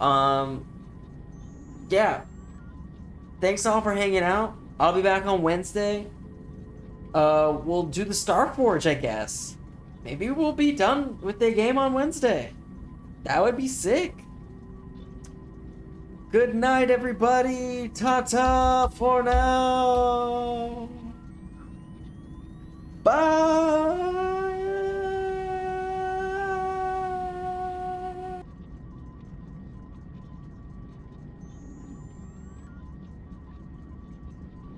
Yeah. Thanks all for hanging out. I'll be back on Wednesday. We'll do the Starforge, I guess. Maybe we'll be done with the game on Wednesday. That would be sick. Good night, everybody. Ta-ta for now. Bye.